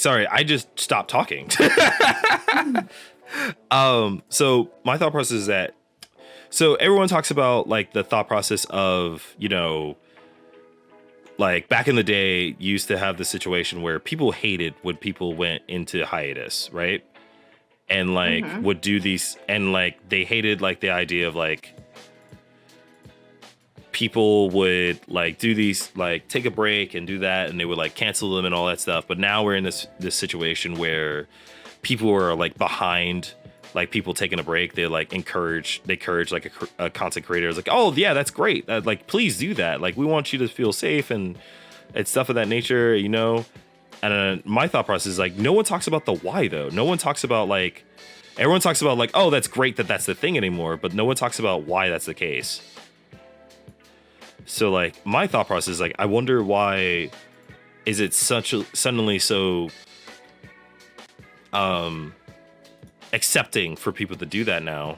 Sorry, I just stopped talking. So my thought process is that, so everyone talks about like the thought process of, like back in the day, you used to have the situation where people hated when people went into hiatus, right? And like Mm-hmm. would do these, and like they hated like the idea of like people would like do these, like take a break and do that, and they would like cancel them and all that stuff. But now we're in this situation where people are like behind, like people taking a break. They encourage like a content creator is like, oh yeah, that's great, like please do that, like we want you to feel safe and stuff of that nature, And my thought process is like, no one talks about the why though. No one talks about like, everyone talks about like, oh, that's great that that's the thing anymore, but no one talks about why that's the case. So like my thought process is like, I wonder why is it suddenly so accepting for people to do that now?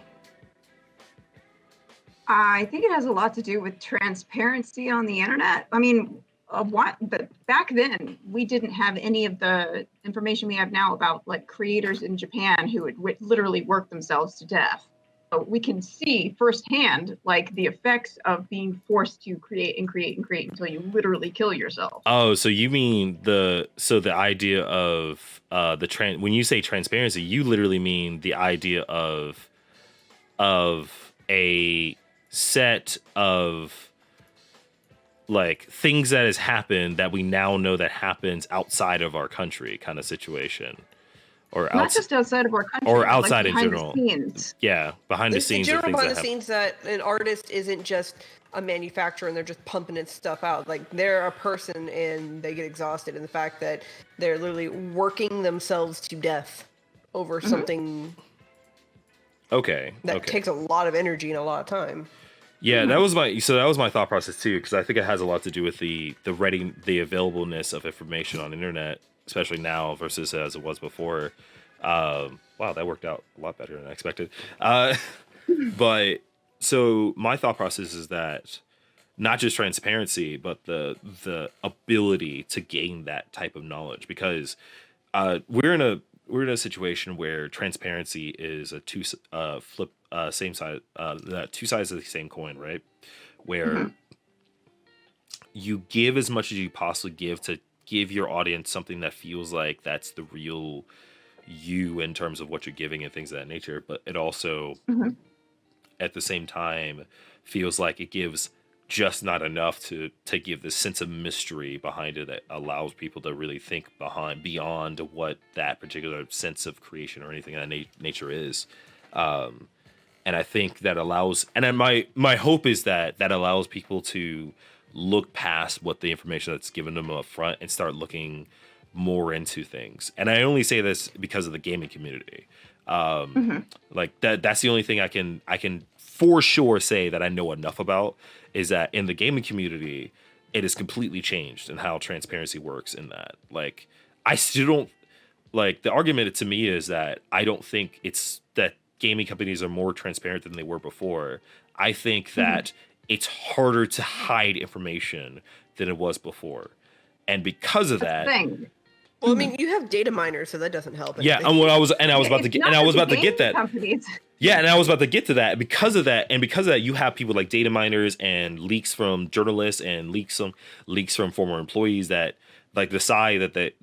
I think it has a lot to do with transparency on the internet. I mean, but back then we didn't have any of the information we have now about like creators in Japan who would literally work themselves to death. So we can see firsthand like the effects of being forced to create and create and create until you literally kill yourself. Oh, so you mean the idea of when you say transparency, you literally mean the idea of a set of like things that has happened that we now know that happens outside of our country kind of situation, or not just outside of our country, or outside like in general. The scenes. Yeah, behind the scenes. In general, behind the scenes, that an artist isn't just a manufacturer and they're just pumping its stuff out. Like they're a person and they get exhausted, and the fact that they're literally working themselves to death over something. Okay. That takes a lot of energy and a lot of time. Yeah, that was my thought process too, because I think it has a lot to do with the availableness of information on the internet, especially now versus as it was before. Wow, that worked out a lot better than I expected. But so my thought process is that not just transparency, but the ability to gain that type of knowledge, because we're in a situation where transparency is a two sides of the same coin, right? Where you give as much as you possibly give to give your audience something that feels like that's the real you in terms of what you're giving and things of that nature, but it also at the same time feels like it gives just not enough to give this sense of mystery behind it that allows people to really think beyond what that particular sense of creation or anything of that nature is. And I think that allows, and then my hope is that allows people to look past what the information that's given them up front and start looking more into things. And I only say this because of the gaming community. Like that's the only thing I can for sure say that I know enough about, is that in the gaming community, it has completely changed in how transparency works in that. Like, I still don't, like, the argument to me is that I don't think it's that gaming companies are more transparent than they were before. I think that it's harder to hide information than it was before. And because of that, well, I mean, you have data miners, so that doesn't help. Yeah, and I was about to get that. Companies. Yeah, and I was about to get to that. Because of that, you have people like data miners and leaks from journalists and leaks from former employees that like decide that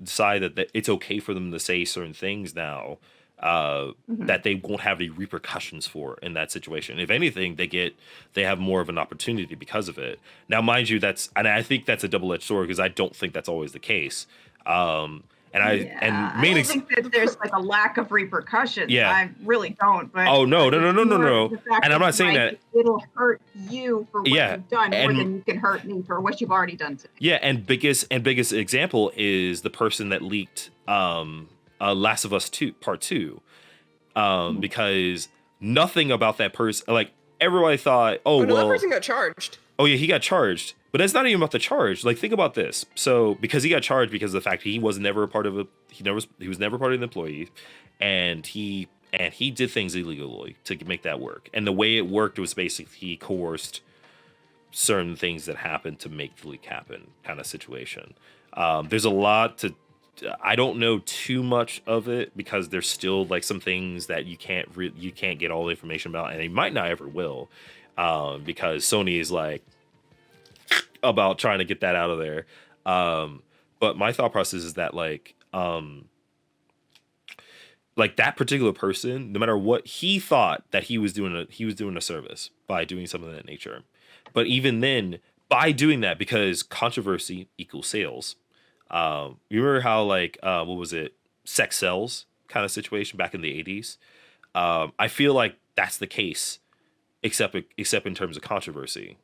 it's okay for them to say certain things now, that they won't have any repercussions for in that situation. If anything, they have more of an opportunity because of it. Now, mind you, I think that's a double-edged sword, because I don't think that's always the case. I don't think that there's like a lack of repercussions. Yeah. I really don't. But no. And I'm not saying that it'll hurt you for what you've done more than you can hurt me for what you've already done to me. Yeah, and biggest example is the person that leaked Last of Us 2 Part 2, because nothing about that person, like everybody thought, that person got charged. Oh yeah, he got charged. But that's not even about the charge. Like, think about this. So, because he got charged because of the fact he was never part of he was never part of an employee, and he did things illegally to make that work. And the way it worked was basically he coerced certain things that happened to make the leak happen, kind of situation. There's a lot I don't know too much of it because there's still like some things that you can't get all the information about, and they might not ever will, because Sony is like about trying to get that out of there. But my thought process is that like that particular person, no matter what he thought that he was doing a service by doing something of that nature. But even then, by doing that, because controversy equals sales. You remember how like what was it, sex sells kind of situation back in the 80s? I feel like that's the case, except in terms of controversy.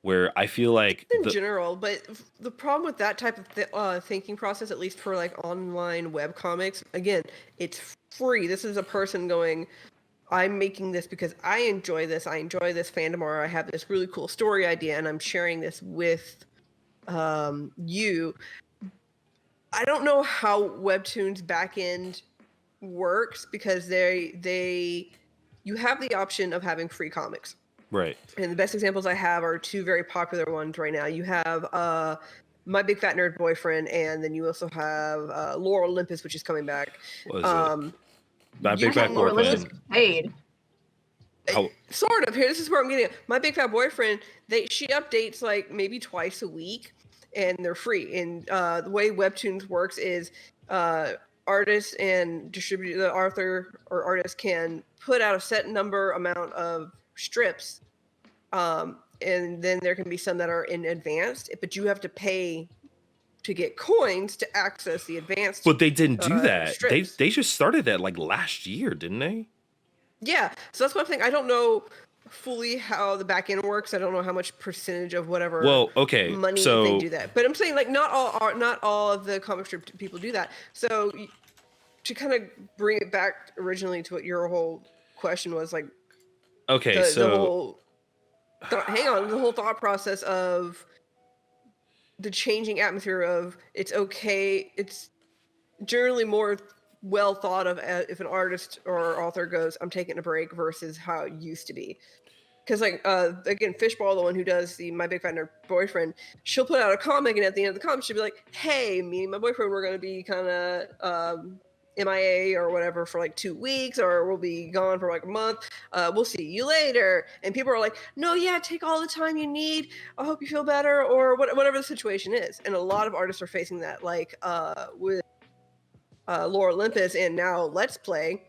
Where I feel like in general, but the problem with that type of thinking process, at least for like online web comics, again, it's free. This is a person going, I'm making this because I enjoy this fandom, or I have this really cool story idea and I'm sharing this with you. I don't know how Webtoon's backend works, because you have the option of having free comics. right. And the best examples I have are two very popular ones right now. You have My Big Fat Nerd Boyfriend, and then you also have Lore Olympus, which is coming back. What is it? My You Big Fat think Lore Olympus Boyfriend. gets paid? Sort of. Here, this is where I'm getting at. My Big Fat Boyfriend, she updates like maybe twice a week, and they're free. And the way Webtoons works is artists and the author or artist can put out a set amount of strips, and then there can be some that are in advanced, but you have to pay to get coins to access the advanced. But they didn't do that. Strips. They just started that like last year, didn't they? Yeah, so that's what I'm saying. I don't know fully how the back end works. I don't know how much percentage of whatever money they do that. But I'm saying like not all of the comic strip people do that. So to kind of bring it back originally to what your whole question was, like, okay, the whole thought process of the changing atmosphere of it's generally more well thought of if an artist or author goes, I'm taking a break, versus how it used to be. Because like again, Fishball, the one who does the My Big Fat Nerd Boyfriend, she'll put out a comic, and at the end of the comic she'll be like, hey, me and my boyfriend, we're going to be kind of MIA or whatever for like 2 weeks, or we'll be gone for like a month. We'll see you later. And people are like, no, yeah, take all the time you need. I hope you feel better, or whatever the situation is. And a lot of artists are facing that, like with Lore Olympus and now Let's Play.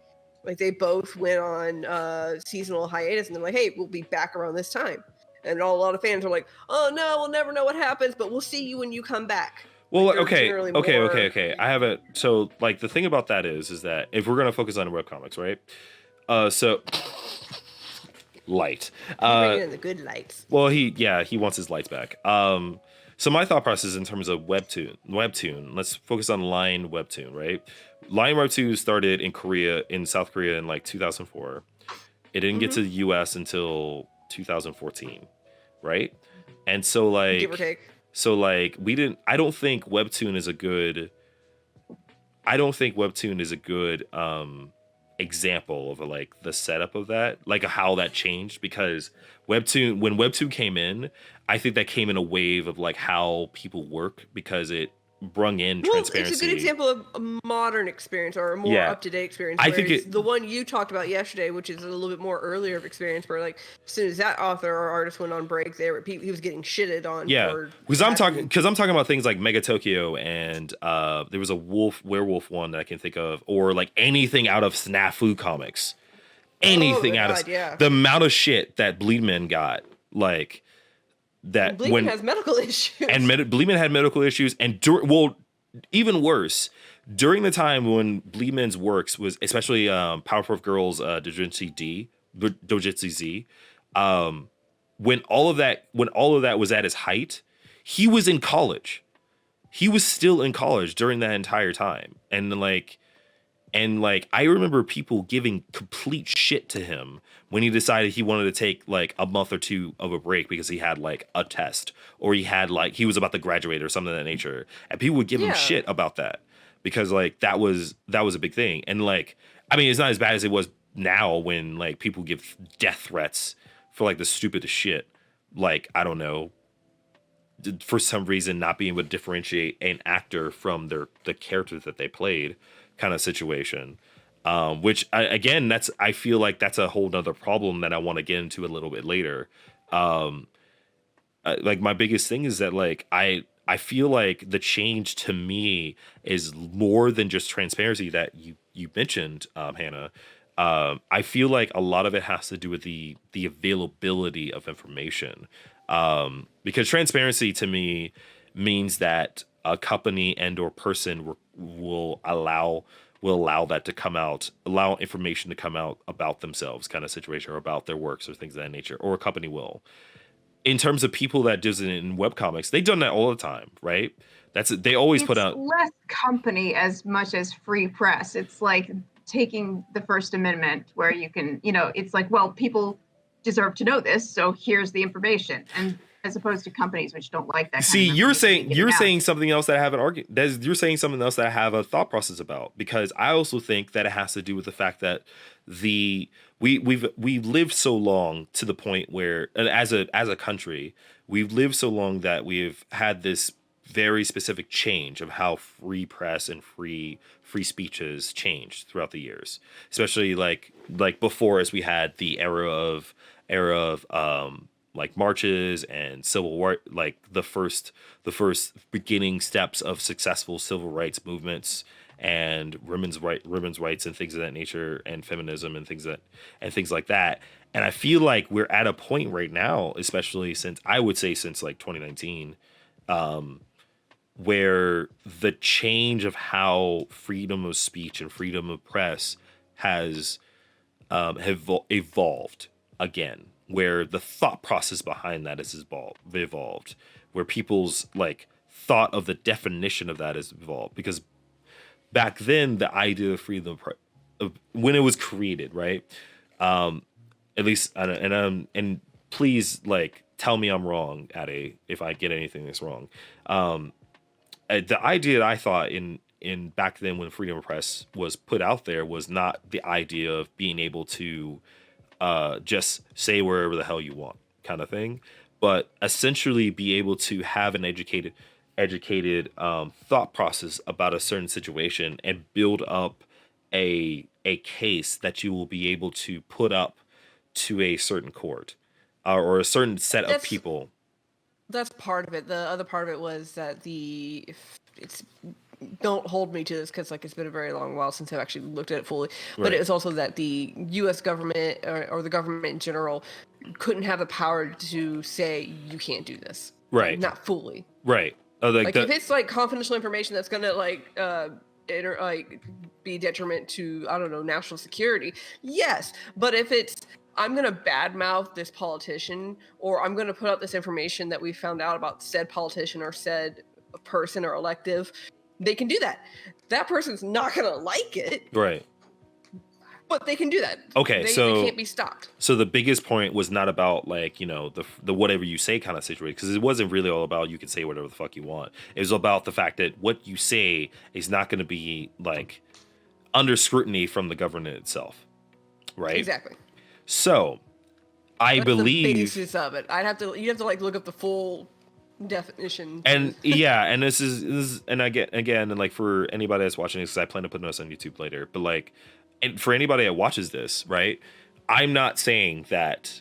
Like they both went on seasonal hiatus, and they're like, hey, we'll be back around this time. And a lot of fans are like, oh no, we'll never know what happens, but we'll see you when you come back. Well, like okay. I have it. So, like, the thing about that is that if we're gonna focus on webcomics, right? So light. Bringing in the good lights. Well, he wants his lights back. So my thought process in terms of webtoon. Let's focus on Line Webtoon, right? Line Webtoon started in South Korea in like 2004. It didn't get to the U.S. until 2014, right? And so like, give or take. So like I don't think Webtoon is a good example of like the setup of that, like how that changed, because when Webtoon came in, I think that came in a wave of like how people work, because it brung in transparency. It's a good example of a modern experience, or a more up-to-date experience. I think the one you talked about yesterday, which is a little bit more earlier of experience, where like as soon as that author or artist went on break, he was getting shitted on. Yeah, because I'm talking about things like Mega Tokyo, and there was a werewolf one that I can think of, or like anything out of Snafu Comics, the amount of shit that Bleedman got, like. That Bleedman has medical issues, and Bleedman had medical issues, and even worse, during the time when Bleedman's works was, especially Powerpuff Girls Dojutsu Z, when all of that was at its height, he was in college. He was still in college during that entire time, and I remember people giving complete shit to him when he decided he wanted to take like a month or two of a break because he had like a test, or he was about to graduate or something of that nature. And people would give him shit about that, because like that was a big thing. And like, I mean, it's not as bad as it was now when like people give death threats for like the stupidest shit. Like, I don't know, for some reason not being able to differentiate an actor from the character that they played, kind of situation. Which again, I feel like that's a whole nother problem that I want to get into a little bit later. Um, like my biggest thing is that like I feel like the change to me is more than just transparency that you mentioned, Hannah. I feel like a lot of it has to do with the availability of information, because transparency to me means that a company and or person will allow that to come out, allow information to come out about themselves, kind of situation, or about their works or things of that nature, or a company will. In terms of people that does it in webcomics, they've done that all the time, right? They always put It's out. less company as much as free press. It's like taking the First Amendment where you can, it's like, well, people deserve to know this, so here's the information. And as opposed to companies which don't like that See, kind of you're information saying getting out. something else that I have an argument. You're saying something else that I have a thought process about, because I also think that it has to do with the fact that we've lived so long to the point where, and as a country, we've lived so long that we've had this very specific change of how free press and free speech has changed throughout the years, especially like before, as we had the era of like marches and civil war, like the first beginning steps of successful civil rights movements and women's rights and things of that nature, and feminism and things like that. And I feel like we're at a point right now, especially since I would say since like 2019, where the change of how freedom of speech and freedom of press has have evolved again, where the thought process behind that is evolved, where people's like thought of the definition of that has evolved. Because back then, the idea of freedom when it was created, right? At least, and please, like, tell me I'm wrong, Ade, if I get anything that's wrong. The idea that I thought in back then, when freedom of press was put out there, was not the idea of being able to just say wherever the hell you want, kind of thing, but essentially be able to have an educated thought process about a certain situation and build up a case that you will be able to put up to a certain court, or a certain set of That's people. that's part of it. The other part of it was that if it's don't hold me to this because like it's been a very long while since I've actually looked at it fully. But Right. it was also that the U.S. government or the government in general couldn't have the power to say you can't do this. Right. Not fully. Right. Like if it's like confidential information that's gonna like be detriment to, I don't know, national security, yes. But if it's I'm gonna badmouth this politician, or I'm gonna put out this information that we found out about said politician or said person or elective, they can do that. That person's not gonna like it, right. but they can do that. Okay, they so can't be stopped. So the biggest point was not about like, the whatever you say kind of situation, because it wasn't really all about you can say whatever the fuck you want. It was about the fact that what you say is not going to be like under scrutiny from the government itself, right? Exactly. So I That's believe the basis of it. You have to like look up the full definition. And yeah, and this is and I get again, and like for anybody that's watching this, because I plan to put this on YouTube later, but like, and for anybody that watches this, right, I'm not saying that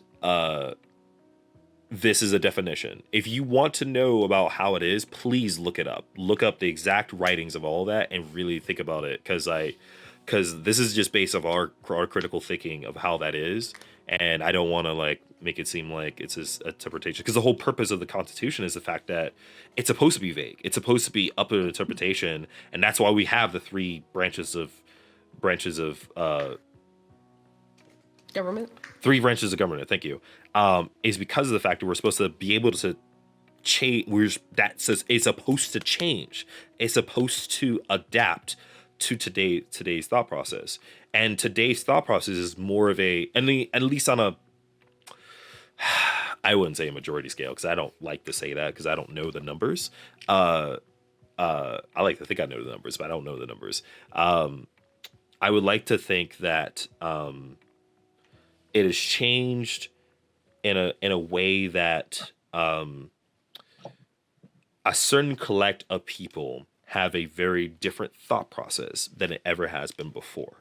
this is a definition. If you want to know about how it is, please look it up. Look up the exact writings of all that and really think about it, because this is just based off our critical thinking of how that is. And I don't want to like make it seem like it's this interpretation, because the whole purpose of the Constitution is the fact that it's supposed to be vague. It's supposed to be up to interpretation, and that's why we have the three branches of Government. Three branches of government. Thank you. Is because of the fact that we're supposed to be able to change. That says it's supposed to change. It's supposed to adapt to today's thought process. And today's thought process is more of at least on a, I wouldn't say a majority scale, because I don't like to say that, because I don't know the numbers. I like to think I know the numbers, but I don't know the numbers. I would like to think that it has changed in a way that a certain collect of people have a very different thought process than it ever has been before.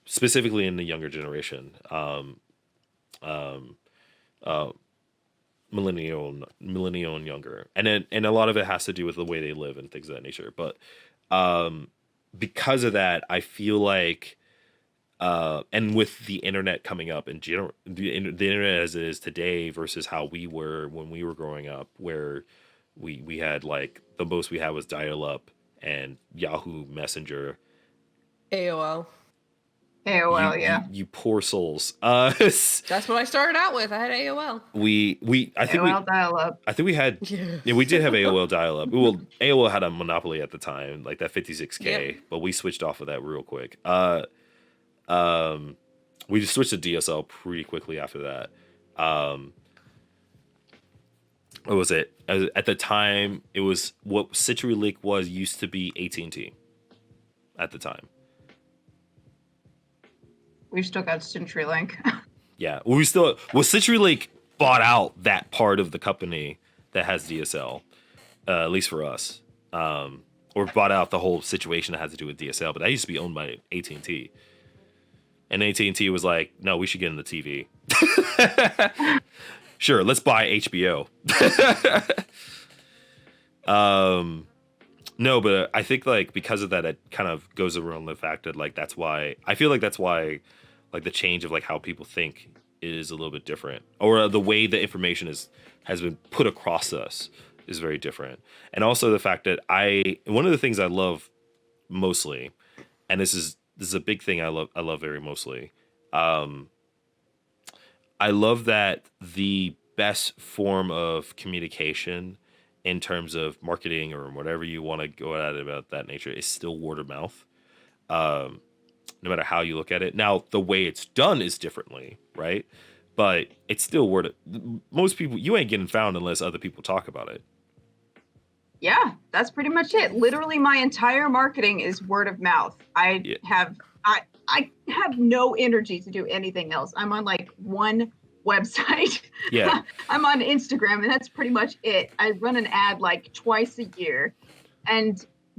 Specifically in the younger generation, uh, millennial and younger, and a lot of it has to do with the way they live and things of that nature. But because of that, I feel like, and with the internet coming up in general, the internet as it is today versus how we were when we were growing up, where we had like the most we had was dial up and Yahoo Messenger. AOL. AOL, yeah. You poor souls. That's what I started out with. I had AOL. I think AOL dial-up. I think we had, yeah, we did have AOL dial up. Well, AOL had a monopoly at the time, like that 56K, Yep. but we switched off of that real quick. We just switched to DSL pretty quickly after that. What was it? At the time, it was what CenturyLink was used to be AT&T at the time. We've still got CenturyLink. Yeah, CenturyLink bought out that part of the company that has DSL, at least for us, or bought out the whole situation that had to do with DSL. But that used to be owned by AT&T, and AT&T was like, "No, we should get in the TV." Sure, let's buy HBO. No, but I think like because of that, it kind of goes around the fact that like that's why I feel like that's why like the change of like how people think is a little bit different, or the way the information has been put across us is very different, and also the fact that one of the things I love mostly, and this is a big thing I love very mostly. I love that the best form of communication in terms of marketing or whatever you want to go at it about that nature is still word of mouth. No matter how you look at it. Now, the way it's done is differently, right? But it's still most people, you ain't getting found unless other people talk about it. Yeah, that's pretty much it. Literally, my entire marketing is word of mouth. I have no energy to do anything else. I'm on like one website. Yeah. I'm on Instagram, and that's pretty much it. I run an ad like twice a year,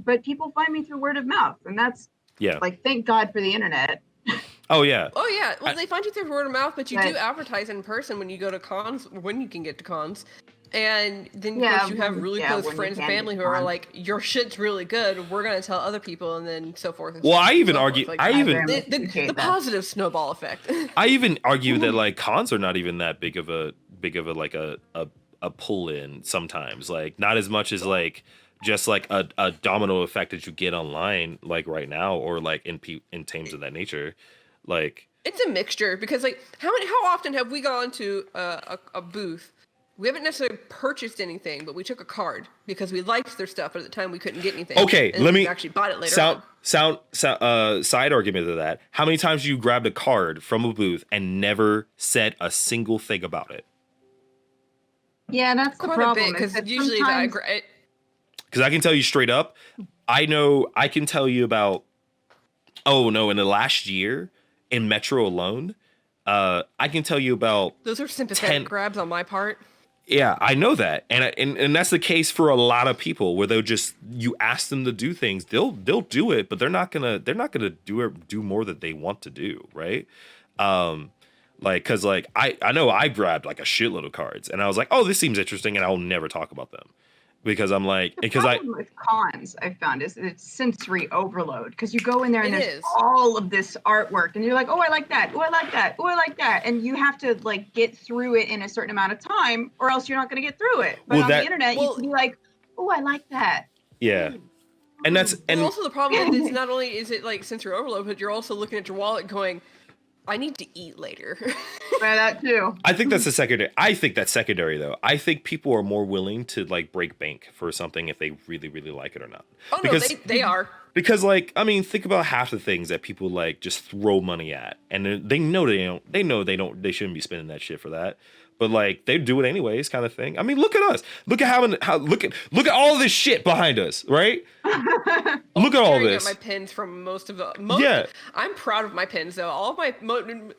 but people find me through word of mouth, and that's like, thank God for the internet. Oh yeah. Oh yeah. Well, they find you through word of mouth, but you do advertise in person when you go to cons, when you can get to cons. And then of course you have really close friends and family who are like, your shit's really good, we're gonna tell other people, and then so forth. And well, so I even so argue, like, the positive snowball effect. I even argue that like cons are not even that big of a like a pull in sometimes. Like not as much as like just like a domino effect that you get online like right now, or like in terms of that nature. Like it's a mixture, because like how often have we gone to a booth? We haven't necessarily purchased anything, but we took a card because we liked their stuff, but at the time we couldn't get anything. Okay, and let me actually bought it later on. Side argument to that. How many times you grabbed a card from a booth and never said a single thing about it? Yeah, that's the Quite problem. Because usually because I can tell you straight up, I can tell you about. Oh no! In the last year, in Metro alone, I can tell you about. Those are sympathetic grabs on my part. Yeah, I know that, and that's the case for a lot of people, where you ask them to do things, they'll do it, but they're not gonna do more than they want to do, right? Like, cause like I know I grabbed like a shitload of cards, and I was like, oh, this seems interesting, and I'll never talk about them. Because I'm like, because with cons I found is it's sensory overload, because you go in there and there's is. all of this artwork, and you're like, oh, I like that, oh, I like that, oh, I like that, and you have to like get through it in a certain amount of time, or else you're not going to get through it. But on the internet, you can be like, oh, I like that. Yeah, and that's and also the problem is not only is it like sensory overload, but you're also looking at your wallet going, I need to eat later. By that too. I think that's a secondary. I think that's secondary though. I think people are more willing to like break bank for something if they really, really like it or not. Oh because, no, they are. Because like, I mean, think about half the things that people like just throw money at, and they know they shouldn't be spending that shit for that. but like they do it anyways, kind of thing. I mean, look at us. Look at look at all this shit behind us, right? Look at all Staring this. at my pins from Yeah. I'm proud of my pins though. All of my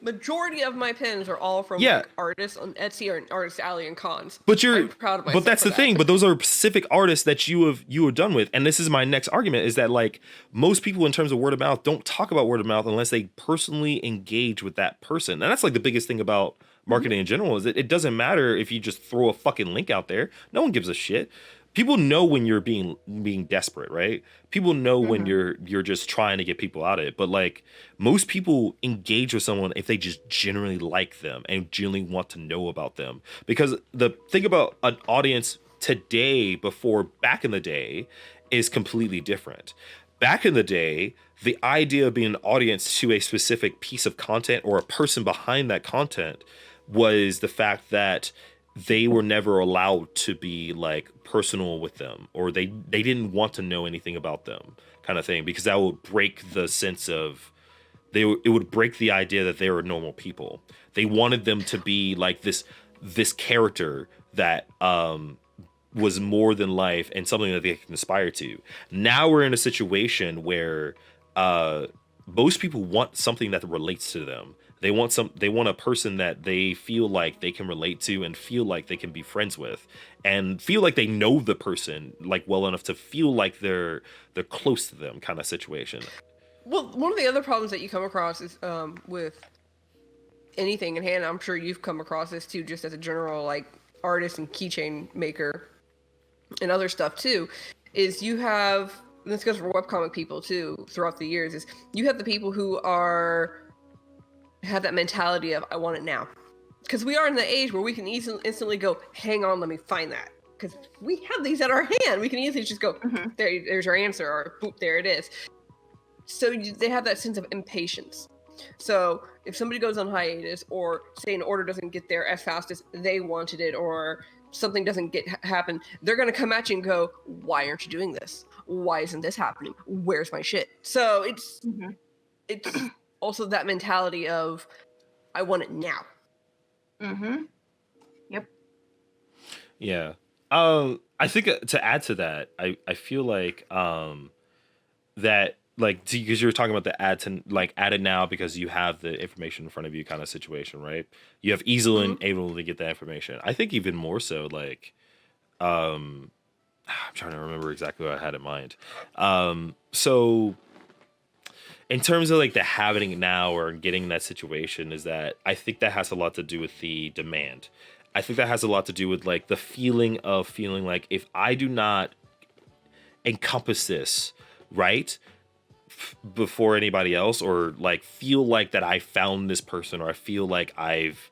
majority of my pins are all from Yeah. like, artists on Etsy or Artist Alley and cons. But I'm proud of myself. but that's for the thing. that. But those are specific artists that you have done with. And this is my next argument is that like most people in terms of word of mouth don't talk about word of mouth unless they personally engage with that person. And that's like the biggest thing about marketing in general is that it doesn't matter if you just throw a fucking link out there. No one gives a shit. People know when you're being desperate, right? People know when you're just trying to get people out of it. But like most people engage with someone if they just generally like them and genuinely want to know about them. Because the thing about an audience today before back in the day is completely different. Back in the day, the idea of being an audience to a specific piece of content or a person behind that content was the fact that they were never allowed to be like personal with them, or they didn't want to know anything about them, kind of thing, because that would break the sense of it would break the idea that they were normal people. They wanted them to be like this character that was more than life and something that they can aspire to. Now we're in a situation where most people want something that relates to them. They want a person that they feel like they can relate to and feel like they can be friends with and feel like they know the person like well enough to feel like they're close to them, kind of situation. Well, one of the other problems that you come across is with anything in hand. I'm sure you've come across this too, just as a general like artist and keychain maker and other stuff too. Is you have, and this goes for webcomic people too throughout the years. Is you have the people who have that mentality of I want it now, because we are in the age where we can instantly go, hang on, let me find that, because we have these at our hand. We can easily just go, there's your answer, or boop, there it is. So they have that sense of impatience. So if somebody goes on hiatus, or say an order doesn't get there as fast as they wanted it, or something doesn't happen, they're going to come at you and go, why aren't you doing this? Why isn't this happening? Where's my shit? So it's also that mentality of I want it now. Yep. Yeah. I think to add to that, I feel like that like because you're talking about the add it now because you have the information in front of you kind of situation, right? You have easily able to get that information. I think even more so like I'm trying to remember exactly what I had in mind. So in terms of like the having it now or getting that situation, is that I think that has a lot to do with the demand. I think that has a lot to do with like the feeling like if I do not encompass this right before anybody else, or like feel like that I found this person, or I feel like I've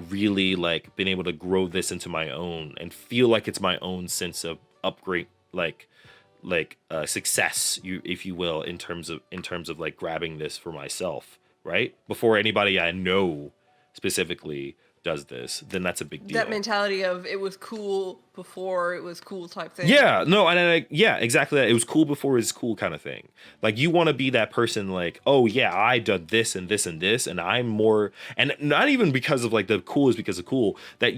really like been able to grow this into my own and feel like it's my own sense of upgrade, like success, if you will, in terms of like grabbing this for myself, right? Before anybody I know specifically does this, then that's a big deal. That mentality of it was cool before it was cool type thing. Yeah, no, and yeah, exactly that. It was cool before it's cool kind of thing. Like you want to be that person like, oh yeah, I did this and this and this, and I'm more, and not even because of like the cool is because of cool, that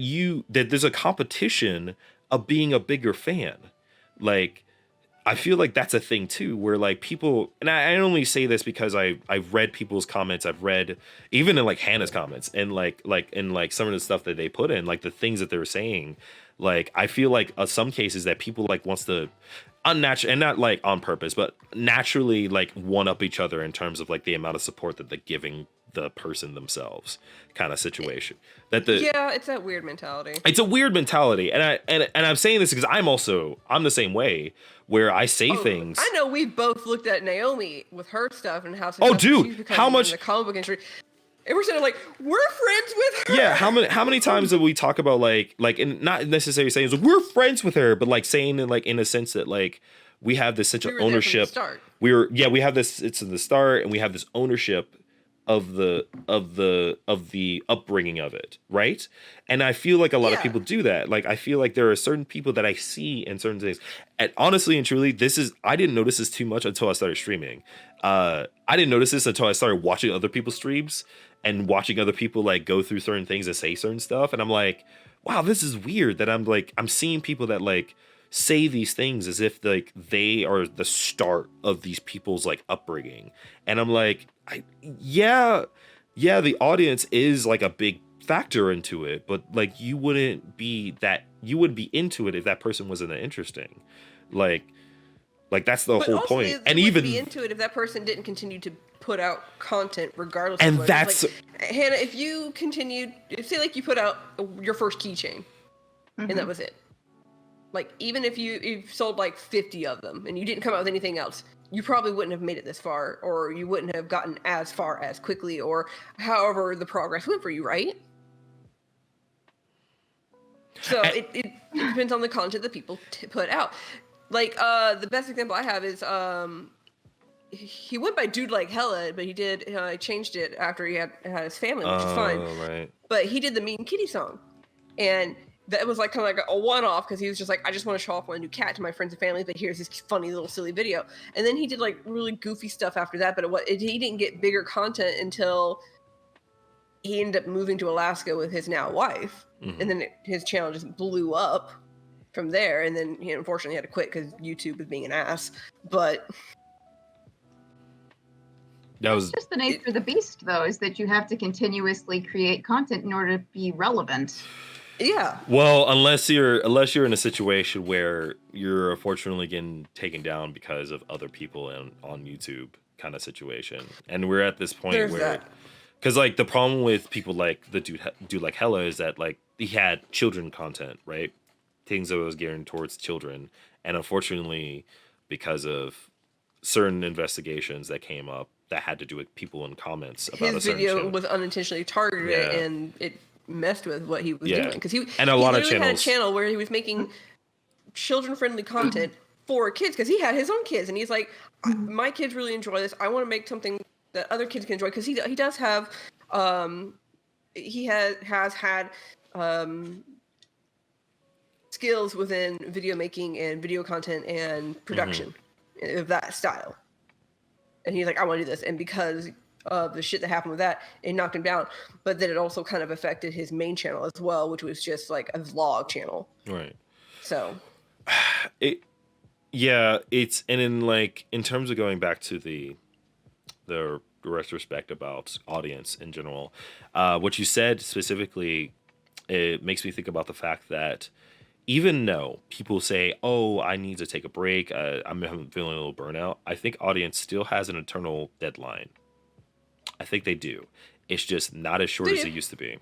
there's a competition of being a bigger fan. Like I feel like that's a thing too, where like people, and I only say this because I've read people's comments. I've read even in like Hannah's comments and like in like some of the stuff that they put in, like the things that they're saying. Like I feel like some cases that people like wants to unnatural, and not like on purpose, but naturally like one up each other in terms of like the amount of support that they're giving the person themselves, kind of situation. Yeah, it's that weird mentality. It's a weird mentality, and I'm saying this because I'm the same way, where I say things. I know we both looked at Naomi with her stuff and how successful she's become how much in the comic book industry. And we're sort of like, we're friends with her. Yeah, how many times did we talk about like and not necessarily saying like, we're friends with her, but like saying like in a sense that like we have this sense of ownership. We have this, it's in the start, and we have this ownership of the upbringing of it, right? And I feel like a lot of Yeah. people do that. Like I feel like there are certain people that I see in certain things. And honestly and truly, I didn't notice this too much until I started streaming. I didn't notice this until I started watching other people's streams and watching other people like go through certain things and say certain stuff. And I'm like, wow, this is weird that I'm seeing people that like say these things as if like they are the start of these people's like upbringing. And I'm like, yeah, yeah, the audience is like a big factor into it, but like you wouldn't be into it if that person wasn't that interesting. Like that's the But whole also, point. they And wouldn't even be into it if that person didn't continue to put out content regardless and of what that's it is. Like, Hannah, if you continued, say like you put out your first keychain and that was it. Like, even if you sold like 50 of them and you didn't come out with anything else, you probably wouldn't have made it this far, or you wouldn't have gotten as far as quickly, or however the progress went for you, right? So it depends on the content that people put out. Like, the best example I have is he went by Dude Like Hella, but he did changed it after he had his family, which is fine. oh, right. But he did the Mean Kitty song, and that was like kind of like a one-off because he was just like, I just want to show off my new cat to my friends and family, but here's this funny little silly video. And then he did like really goofy stuff after that, but he didn't get bigger content until he ended up moving to Alaska with his now wife, and then his channel just blew up from there. And then he unfortunately had to quit because YouTube was being an ass. But That was Just the nature of the beast, though, is that you have to continuously create content in order to be relevant. yeah, well, unless you're in a situation where you're unfortunately getting taken down because of other people on YouTube kind of situation. And we're at this point there's where that. because like the problem with people like the dude like Hella is that like he had children content, right? Things that was geared towards children, and unfortunately, because of certain investigations that came up that had to do with people in comments about a His certain video channel. was unintentionally targeted, Yeah. and it messed with what he was Yeah. doing because he And a he lot of literally had a channels- channel where he was making children-friendly content for kids because he had his own kids, and he's like, my kids really enjoy this. I want to make something that other kids can enjoy because he does have he has had skills within video making and video content and production of that style. And he's like, I want to do this. And because of the shit that happened with that, it knocked him down. But then it also kind of affected his main channel as well, which was just like a vlog channel. Right. So It's and in terms of going back to the retrospect about audience in general, what you said specifically, it makes me think about the fact that even though people say, "Oh, I need to take a break. I'm feeling a little burnout," I think audience still has an internal deadline. I think they do. It's just not as short They as do. it used to be.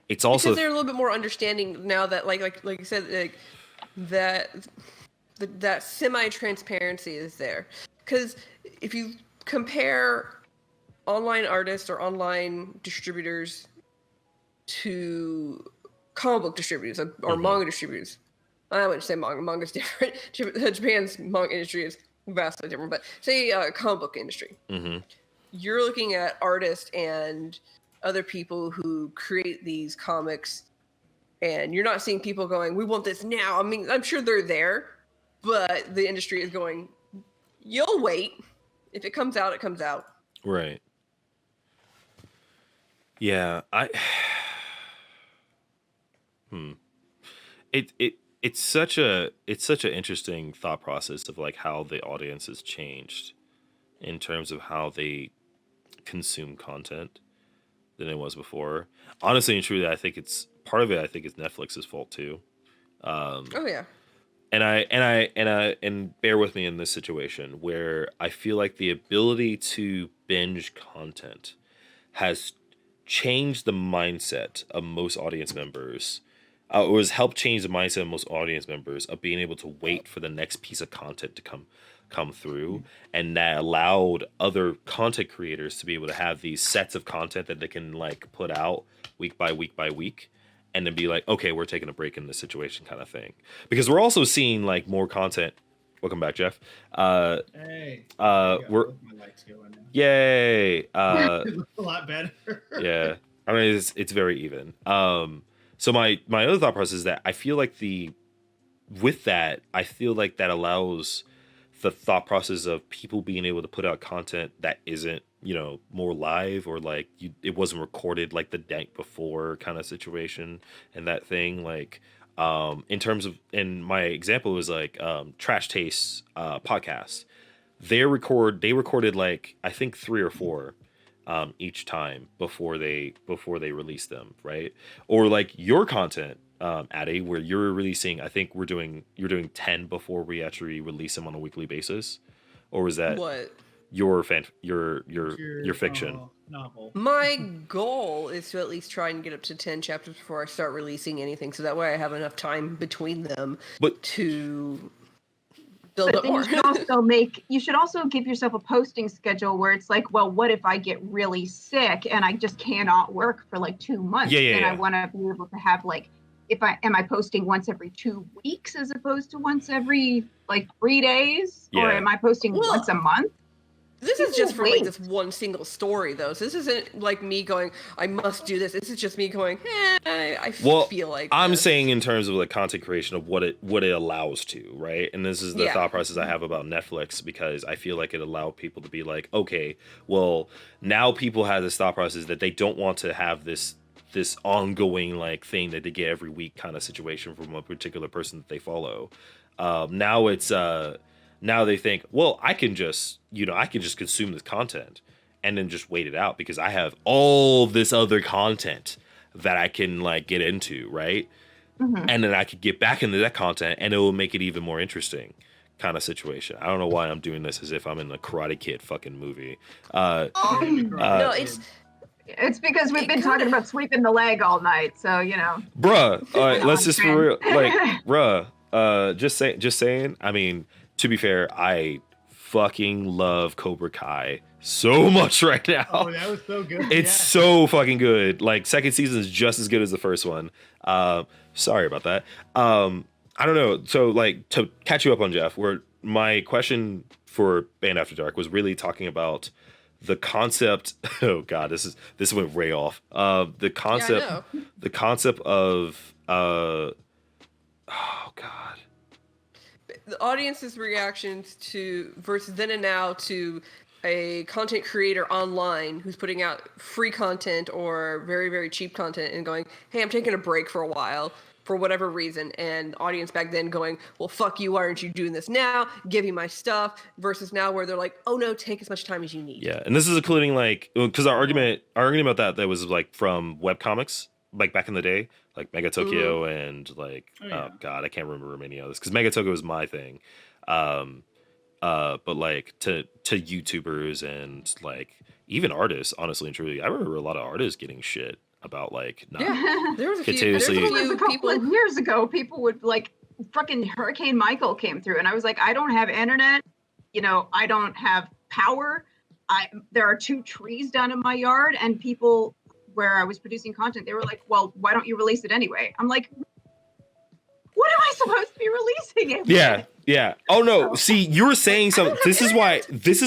It's also because they're a little bit more understanding now that like you said, like that semi-transparency is there. Because if you compare online artists or online distributors to comic book distributors or manga distributors, I wouldn't say manga. Manga's different. Japan's manga industry is vastly different. But say comic book industry, you're looking at artists and other people who create these comics, and you're not seeing people going, "We want this now." I mean, I'm sure they're there, but the industry is going, "You'll wait. If it comes out, it comes out." right. Yeah, it's such an interesting thought process of like how the audience has changed in terms of how they consume content than it was before. Honestly and truly, I think it's part of it. I think it's Netflix's fault too. Oh yeah. And bear with me in this situation where I feel like the ability to binge content has changed the mindset of most audience members. Or has helped change the mindset of most audience members of being able to wait for the next piece of content to come through, and that allowed other content creators to be able to have these sets of content that they can like put out week by week by week, and then be like, okay, we're taking a break in this situation kind of thing. Because we're also seeing like more content Welcome back, Jeff. Hey. We're My lights going now. yay. It looks a lot better. Yeah. I mean, it's very even. So my other thought process is that I feel like I feel like that allows the thought process of people being able to put out content that isn't, more live, or like it wasn't recorded like the night before kind of situation, and that thing, like, in terms of, and my example was like, Trash Taste podcast. They recorded like, I think 3 or 4 each time before they release them, right? Or like your content, Addy, where you're releasing, I think you're doing 10 before we actually release them on a weekly basis. Or was that What? your fiction? Novel. My goal is to at least try and get up to 10 chapters before I start releasing anything, so that way I have enough time between them But to build But up then more. you should also give yourself a posting schedule where it's like, well, what if I get really sick and I just cannot work for like 2 months? Yeah. I want to be able to have like, am I posting once every 2 weeks as opposed to once every like 3 days? Or Yeah. am I posting Well, once a month? This is just for Wait. like this one single story, though. So this isn't like me going, I must do this. This is just me going, I feel like I'm this. saying in terms of like content creation of what it allows to, right? And this is the Yeah. thought process I have about Netflix, because I feel like it allowed people to be like, okay, well, now people have this thought process that they don't want to have this ongoing like thing that they get every week kind of situation from a particular person that they follow. Now it's now they think, well, I can just consume this content and then just wait it out, because I have all this other content that I can like get into, right? Mhm. And then I could get back into that content and it will make it even more interesting kind of situation. I don't know why I'm doing this as if I'm in the Karate Kid fucking movie. No, It's because we've It been kinda- talking about sweeping the leg all night. So, Bruh, let's on just for real, like, bruh, just saying, I mean, to be fair, I fucking love Cobra Kai so much right now. Oh, that was so good. It's so fucking good. Like, second season is just as good as the first one. Sorry about that. I don't know. So, like, to catch you up on Jeff, where my question for Band After Dark was really talking about the concept. Oh God, this went way off. The concept, Yeah, I know. the concept of oh God. The audience's reactions to versus then and now to a content creator online who's putting out free content or very, very cheap content and going, hey, I'm taking a break for a while for whatever reason, and audience back then going, well, fuck you, why aren't you doing this now? Give me my stuff, versus now where they're like, oh no, take as much time as you need. Yeah, and this is including like, because our argument about that was like from webcomics, like back in the day, like Mega Tokyo and like oh God, I can't remember many others, because Mega Tokyo was my thing. But like to YouTubers and like even artists, honestly and truly, I remember a lot of artists getting shit about like not Yeah, there was a few, Continuously- there's a It was few a couple people. of years ago, people would like fucking Hurricane Michael came through, and I was like, I don't have internet, I don't have power. There are 2 trees down in my yard, and people where I was producing content, they were like, well, why don't you release it anyway? I'm like, what am I supposed to be releasing it? Yeah. Oh no. See, you were saying something. This is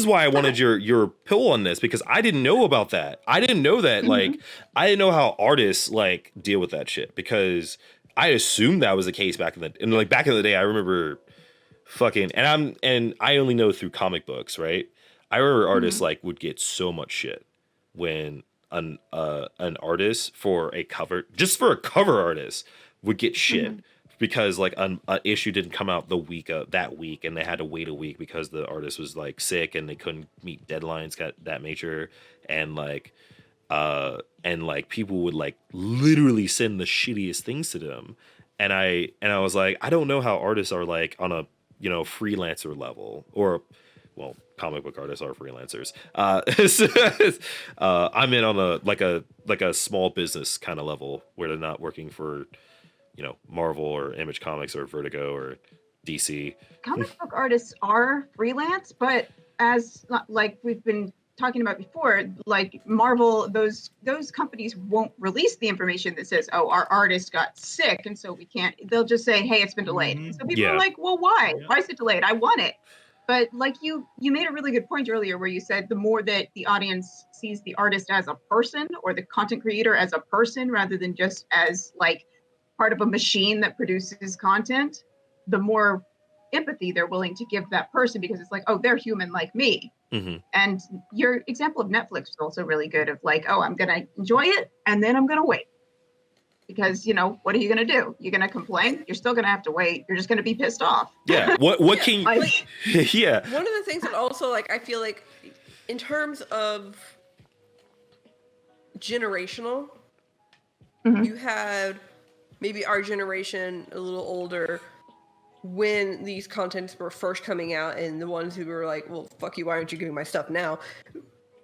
why I wanted your pill on this, because I didn't know about that. I didn't know that. Like, I didn't know how artists like deal with that shit, because I assumed that was the case back in the day. I remember fucking, and I only know through comic books, right? I remember artists like would get so much shit when an artist for a cover artist would get shit because like an issue didn't come out that week, and they had to wait a week because the artist was like sick and they couldn't meet deadlines, got that nature, and like people would like literally send the shittiest things to them, and I was like, I don't know how artists are like on a freelancer level, or well, comic book artists are freelancers. I'm in on a small business kind of level where they're not working for Marvel or Image Comics or Vertigo or DC. Comic book artists are freelance, but as like we've been talking about before, like Marvel, those companies won't release the information that says, "Oh, our artist got sick, and so we can't." They'll just say, "Hey, it's been delayed." Mhm. So people Yeah. are like, "Well, why? Yeah. Why is it delayed? I want it." But like you made a really good point earlier, where you said the more that the audience sees the artist as a person or the content creator as a person, rather than just as like part of a machine that produces content, the more empathy they're willing to give that person, because it's like, oh, they're human like me. Hmm. And your example of Netflix was also really good, of like, oh, I'm gonna enjoy it and then I'm gonna wait, because what are you gonna do? You're gonna complain? You're still gonna have to wait. You're just gonna be pissed off. Yeah. What can you? Like, Yeah. One of the things that also, like, I feel like in terms of generational, Mhm. you had maybe our generation, a little older, when these contents were first coming out, and the ones who were like, well, fuck you, why aren't you giving my stuff now?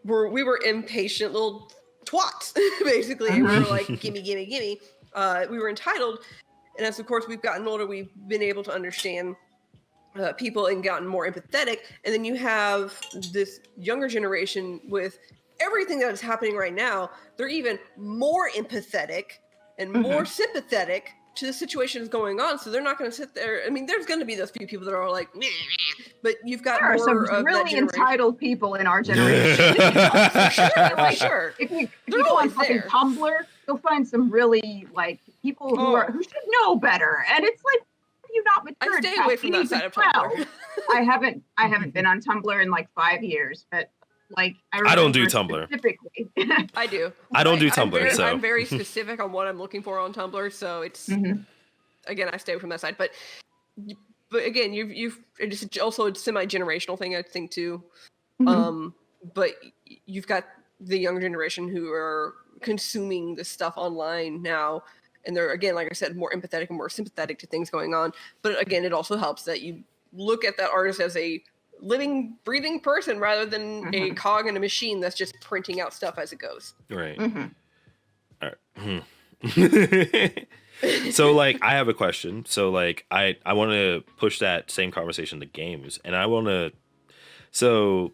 We were impatient little twats, basically. And we were like, gimme, gimme, gimme. We were entitled. And as, of course, we've gotten older, we've been able to understand people and gotten more empathetic. And then you have this younger generation with everything that is happening right now. They're even more empathetic and more sympathetic to the situations going on. So they're not going to sit there. I mean, there's going to be those few people that are like, meh, but you've got there are some more of that really generation. entitled people in our generation. For sure. If you They're go on always fucking there. Tumblr, you'll find some really like people who should know better. And it's like, have you not matured? I stay away past from that age side of 12? Tumblr. I haven't been on Tumblr in like 5 years, but like I don't do remember Tumblr. specifically. I do. I don't do I'm Tumblr, very, so I'm very specific on what I'm looking for on Tumblr, so it's again, I stay away from that side. But again, you've it's also a semi-generational thing, I think, too. But you've got the younger generation who are consuming this stuff online now, and they're, again, like I said, more empathetic and more sympathetic to things going on. But again, it also helps that you look at that artist as a living, breathing person rather than a cog in a machine that's just printing out stuff as it goes. right. All right. So like, I have a question. So like, I want to push that same conversation to games, and I want to. So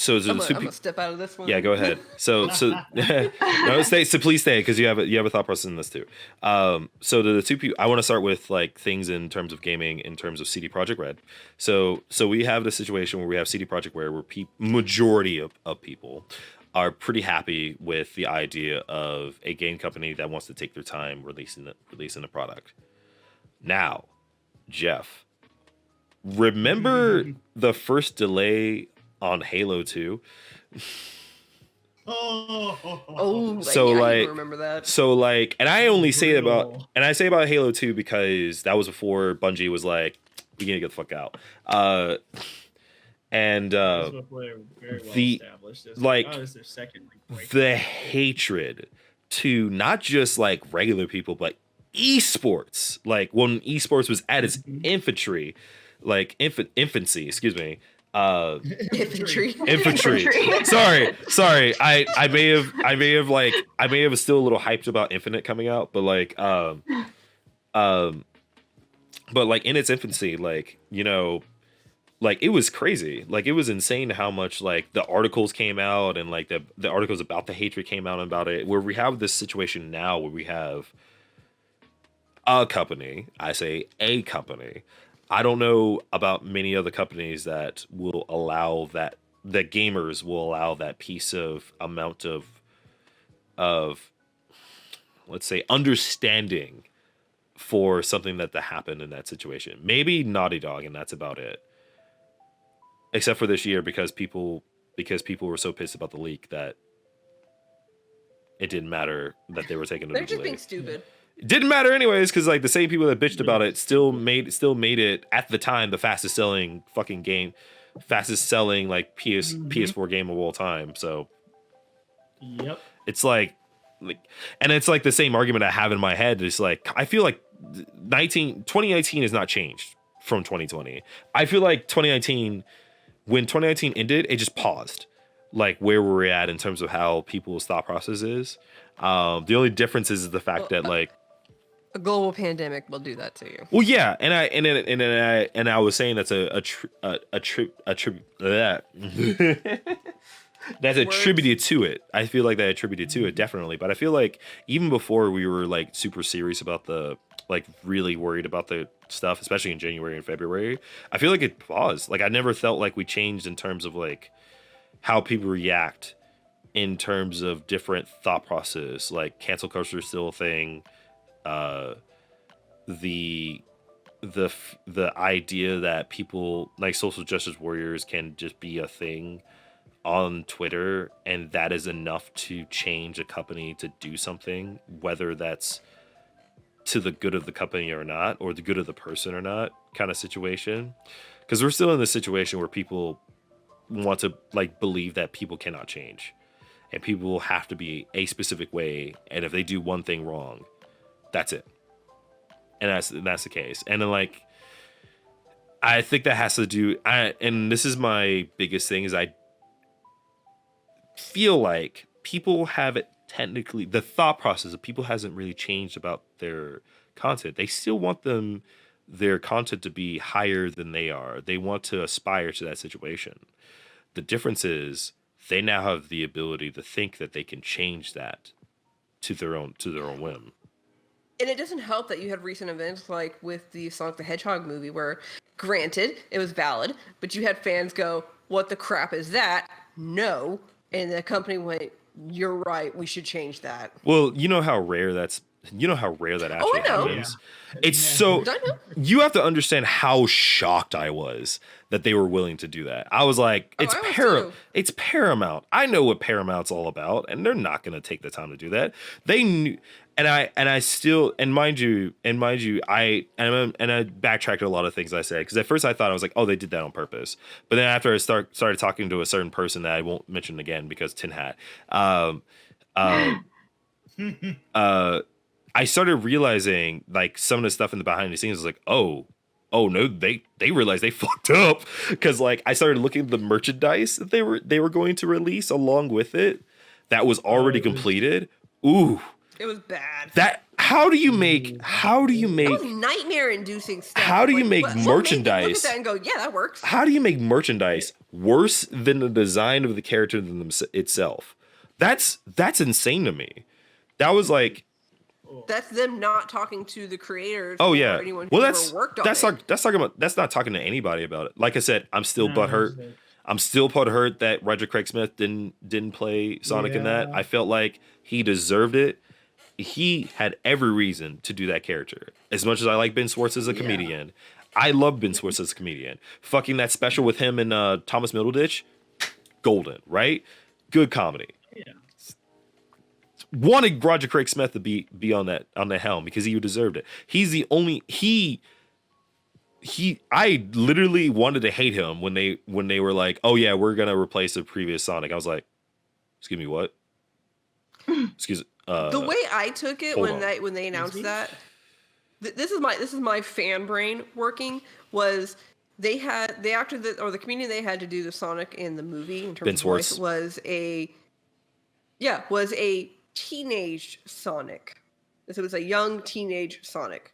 I'm gonna step out of this one. Yeah, go ahead. So no, stay. So please stay, because you have a thought process in this too. So the two people, I want to start with like things in terms of gaming, in terms of CD Projekt Red. So we have the situation where we have CD Projekt Red, where majority of people are pretty happy with the idea of a game company that wants to take their time releasing a product. Now, Jeff, remember the first delay on Halo 2? Oh, So, yeah, I like- even remember that. So like, and I only say Brutal. about Halo 2 because that was before Bungie was like, we need to get the fuck out. And That's before they were very well the- established. It's like, oh, this is their second break. the hatred to not just like regular people, but esports. Like when esports was at its infancy, excuse me. Infantry. Infantry. Sorry. I may have still a little hyped about Infinite coming out, but like but like in its infancy, like, like it was crazy. Like it was insane how much like the articles came out, and like the articles about the hatred came out about it, where we have this situation now where we have a company, I say a company. I don't know about many other companies that will allow that gamers will allow that piece of amount of let's say understanding for something that happened in that situation. Maybe Naughty Dog, and that's about it. Except for this year, because people were so pissed about the leak that it didn't matter that they were taking it. They're just being stupid. It didn't matter anyways, because like the same people that bitched about it still made it at the time the fastest selling fucking game, fastest selling like PS4 game of all time. So Yep. it's like, and it's like the same argument I have in my head. It's like, I feel like 2019 has not changed from 2020. I feel like 2019, when 2019 ended, it just paused, like where we're at in terms of how people's thought process is. The only difference is the fact that like, A global pandemic will do that to you. well, yeah, and I was saying that's a That's Words. attributed to it. I feel like that attributed to it definitely. But I feel like even before we were like super serious about the like really worried about the stuff, especially in January and February, I feel like it paused. Like I never felt like we changed in terms of like how people react in terms of different thought process. Like cancel culture is still a thing. Uh, the the idea that people like social justice warriors can just be a thing on Twitter, and that is enough to change a company to do something, whether that's to the good of the company or not, or the good of the person or not, kind of situation. Because we're still in this situation where people want to like believe that people cannot change, and people will have to be a specific way, and if they do one thing wrong, that's it. And that's the case. And then like I think that has to do and this is my biggest thing is I feel like people have it technically the thought process of people hasn't really changed about their content. They still want their content to be higher than they are. They want to aspire to that situation. The difference is they now have the ability to think that they can change that to their own whim. And it doesn't help that you had recent events like with the Sonic the Hedgehog movie where, granted, it was valid, but you had fans go, "What the crap is that? No." And the company went, "You're right, we should change that." Well, you know how rare that actually I know. happens. Yeah. It's Yeah. so I know. you have to understand how shocked I was that they were willing to do that. I was like, Oh, it's I was too. It's Paramount. I know what Paramount's all about, and they're not going to take the time to do that. They knew, and I still, and mind you, I backtracked a lot of things I said because at first I thought I was like, oh, they did that on purpose. But then after I started talking to a certain person that I won't mention again because Tin Hat, I started realizing like some of the stuff in the behind the scenes was like, oh no, they realized they fucked up because like I started looking at the merchandise that they were going to release along with it that was already completed. Ooh, It was bad. that how do you make That was nightmare-inducing stuff. How do you make what made you look merchandise? at that and go, "Yeah, that works." how do you make merchandise worse than the design of the character itself? That's insane to me. That was like, That's them not talking to the creators. oh or yeah. anyone who Well, ever worked on it. that's not talking to anybody about it. Like I said, I'm still No, butthurt. it's like- I'm still butthurt that Roger Craig Smith didn't play Sonic in that. Yeah. I felt like he deserved it. He had every reason to do that character. As much as I like Ben Schwartz as a comedian, I love Ben Schwartz as a comedian. Fucking that special with him and Thomas Middleditch, golden, right? Good comedy. Yeah. Wanted Roger Craig Smith to be on that helm because he deserved it. He's the only I literally wanted to hate him when they were like, oh yeah, we're gonna replace the previous Sonic. I was like, excuse me, what? Excuse The way I took it hold when on. they announced me? that, this is my fan brain working, was the actor or the comedian they had to do the Sonic in the movie in terms Ben of Schwartz. voice was a teenage Sonic. So it was a young teenage Sonic.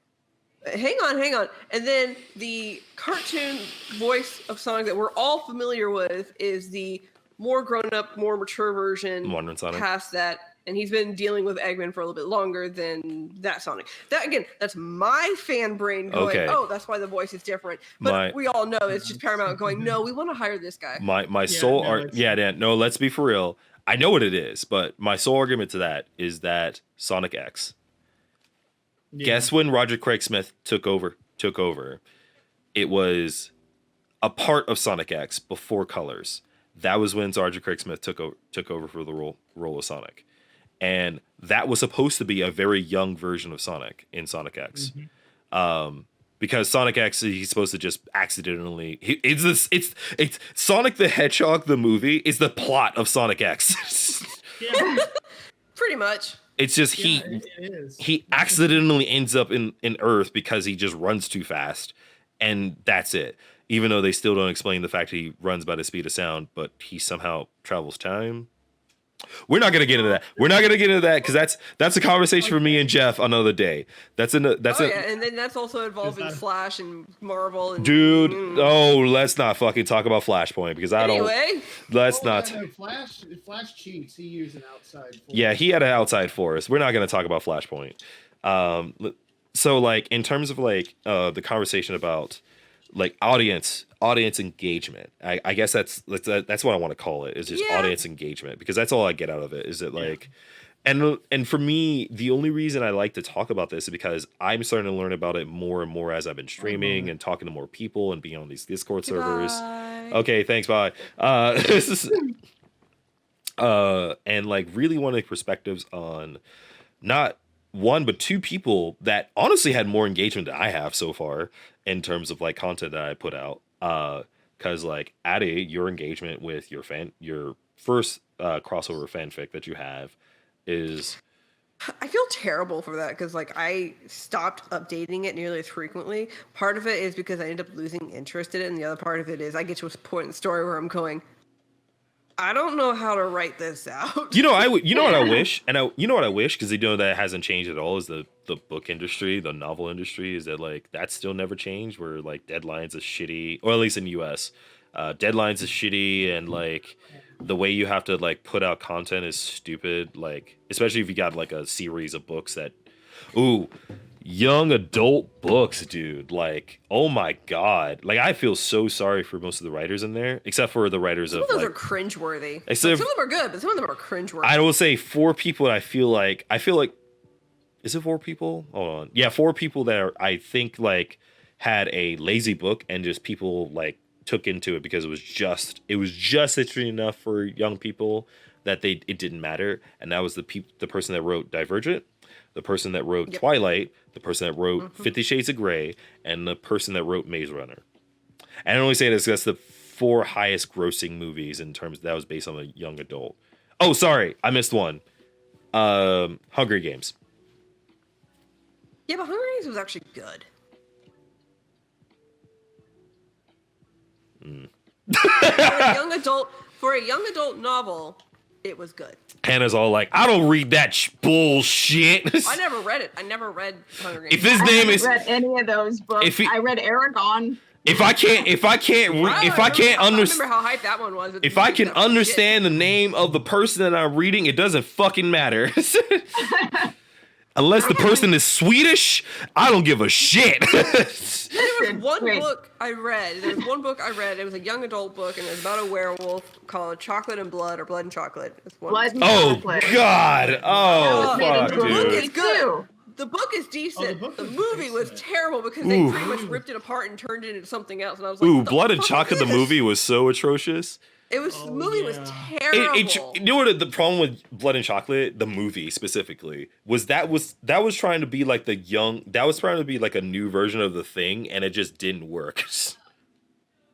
Hang on. And then the cartoon voice of Sonic that we're all familiar with is the more grown up, more mature version. Modern Sonic. Past that, and he's been dealing with Eggman for a little bit longer than that Sonic. That again, that's my fan brain going, Okay. oh, that's why the voice is different. But My- we all know it's just Paramount going, no, we want to hire this guy. My sole no, art. Yeah, Dan. No, let's be for real. I know what it is, but my sole argument to that is that Sonic X. Yeah. Guess when Roger Craig Smith took over? It was a part of Sonic X before Colors. That was when Roger Craig Smith took over for the role of Sonic, and that was supposed to be a very young version of Sonic in Sonic X. Because Sonic X, he's supposed to just accidentally. It's Sonic the Hedgehog the movie is the plot of Sonic X. Yeah. Pretty much. It's just Yeah, it is. he accidentally ends up in Earth because he just runs too fast, and that's it. Even though they still don't explain the fact he runs by the speed of sound, but he somehow travels time. We're not gonna get into that. We're not gonna get into that because that's a conversation for me and Jeff another day. That's And then that's also involving that- Flash and Marvel and dude. Oh, let's not fucking talk about Flashpoint because I don't. Anyway, Let's Oh, not. yeah, no, Flash cheats. He used an outside force. Yeah, he had an outside force. We're not gonna talk about Flashpoint. So like in terms of like the conversation about like audience engagement, I guess that's what I want to call it, is just Yeah. audience engagement, because that's all I get out of it. Is it like and for me, the only reason I like to talk about this is because I'm starting to learn about it more and more as I've been streaming and talking to more people and being on these Discord servers. goodbye. Okay, thanks, bye. And like really wanting perspectives on not one but two people that honestly had more engagement than I have so far in terms of like content that I put out. Because like Addy, your engagement with your first crossover fanfic that you have is I feel terrible for that because like I stopped updating it nearly as frequently. Part of it is because I end up losing interest in it, and the other part of it is I get to a point in the story where I'm going, I don't know how to write this out. you know what I wish, and you know what I wish, because that hasn't changed at all, is the book industry, the novel industry, is that like that's still never changed, where like deadlines is shitty, or at least in the US deadlines is shitty, and like the way you have to like put out content is stupid, like especially if you got like a series of books that young adult books, dude, like oh my god, like I feel so sorry for most of the writers in there, except for the writers Some of of those like, are cringeworthy. Like, Except- some of them are good, but some of them are cringeworthy. I will say 4 people that I feel like is it 4 people? Hold on. Yeah, 4 people that are, I think like had a lazy book and just people like took into it because it was just interesting enough for young people that it didn't matter. And that was the person that wrote Divergent, the person that wrote Yep. Twilight, the person that wrote 50 Shades of Grey, and the person that wrote Maze Runner. And I only say this because that's the 4 highest grossing movies in terms that was based on a young adult. Oh, sorry, I missed one. Hunger Games. Yeah, but Hunger Games was actually good. For a young adult novel, it was good. Hannah's all like, I don't read that bullshit. I never read it. I never read Hunger Games. If his I name haven't is, read any of those books. If he- I read Aragon. if I can't I understand, remember how hyped that one was. with the if I music, can that was understand the name of the person that I'm reading, it doesn't fucking matter. Unless the person is Swedish, I don't give a shit. shit. There was one Wait. book I read. There was one book I read. It was a young adult book, and it was about a werewolf called Chocolate and Blood, or Blood and Chocolate. It's one. Blood and Oh Chocolate. God! Oh That was made fuck, into a Look, movie, dude. it's good. too. The book is decent. book the was movie was decent. terrible because they Oof. pretty much ripped it apart and turned it into something else. And I was like, Ooh, what the Blood and fuck Chocolate, is the this? movie was so atrocious. It was the movie was yeah. terrible. You know what the problem with Blood and Chocolate, the movie specifically, was that was trying to be like that was trying to be like a new version of The Thing, and it just didn't work.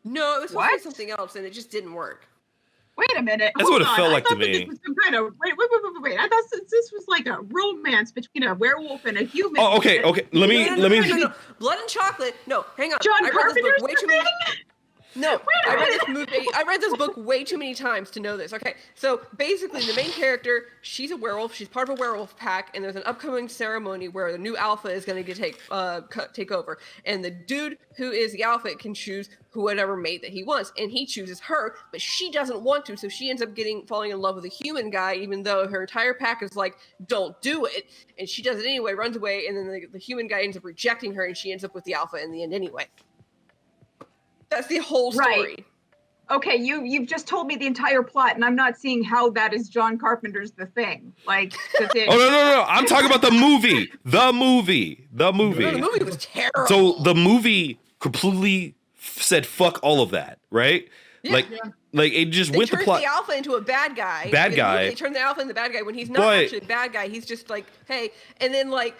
No, it was supposed to What? be something else, and it just didn't work. Wait a minute. That's what hold it felt on. like I to thought that me. This was some kind of, wait. I thought this was like a romance between a werewolf and a human. Oh, okay. Let me. No. Blood and Chocolate. No, hang on. John I read this Carpenter's book way the too many. thing? No, a I read minute. this movie. I read this book way too many times to know this. Okay, so basically, the main character, she's a werewolf. She's part of a werewolf pack, and there's an upcoming ceremony where the new alpha is going to take over. And the dude who is the alpha can choose whatever mate that he wants, and he chooses her, but she doesn't want to, so she ends up falling in love with a human guy, even though her entire pack is like, don't do it, and she does it anyway, runs away, and then the human guy ends up rejecting her, and she ends up with the alpha in the end anyway. That's the whole story. Right. Okay, you've just told me the entire plot, and I'm not seeing how that is John Carpenter's The Thing. Like, 'cause it- Oh no! I'm talking about the movie. The movie. No, the movie was terrible. So the movie completely said fuck all of that, right? Yeah. Like it just They went the turned plot. the alpha into a bad guy. Bad In the guy. movie, They turned the alpha into the bad guy when he's not But- actually a bad guy. He's just like, hey, and then like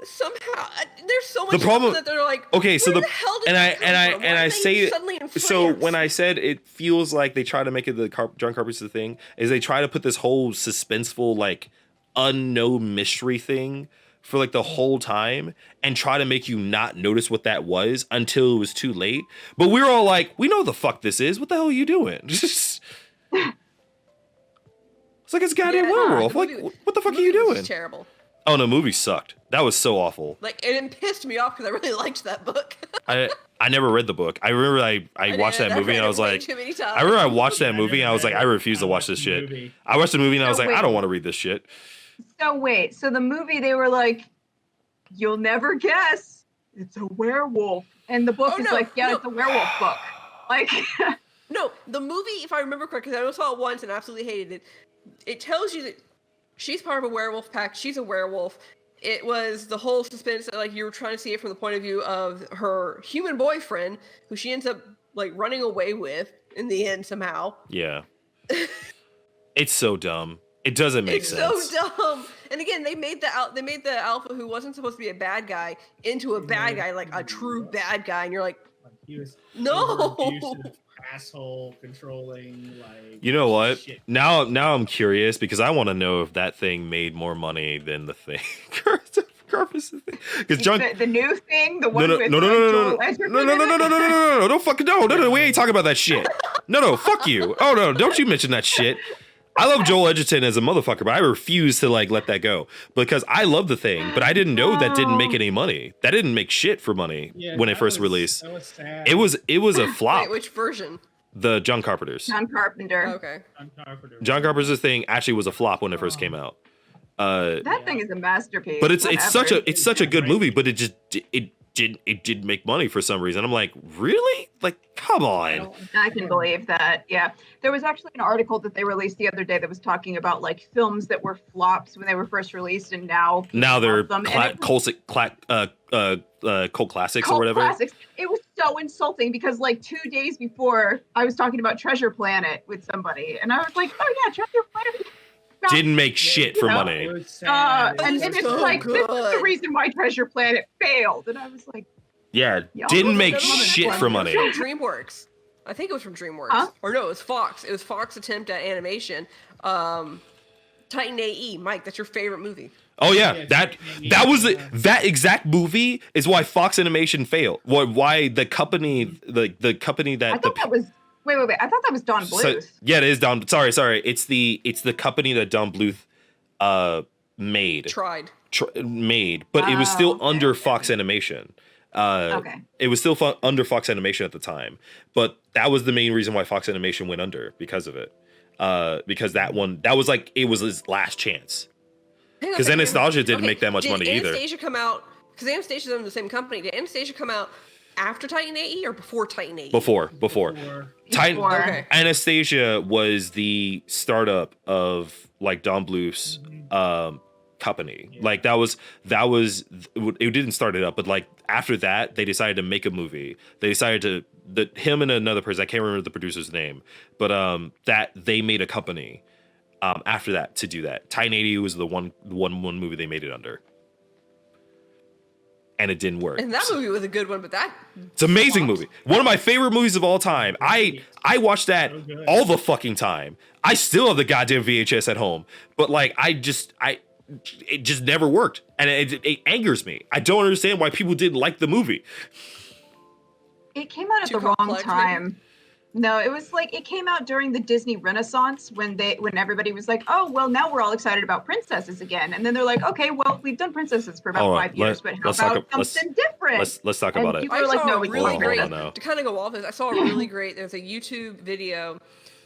somehow there's so much The problem- that they're like, Okay, so where the hell did and I that come and I from? and Why I are they say suddenly in so France? when I said it feels like they try to make it John Carpenter's The Thing, is they try to put this whole suspenseful like unknown mystery thing for like the whole time and try to make you not notice what that was until it was too late. But we were all like, we know the fuck this is. What the hell are you doing? It's like it's a goddamn Yeah, werewolf. the Like, movie- what the fuck are movie you was doing? just terrible. Oh no, movie sucked. That was so awful. Like, and it pissed me off because I really liked that book. I never read the book. I remember I watched did. that movie read and I it was way like, too many I remember I times. watched that movie and I was like, I refuse to watch this shit. I watched the movie and I was So like, I don't wait. want to read this shit. So wait, so the movie they were like, you'll never guess, it's a werewolf, and the book Oh, is no, like, yeah, no. it's a werewolf book. Like, No, the movie, if I remember correctly, 'cause I only saw it once and absolutely hated it. It tells you that she's part of a werewolf pack. She's a werewolf. It was the whole suspense that like you were trying to see it from the point of view of her human boyfriend, who she ends up like running away with in the end somehow. Yeah. It's so dumb. It doesn't make It's sense. so dumb. And again, they made the alpha who wasn't supposed to be a bad guy into a bad guy, like a true bad guy, and you're like, Like, he was no. abusive, asshole, controlling, like. You know what? shit. Now I'm curious because I want to know if that thing made more money than the thing. Because John. the new thing, the No, one no, with no, no, like, no, no, Joel no, Edgerton no, no, no, in no, no, it? no, no, no, no, don't fucking no, we ain't talking about that shit. No, fuck you. Oh no, don't you mention that shit. I love Joel Edgerton as a motherfucker, but I refuse to like let that go because I love the thing, but I didn't know that didn't make any money. That didn't make shit for money Yeah, when it that first was- released. That was sad. It was a flop. Wait, which version? The John Carpenter's. John Carpenter. Okay. John Carpenter. John Carpenter's thing actually was a flop when it first came out. That thing is a masterpiece. But it's such a Whatever. it's such a good movie, but it didn't make money for some reason. I'm like, really? Like, come on. I can believe that. Yeah. There was actually an article that they released the other day that was talking about like films that were flops when they were first released and now people Now they're love them. And it was cult classics or cult whatever. classics. It was so insulting because like 2 days before I was talking about Treasure Planet with somebody and I was like, oh yeah, Treasure Planet. Didn't make shit for Yeah. money. It was sad. And It's it's so like, this is the good. reason why Treasure Planet failed. And I was like, Yeah, Y'all didn't know make that one shit is for one. money. It was from DreamWorks. I think it was from DreamWorks. Huh? Or no, it was Fox. It was Fox attempt at animation. Titan AE. Mike, that's your favorite movie. Oh yeah, Yeah, that was that exact movie is why Fox Animation failed. Why the company the company I that thought that was, wait. I thought that was Don Bluth. yeah, it is Don. Sorry. It's the company that Don Bluth made. Tried. Made, but it was still okay, under okay. Fox Animation. Okay. It was still under Fox Animation at the time, but that was the main reason why Fox Animation went under because of it. Because that was like it was his last chance. Hang on a 'Cause second. Anastasia didn't make that much did money either. Anastasia come out? Because Anastasia's in the same company. Did Anastasia come out after Titan AE or before Titan AE? Before Titan Before. Okay. Anastasia was the startup of like Don Bluth's company. Yeah. Like that was it didn't start it up, but like after that they decided to make a movie. They decided to him and another person, I can't remember the producer's name, but that they made a company after that to do that. Titan 80 was the one movie they made it under. And it didn't work. And that movie was a good one, but that It's an amazing flopped. movie. One of my favorite movies of all time. I watch that So good. all the fucking time. I still have the goddamn VHS at home. But like it just never worked. And it angers me. I don't understand why people didn't like the movie. It came out at Too the wrong complex, maybe? time. No, it was like it came out during the Disney Renaissance when everybody was like, oh well, now we're all excited about princesses again, and then they're like, okay, well we've done princesses for about All right, 5 years, but how let's talk about something different? Let's talk And about it. people I were like, saw no, a we really can't. great, Hold on now. to kind of go off this, I saw a really great, there's a YouTube video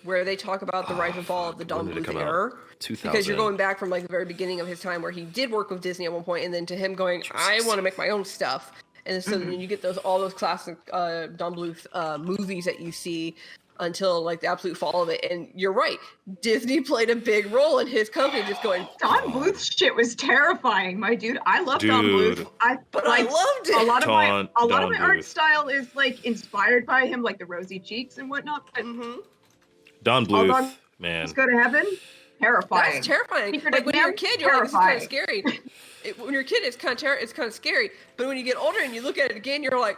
where they talk about the rise and fall of the Don When did it Bluth come out? era. 2000. Because you're going back from like the very beginning of his time where he did work with Disney at one point, and then to him going, I want to make my own stuff. And so then you get all those classic Don Bluth movies that you see until like the absolute fall of it. And you're right, Disney played a big role in his company just going, Don Bluth's shit was terrifying, my dude. I love Don Dude. Bluth. but I loved it. a lot of my Don art Bluth. style is like inspired by him, like the rosy cheeks and whatnot. But Mhm. Don Hold Bluth, on. man. let's go to heaven. Terrifying. That's terrifying. Secret Like of when you're a Nam? kid, you're like, this is kind of Terrifying. scary. When you're a kid, it's kind of scary. But when you get older and you look at it again, you're like,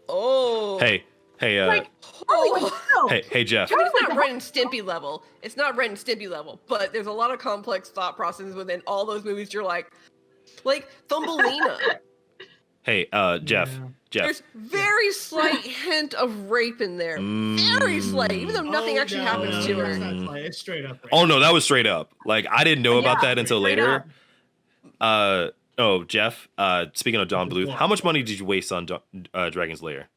oh. Hey, like, oh, no. hey, Jeff. I mean, it's not Ren and Stimpy level. It's not Ren and Stimpy level, but there's a lot of complex thought processes within all those movies. You're like Thumbelina. Hey, Jeff. Yeah. Jeff. There's very slight hint of rape in there. Very slight, even though nothing Oh, actually no, happens no, to that's her. not slight. It's straight up. Right? Oh no, that was straight up. Like I didn't know about Yeah, that until straight later. up. Oh, Jeff. Speaking of Don Bluth, What? how much money did you waste on Dragon's Lair?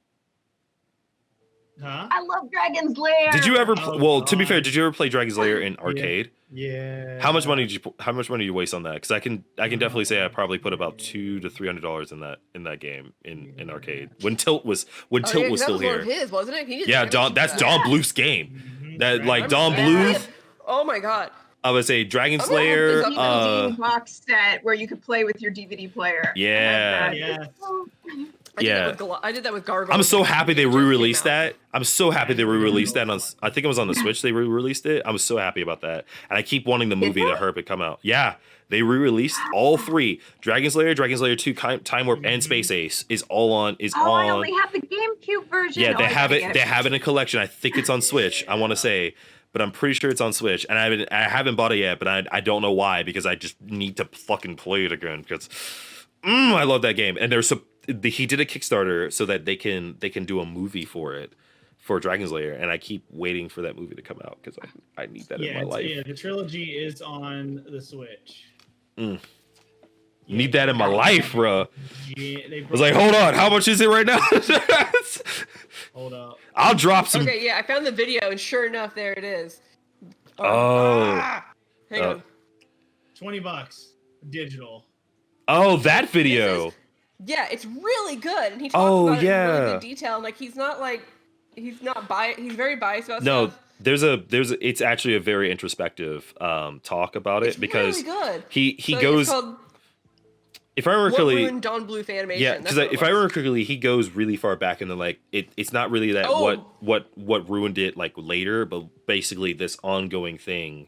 Huh? I love Dragon's Lair. Did you ever? Oh, Well, to be fair, God. did you ever play Dragon's Lair in arcade? Yeah. How much money did you? How much money did you waste on that? Because I can definitely say I probably put about $200 to $300 in that game in arcade when Tilt was Oh, yeah, 'cause that still was one of here. his, wasn't it? He did Yeah, the Don. animation That's for Don that. Bluth's game. Mhm. That Right. like I Don remember Bluth. that. Oh my god. I would say Dragon's I'm gonna look Lair. this up. DVD box set where you could play with your DVD player. Yeah. I have that. Yeah. I did that with Gargoyle. I'm so happy they It just came re-released out. that. I'm so happy they re-released that on. I think it was on the Switch. They re-released it. I'm so happy about that, and I keep wanting the movie to Herb come out. Yeah, they re-released all three: Dragon's Lair, Dragon's Lair 2, Time Warp, and Space Ace is all on. Is Oh, I on. only have the GameCube version. Yeah, they Oh, I have gotta it. get They have it in a collection. I think it's on Switch. I want to say, but I'm pretty sure it's on Switch, and I haven't bought it yet. But I don't know why, because I just need to fucking play it again because I love that game. And he did a Kickstarter so that they can do a movie for it for Dragon's Lair, and I keep waiting for that movie to come out because I need that in my life. Yeah, the trilogy is on the Switch. Mm. Need that in my life, bro. Yeah, I was like, hold on, how much is it right now? hold up. I'll drop some. Okay, yeah, I found the video, and sure enough, there it is. Oh. Hang Oh. on. $20 digital. Oh, that video. Yeah, it's really good, and he talks Oh, about it in yeah. really good detail. And like, he's not biased. He's very biased about No, stuff. it's actually a very introspective talk about it It's because really good. he So goes. It's called If I remember What correctly, Ruined Don Bluth Animation. yeah, That's because what it if I was. remember correctly, he goes really far back into like it's not really that Oh. what ruined it like later, but basically this ongoing thing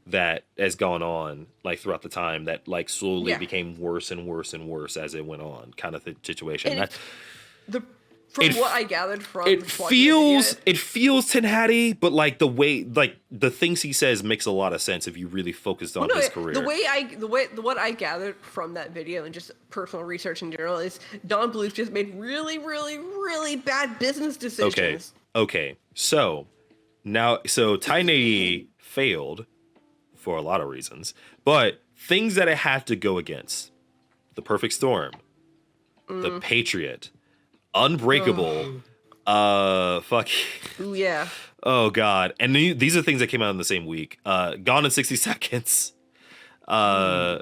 that has gone on like throughout the time that like slowly Yeah. became worse and worse and worse as it went on, kind of situation. And That, From It what I gathered from it just watching the video, feels Tin Hatty, but like the way like the things he says makes a lot of sense if you really focused on Well, no, his career. what I gathered from that video and just personal research in general is Don Bluth just made really, really, really bad business decisions. Okay. So Titan AE failed for a lot of reasons, but things that it had to go against: The Perfect Storm, The Patriot, Unbreakable, fuck. Ooh, yeah. Oh god. And these are things that came out in the same week. Gone in 60 Seconds. I'm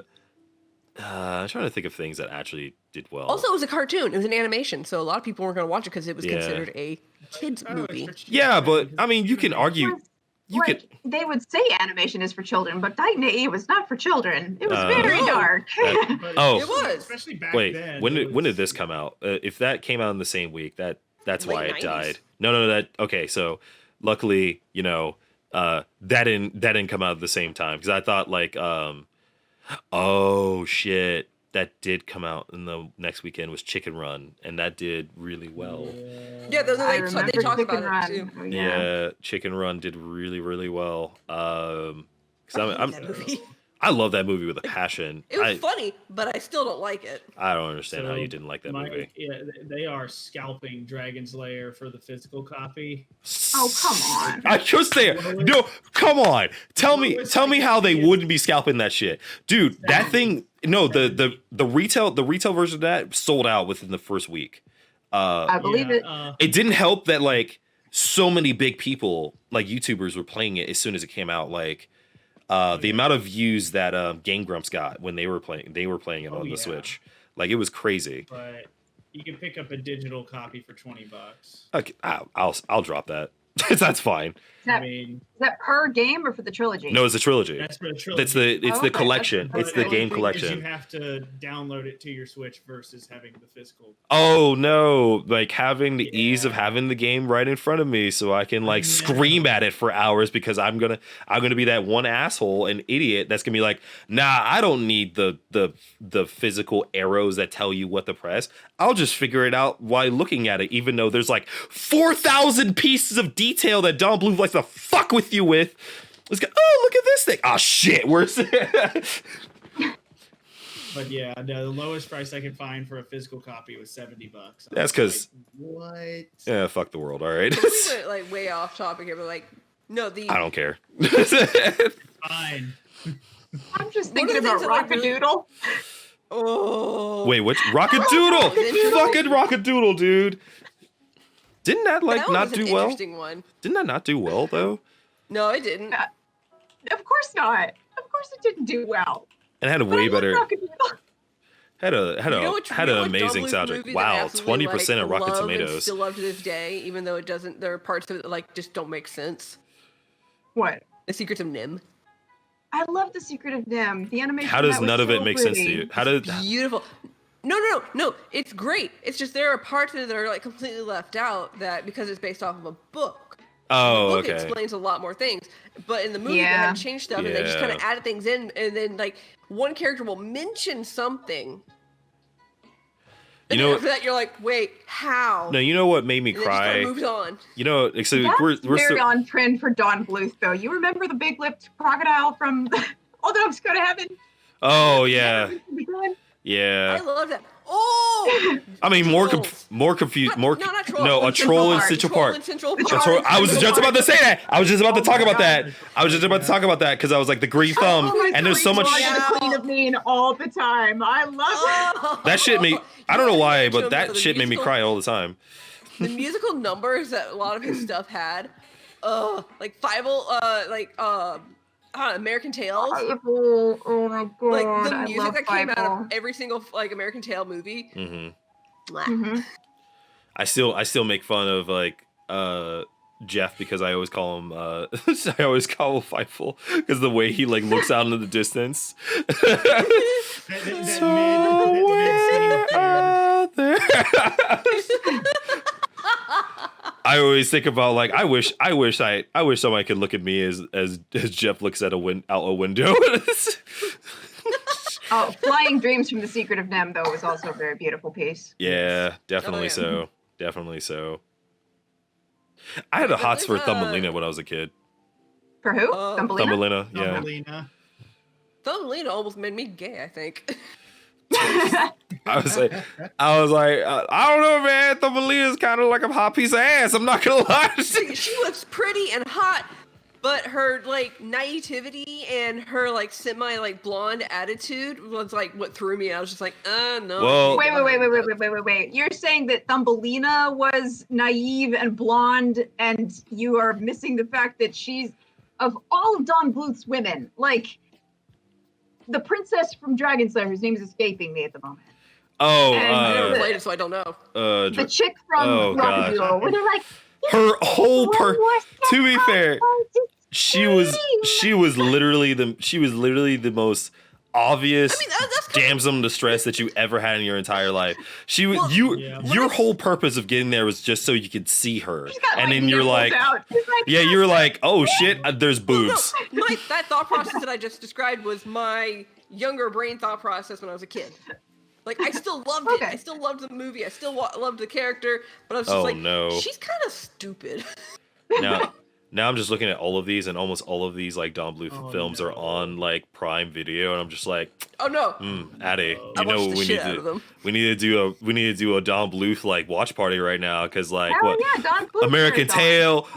trying to think of things that actually did well. Also, it was a cartoon. It was an animation, so a lot of people weren't going to watch it because it was Yeah. considered a kids Oh, movie. Yeah, but I mean, you can argue. You like, could. they would say animation is for children, but Titan AE was not for children. It was Uh, very No. dark. But Oh. It was. especially back Wait, then. when it did was- this come out? If that came out in the same week, that's why Late it 90s. died. No, okay. So luckily, that didn't come out at the same time because I thought like, oh shit, that did come out in the next weekend was Chicken Run, and that did really well. Yeah, I they remember talked Chicken about Run. it too. Oh, Yeah, Chicken Run did really really well. 'Cause I hate I'm, that movie. I love that movie with a passion. It was funny, but I still don't like it. I don't understand how So, you didn't like that movie. Yeah, they are scalping Dragon's Lair for the physical copy. Oh, come on. I just say no. Come on, tell me how they wouldn't be scalping that shit, dude. That thing, no, the retail version of that sold out within the first week. I believe it. It didn't help that like so many big people like YouTubers were playing it as soon as it came out. Like the amount of views that Game Grumps got when they were playing it on the yeah. Switch, like it was crazy. But you can pick up a digital copy for $20. Okay, I'll drop that. That's fine. Is that, I mean, is that per game or for the trilogy? No, it's a trilogy. that's for the trilogy. It's the Oh, okay, collection. that's It's the okay. game Because collection. You have to download it to your Switch versus having the physical. Oh no, like having the ease of Yeah. having the game right in front of me so I can like Yeah. scream at it for hours because I'm gonna be that one asshole and idiot that's gonna be like, nah, I don't need the physical arrows that tell you what to press. I'll just figure it out while looking at it, even though there's like 4,000 pieces of detail that Don Bluth likes to fuck with you with. Let's go, oh, look at this thing. Oh shit, where's it? But yeah, no, the lowest price I could find for a physical copy was $70. That's 'cause- what? Yeah, fuck the world. All right. We went like way off topic here, but like, no, I don't care. Fine. I'm just One of thinking the about things that, like, really- Rockadoodle. Oh, Wait, which Rockadoodle? Interesting. Fucking Rockadoodle, dude. Didn't that like that not was an do well? interesting one. Didn't that not do well though? No, it didn't. Of course not. Of course it didn't do well. And it had a But I way love better Rockadoodle. had You know what- an you know what amazing Don Bluth soundtrack. movie that Wow, absolutely, 20% of like, Rotten love and Tomatoes. Still love to this day, even though it doesn't. There are parts of it that like just don't make sense. What? The Secrets of Nim. I love The Secret of Nim. The animation. How does that was none of it so make sense to pretty. you? How did Beautiful. No. It's great. It's just there are parts of it that are like completely left out that because it's based off of a book. Oh, The book okay. explains a lot more things, but in the movie they Yeah. had to change stuff and they just kind of Yeah. added things in, and then like one character will mention something. You And know then what- after that you're like, wait, how? No, you know what made me And then it just cry? kinda moves on. You know, so That's we're very still, on trend for Don Bluth, though. You remember the big-lipped crocodile from All Dogs Go to Heaven? Oh yeah. I Yeah. love that. Oh, I mean Trolls. more confused more No, not Trolls. no, a Central troll in Park. Central Troll Park. in Central The Park. troll- I was just about to say that. I was just about to Oh talk my about God. that. I was just about to talk about that because I was like the green thumb, Oh, and there's so much. Georgia, the Queen of Mean all the time. I love it. Oh. That shit made. I don't know You why, mentioned but him, that the shit made me musical- cry all the time. The musical numbers that a lot of his stuff had, like American Tales. Oh my God. Like the I music love that came out of Fievel. every single like American Tail movie. Hmm Mwah. Mhm. I still make fun of like Jeff because I always call him I always call him Fightful because the way he like looks out into the distance. That mid-scene Out there. I always think about like I wish somebody could look at me as Jeff looks at out a window. Oh, Flying Dreams from The Secret of Nim, though, was also a very beautiful piece. Yeah, definitely yeah. so. Definitely so. I had a But hots for there's, Thumbelina when I was a kid. For who? Oh. Thumbelina? Thumbelina, yeah. Thumbelina. Thumbelina almost made me gay, I think. I was like, I don't know, man. Thumbelina's kind of like a hot piece of ass. I'm not gonna lie. She was pretty and hot, but her like naivety and her like semi like blonde attitude was like what threw me. I was just like, no. Well- Wait. You're saying that Thumbelina was naive and blonde, and you are missing the fact that she's, of all of Don Bluth's women, like, the princess from Dragon Slayer, whose name is escaping me at the moment. Oh, I never And, played it, so I don't know. The chick from Oh, God. Rockadoodle, where they're like, her whole "One more step to be fair, forward, she was literally the most obvious I mean, that's kind damsel in distress that you ever had in your entire life. She was Well, yeah. your whole purpose of getting there was just so you could see her, she's got, and like, then you're nipples like, out. She's like, yeah, you're like, oh shit, there's boobs. No, that thought process that I just described was my younger brain thought process when I was a kid. Like, I still loved it. Okay. I still loved the movie. I still loved the character. But I was just Oh, like, no. she's kind of stupid. Now I'm just looking at all of these, and almost all of these like Don Bluth Oh, films are no. on like Prime Video, and I'm just like, Oh no. Addy, I you know watched what the we shit need out of to them. we need to do a Don Bluth like watch party right now because like hell what yeah, Don Bluth American is on. Tail,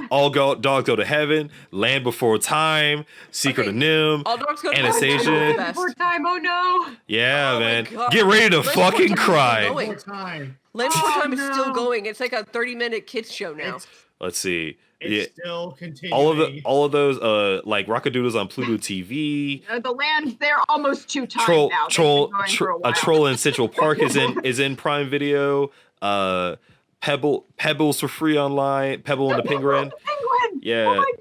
Dogs Go to Heaven, Land Before Time, Secret Okay. of Nim. All dogs go to Anastasia. heaven. Asian. The best. Before time, oh no. Yeah, Oh my man, God. get ready to Land Before fucking Time is cry. going. More time. Land Before Oh, Time is still no. going. It's like a 30-minute kids show now. Let's see. It's Yeah, still continuing. all of those like Rockadoodles on Pluto TV. The land, they're almost 2 times Troll, now. They've troll, been going for a a while. troll in Central Park is in Prime Video. Pebbles for free online. Pebble and the Penguin. Penguin. Yeah. Oh my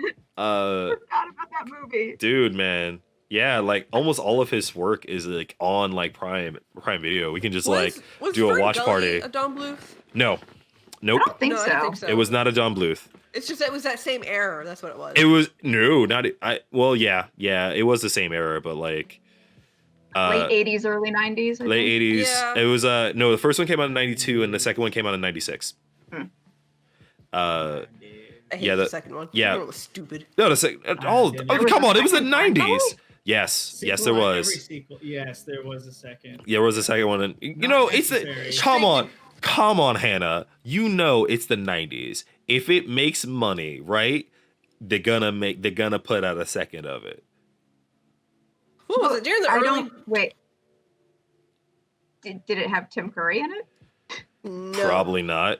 god. Uh, I forgot about that movie. dude, man. Yeah, like almost all of his work is like on like Prime Video. We can just like Was do a Fern watch Gully party. a Don Bluth? No, I nope. don't think No, I so. don't think so. It was not a Don Bluth. It's just that it was that same error. That's what it was. It was no, not well. Yeah, it was the same era, but like Late 80s, early 90s. I late think. 80s. Yeah. It was no. The first one came out in 92, and the second one came out in 96. I hate yeah, the the- second one. yeah. The one was stupid. No, the second. All yeah, oh, there was come a on! It was the second one, 90s. though? Yes, yes, Sequel there on every was. sequel. Yes, there was a second. There was a second one, and you Not know, it's the necessary. come on, Hannah. You know, it's the '90s. If it makes money, right? They're gonna put out a second of it. What was it during the I early? don't wait. Did it have Tim Curry in it? No. Probably not.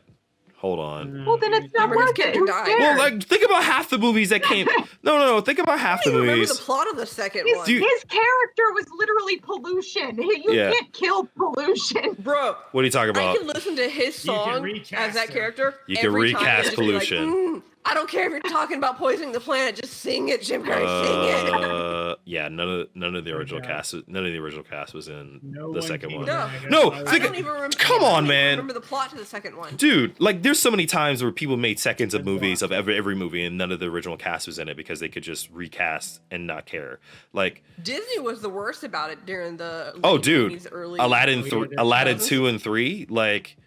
Hold on. Well, then it's not Remember his worth it. character Who died. cares? Well, like think about half the movies that came. No. Think about half I the don't even remember movies. the plot of the second his, one. Dude. his character was literally pollution. You Yeah. can't kill pollution. Bro, What are you talking I about? can listen to his You can song recast as that him. character. You can every time recast and just be like, pollution. I don't care if you're talking about poisoning the planet. Just sing it, Jim Carrey. Sing it. Yeah, none of the original Okay. cast. None of the original cast was in No the one second came one. No. back. No, I I think- don't even remember. come I on, don't even man. Remember the plot to the second one? Dude, like there's so many times where people made seconds of That's movies of awesome. every movie and none of the original cast was in it because they could just recast and not care. Like, Disney was the worst about it during the oh late dude, 90s, early Aladdin Oh, yeah, 3, there's Aladdin thousands. 2 and 3, like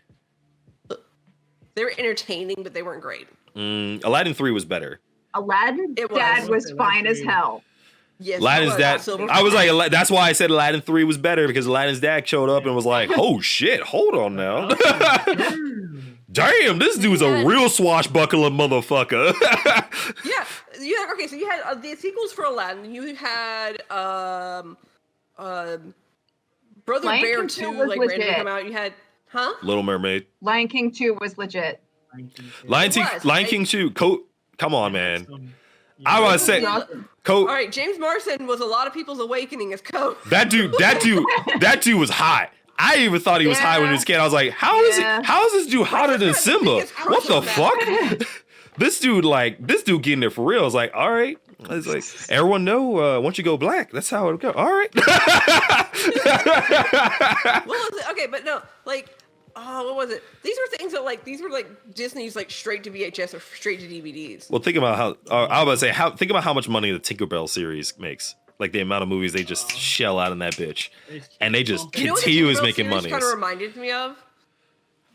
They were entertaining, but they weren't great. Aladdin 3 was better. Aladdin's It was. dad was Aladdin fine as 3. hell. Yes, Aladdin's it was. dad. Silver I was Fox. like, that's why I said Aladdin 3 was better because Aladdin's dad showed up and was like, oh shit, hold on now. Damn, this dude's a Man. real swashbuckler motherfucker. Yeah, you had okay. So you had the sequels for Aladdin. You had Brother Lion Bear King 2 2 was like randomly legit. come out. You had Little Mermaid. Lion King 2 was legit. Lion was, King 2. Come on, man. I I was say, Awesome. all right. James Marsden was a lot of people's awakening as Coat. that dude was hot. I even thought he was hot when he was a kid. I was like, how is this dude hotter than That's the Simba? biggest crush What the on that. fuck? This dude getting it for real. I was like, all right. It's like everyone know once you go black, that's how it go. All right. What was it? Okay, but no, like, what was it? These were things that these were Disney's straight to VHS or straight to DVDs. Well, think about how I was about to say think about how much money the Tinkerbell series makes. Like the amount of movies they just shell out in that bitch, and they just You know what the continuous Tinkerbell making series money. kind of reminded me of?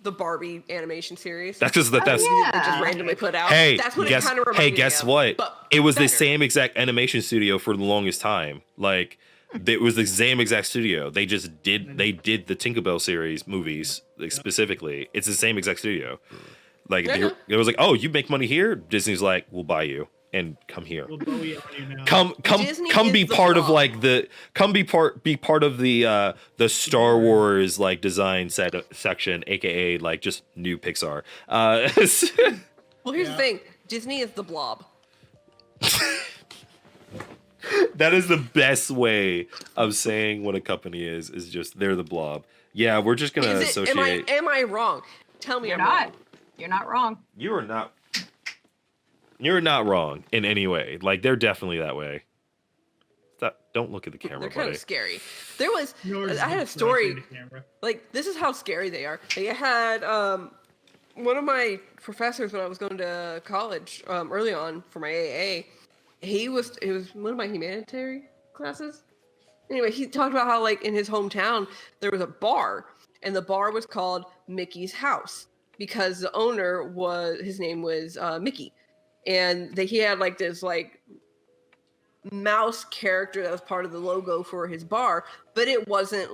The Barbie animation series. That's because that's yeah. They just randomly put out. hey That's what guess it kind of reminded guess me of, what? but It was the better. same exact animation studio for the longest time. Like it was the same exact studio. They just did the Tinkerbell series movies specifically. It's the same exact studio. Like Yeah, it was like, oh, you make money here. Disney's like, we'll buy you and come here. We'll Bowie on you now. Come Disney be is the part of bomb. be part of the Star Wars like design section, aka like just new Pixar. Well, here's the Yeah. thing. Disney is the blob. That is the best way of saying what a company is just they're the blob. Yeah, we're just gonna Is it, associate. am I wrong? Tell me You're I'm not. wrong. You're not wrong. You're not wrong in any way. Like they're definitely that way. Don't look at the camera, They're kind buddy. of scary. There was Yours I had a is story. right through the camera. Like this is how scary they are. I had one of my professors when I was going to college early on for my AA. It was one of my humanitarian classes. Anyway, he talked about how in his hometown there was a bar, and the bar was called Mickey's House because the owner his name was Mickey, and he had this mouse character that was part of the logo for his bar, but it wasn't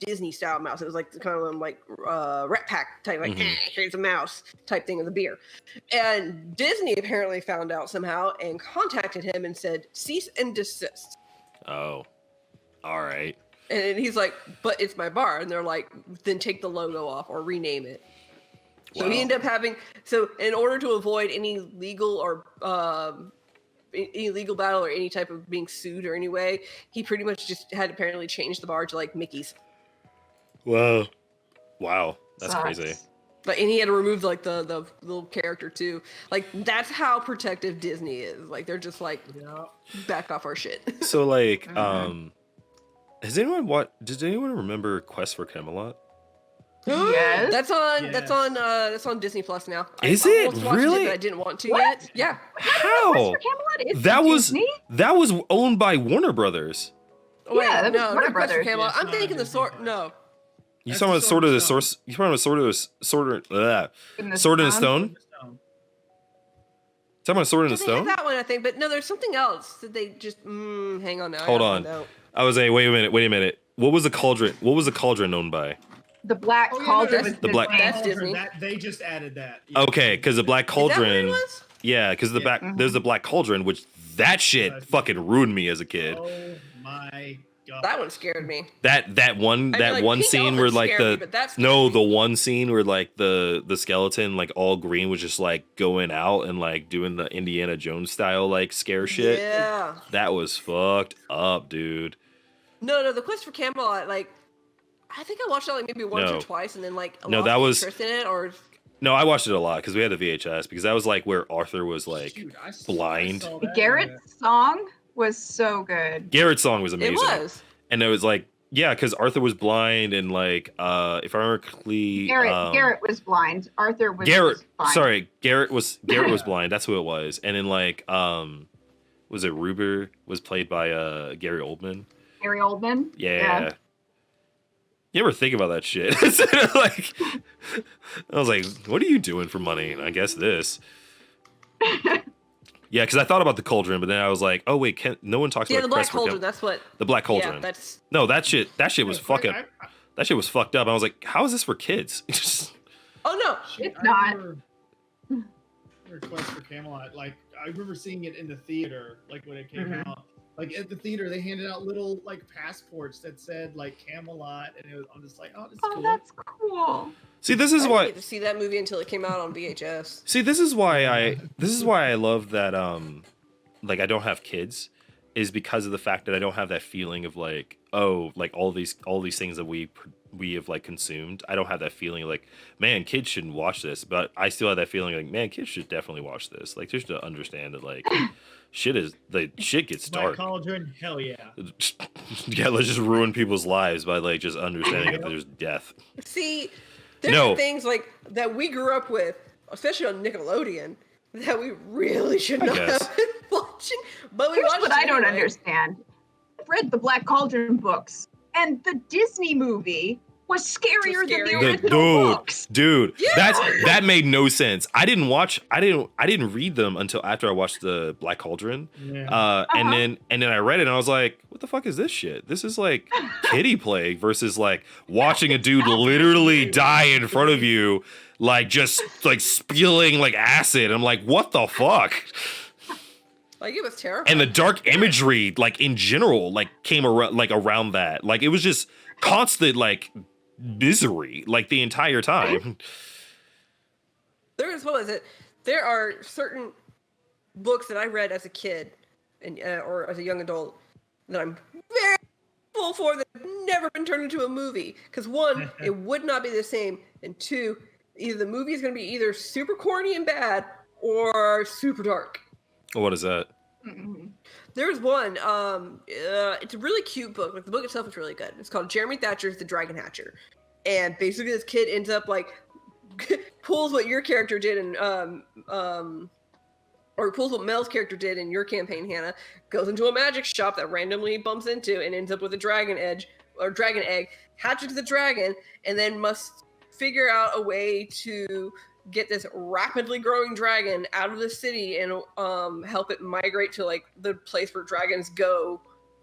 Disney style mouse. It was kind of Rat Pack type, here's a mouse type thing of the beer. And Disney apparently found out somehow and contacted him and said, cease and desist. Oh, all right. And he's like, but it's my bar. And they're like, then take the logo off or rename it. So he Wow. ended up in order to avoid any legal or any legal battle or any type of being sued or any way, he pretty much just had apparently changed the bar to Mickey's. Whoa, wow, that's Sucks. crazy. And he had to remove the little character too. That's how protective Disney is. They're just Yeah. back off our shit. So like, Mhm. does anyone remember Quest for Camelot? Yes. That's on Yes. that's on Disney Plus now. Is I it? almost watched Really? but I didn't want to What? yet. Yeah. How? Mr. Camelot is That was Disney? that was owned by Warner Brothers. Oh, wait, Yeah, that was no, Warner not Quest for Brothers. Camelot. It's I'm not thinking the Disney sword. Plus. No. You That's talking the about Sword of the Stone. Source? You talking about Sword in the Stone? In the Sword in the Stone? Stone? Talking about Sword in the They had Stone? that one, I think, but no, there's something else that they just. Hang on now. I Hold gotta on. find out. I was like, wait a minute. What was the cauldron? What was the cauldron known by? The Black Oh, yeah, no, Cauldron that's- was The Black- That's Cauldron, Disney. That, they just added that. Okay, because the Black Is that what it Cauldron. was? Yeah, because Yeah. there's the Black Cauldron, which that shit fucking ruined me as a kid. Oh my god. That one scared me. That one I mean, like, one Pink scene Elephant where like scared me, but that scared no me. the one scene where like the skeleton like all green was just like going out and like doing the Indiana Jones style like scare shit. Yeah. That was fucked up, dude. No, the Quest for Camelot, like, I think I watched it like maybe once No. or twice, and then like No, lost that was- interest in it, or No, I watched it a lot because we had the VHS because that was like where Arthur was like Shoot, I blind. saw that. Garrett's song was so good. Garrett's song was amazing. it was. And it was like yeah, because Arthur was blind and like if I remember correctly, Garrett was blind. Arthur was Garrett, fine. sorry, Garrett was blind. That's who it was. And then like, was it Ruber was played by Gary Oldman? Gary Oldman. Yeah. You ever think about that shit? Like, I was like, what are you doing for money? And I guess this. Yeah, because I thought about the cauldron, but then I was like, oh wait, no one talks Yeah, about the Black Quest for Cauldron. Cam- That's what. the Black Cauldron. Yeah, that's. No, that shit was fucking. I- That shit was fucked up. I was like, how is this for kids? Oh no. Shit, It's I not. remember Quest for Camelot. Like I remember seeing it in the theater, like when it came Mhm. out. Like at the theater, they handed out little like passports that said like Camelot, and I'm just like, oh, this is Oh, cool. that's cool. See, this I is didn't why. get to see that movie until it came out on VHS. See, this is why I love that like I don't have kids is because of the fact that I don't have that feeling of like like all these things that we have like consumed. I don't have that feeling like man, kids shouldn't watch this, but I still have that feeling like man, kids should definitely watch this. Like just to understand that like shit gets Black dark. Cauldron, hell yeah. Yeah, let's just ruin people's lives by like just understanding that there's death. See, there No. are things like that we grew up with, especially on Nickelodeon, that we really should not guess. have been watching. But we Here's watched what it I don't anyway. understand. I've read the Black Cauldron books, and the Disney movie was scarier than the scarier. original books. Dude, Yeah. that made no sense. I didn't read them until after I watched the Black Cauldron. Yeah. And then I read it and I was like, what the fuck is this shit? This is like kiddie play versus like watching a dude literally die in front of you, like just like spilling like acid. I'm like, what the fuck? Like it was terrible. And the dark imagery, like in general, like came around that. Like it was just constant like misery, like the entire time. There are certain books that I read as a kid and or as a young adult that I'm very full for that have never been turned into a movie. Because one, it would not be the same, and two, either the movie is going to be either super corny and bad or super dark. What is that? Mhm. There's one. It's a really cute book. Like the book itself is really good. It's called Jeremy Thatcher's The Dragon Hatcher, and basically this kid ends up like pulls what your character did and or pulls what Mel's character did in your campaign, Hannah. Goes into a magic shop that randomly bumps into and ends up with a dragon egg, hatches the dragon, and then must figure out a way to get this rapidly growing dragon out of the city and help it migrate to like the place where dragons go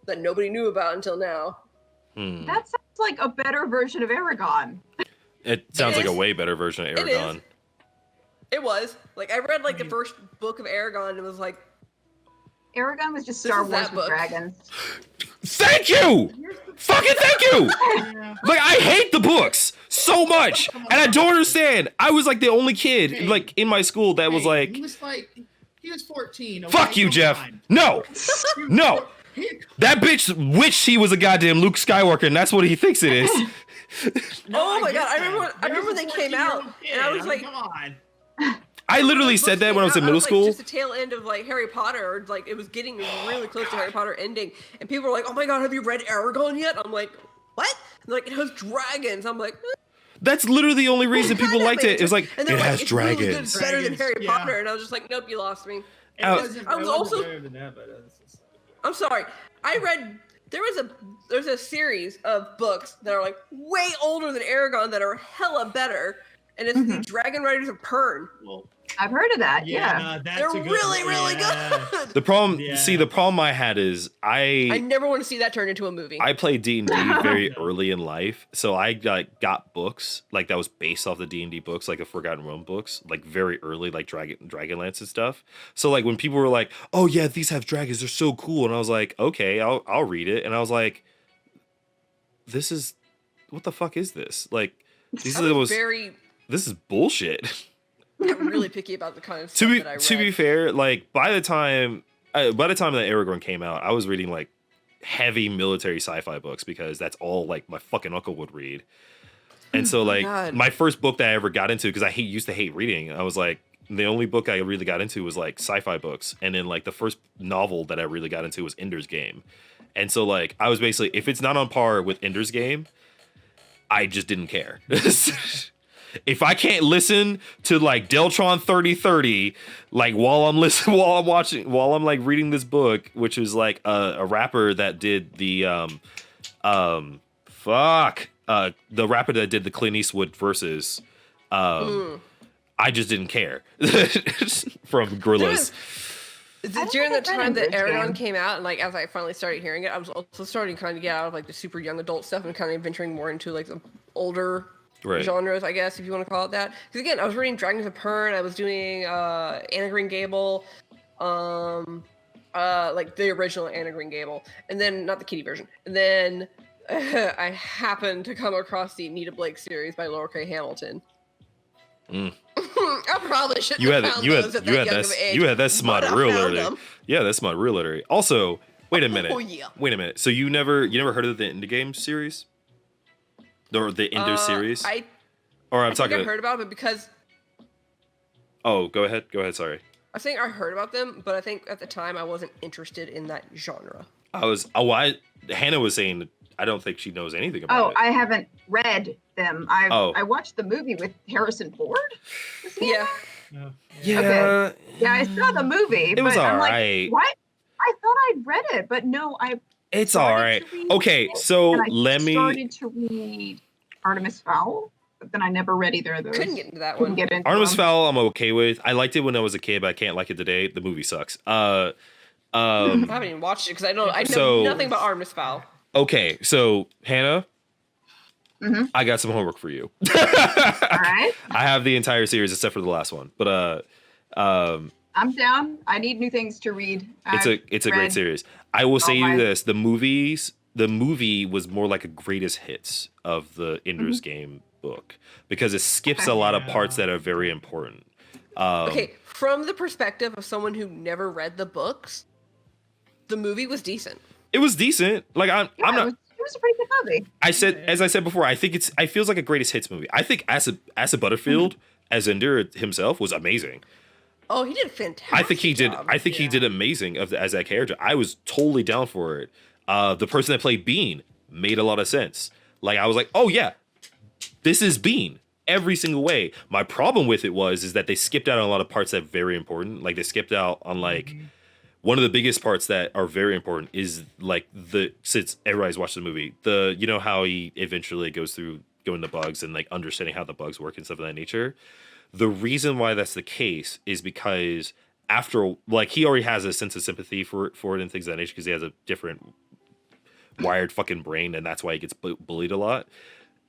that nobody knew about until now. That sounds like a better version of Aragon. It sounds like a is. way better version of It is. Aragon. It was like I read like the first book of Aragon and it was like, Aragon was just This Star is Wars that with book. dragons. Thank you! Fucking thank you! Yeah. Like I hate the books so much, and I don't understand. I was like the only kid like in my school that was like, he was 14. Okay? "Fuck you, Come Jeff." on. No, no. He- That bitch wished he was a goddamn Luke Skywalker, and that's what he thinks it is. oh my get god, I that. remember But he's they a came out 14-year-old and I was kid. like, come on. I literally books said that came when I was in out, middle like, school. just the tail end of like Harry Potter, or like it was getting really close to Harry Potter ending, and people were like, "Oh my god, have you read Aragon yet?" I'm like, "What?" And like it has dragons. I'm like, That's literally the only reason "What people kind of liked it. It was like And it they're like, has "It's really good, dragons. it's better than Dragons, Harry yeah. Potter," and I was just like, "Nope, you lost me." It I wasn't, was it wasn't also- better than that, but it's just like, I'm sorry. I read there's a series of books that are like way older than Aragon that are hella better, and it's the Dragon Riders of Pern. well, I've heard of that. Yeah. That's They're a good really, one. really Yeah. good. The problem, Yeah. see, the problem I had is I never want to see that turned into a movie. I played D&D very No. early in life, so I got books like that was based off the D&D books, like the Forgotten Realm books, like very early, like Dragonlance and stuff. So like when people were like, "Oh yeah, these have dragons, they're so cool," and I was like, "Okay, I'll read it," and I was like, "This is what the fuck is this? Like, these I are the was most. very, This is bullshit." I'm really picky about the kind of to stuff be that I read. to be fair, like by the time that Aragorn came out, I was reading like heavy military sci-fi books because that's all like my fucking uncle would read. And so like God. my first book that I ever got into, because I used to hate reading, I was like the only book I really got into was like sci-fi books, and then like the first novel that I really got into was Ender's Game. And so like I was basically, if it's not on par with Ender's Game, I just didn't care. If I can't listen to like Deltron 3030, like while I'm like reading this book, which is like a rapper that did the the rapper that did the Clint Eastwood verses, I just didn't care from Gorillaz. don't During the think I've read time that Ender's Aragon Game. came out, and like as I finally started hearing it, I was also starting to kind of get out of like the super young adult stuff and kind of venturing more into like the older Right. genres, I guess, if you want to call it that. Because again, I was reading Dragons of Pern, I was doing Anna Green Gable, like the original Anna Green Gable, and then not the kiddie version. And then I happened to come across the Anita Blake series by Laura K. Hamilton. Mm. I probably shouldn't You have had found you had those at you that had young that of an age. you had that smut but I real found early. them. Yeah, that's smut real early. Also, wait a minute. Oh yeah. Wait a minute. So you never heard of the Ender Game series? Or the Ender series? Or I'm I think talking. I heard about it, but because Oh, go ahead. Go ahead. Sorry. I think I heard about them, but I think at the time I wasn't interested in that genre. Hannah was saying that I don't think she knows anything about Oh, it. I haven't read them. Oh. I watched the movie with Harrison Ford. Was he in Yeah. that? Yeah. Yeah, I saw the movie. It was but I'm alright. like, what? I thought I'd read it, but no, I It's started all right. to read Okay, it, so and I let me. started to read Artemis Fowl, but then I never read either of those. Couldn't get into that Couldn't one. get into Artemis them. Fowl, I'm okay with. I liked it when I was a kid, but I can't like it today. The movie sucks. I haven't even watched it because I know So- nothing about Artemis Fowl. Okay, so Hannah, Mhm. I got some homework for you. All right, I have the entire series except for the last one, but I'm down. I need new things to read. it's a great read series. I will say you my- this: the movie was more like a greatest hits of the Ender's Game book because it skips a lot of parts that are very important. Okay, from the perspective of someone who never read the books, the movie was decent. It was decent. Like I'm Yeah, not. it was a pretty good movie. As I said before, I think it feels like a greatest hits movie. I think Asa Butterfield as Ender himself was amazing. Oh, he did a fantastic I think he did. job. I think he did amazing as that character. I was totally down for it. The person that played Bean made a lot of sense. Like I was like, oh yeah, this is Bean every single way. My problem with it is that they skipped out on a lot of parts that are very important. Like they skipped out on like one of the biggest parts that are very important is like since everybody's watched the movie, you know how he eventually goes through going to bugs and like understanding how the bugs work and stuff of that nature. The reason why that's the case is because after like he already has a sense of sympathy for it and things of that nature because he has a different wired fucking brain and that's why he gets bullied a lot.